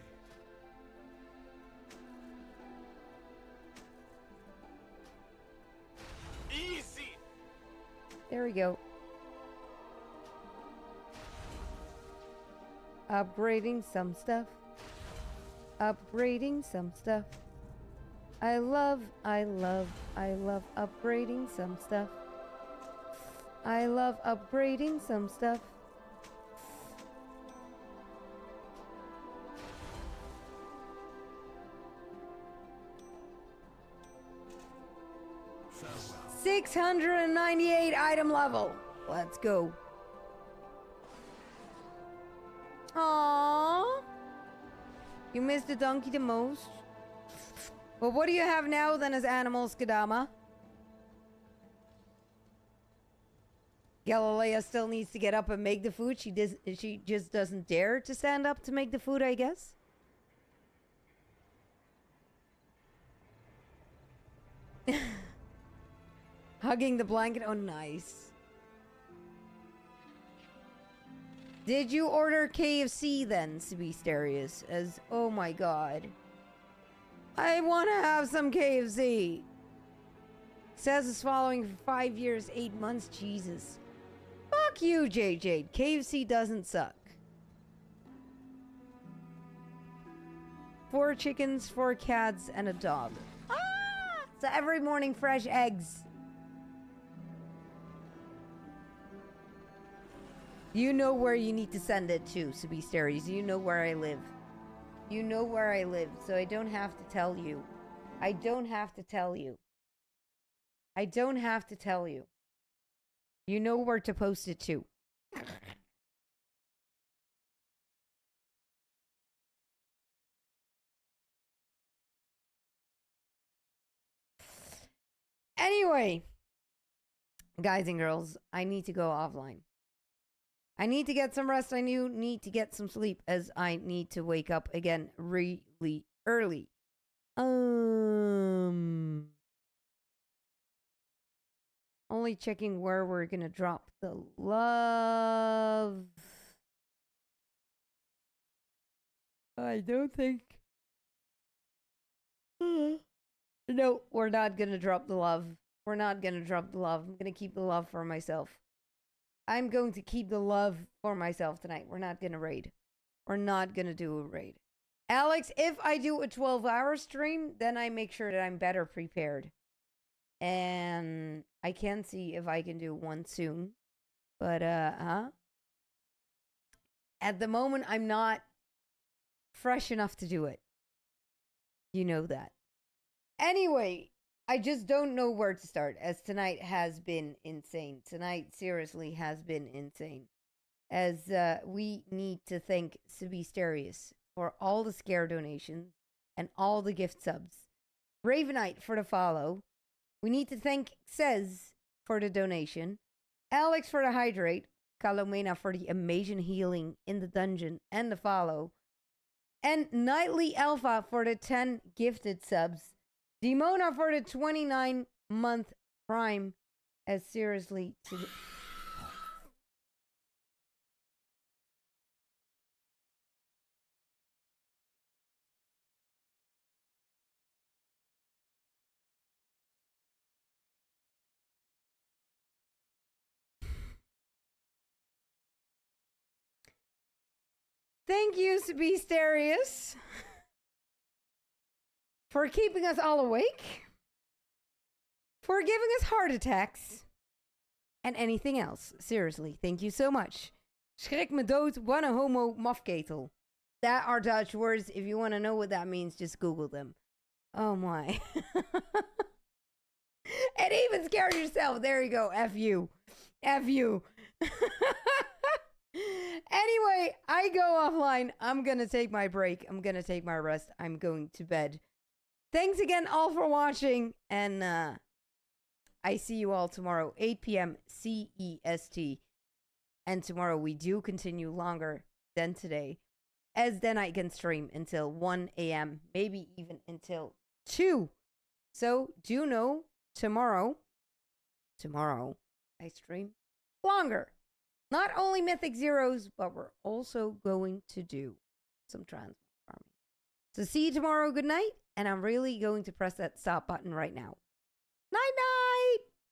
Easy. There we go. Upgrading some stuff. Upgrading some stuff. I love upgrading some stuff. I love upgrading some stuff. Farewell. 698 item level. Let's go. Aww. You missed the donkey the most. Well, what do you have now then as animals, Kadama? Galilea still needs to get up and make the food. She just doesn't dare to stand up to make the food, I guess. Hugging the blanket. Oh, nice. Did you order KFC then, Sebasterius? As, oh my god. I want to have some KFC. Says it's following for 5 years, 8 months. Jesus. Fuck you, JJ. KFC doesn't suck. 4 chickens, 4 cats, and a dog. Ah! So every morning, fresh eggs. You know where you need to send it to, Sebasterius. You know where I live. You know where I live, so I don't have to tell you. I don't have to tell you. I don't have to tell you. You know where to post it to. Anyway, guys and girls, I need to go offline. I need to get some rest. I need to get some sleep as I need to wake up again really early. Only checking where we're gonna drop the love. I don't think. No, we're not gonna drop the love. We're not gonna drop the love. I'm gonna keep the love for myself. I'm going to keep the love for myself tonight. We're not gonna raid. We're not gonna do a raid. Alex, if I do a 12-hour stream, then I make sure that I'm better prepared. And I can see if I can do one soon. But, at the moment, I'm not fresh enough to do it. You know that. Anyway, I just don't know where to start, as tonight has been insane. Tonight, seriously, has been insane. As we need to thank Sebasterius for all the scare donations and all the gift subs. Ravenite for the follow. We need to thank Says for the donation. Alex for the hydrate. Calomena for the amazing healing in the dungeon and the follow. And Nightly Alpha for the 10 gifted subs. Demona for the 29-month prime. As seriously to the... Thank you, Sebasterius, for keeping us all awake, for giving us heart attacks, and anything else. Seriously, thank you so much. Schrik me dood, wanna homo mafketel. That are Dutch words. If you want to know what that means, just Google them. Oh my. And even scare yourself. There you go. F you. F you. Anyway, I go offline. I'm going to take my break. I'm going to take my rest. I'm going to bed. Thanks again all for watching. And I see you all tomorrow, 8 p.m. CEST. And tomorrow we do continue longer than today. As then I can stream until 1 a.m. Maybe even until 2. So do know tomorrow I stream longer. Not only Mythic Zeros, but we're also going to do some transmog farming. So see you tomorrow. Good night. And I'm really going to press that stop button right now. Night night.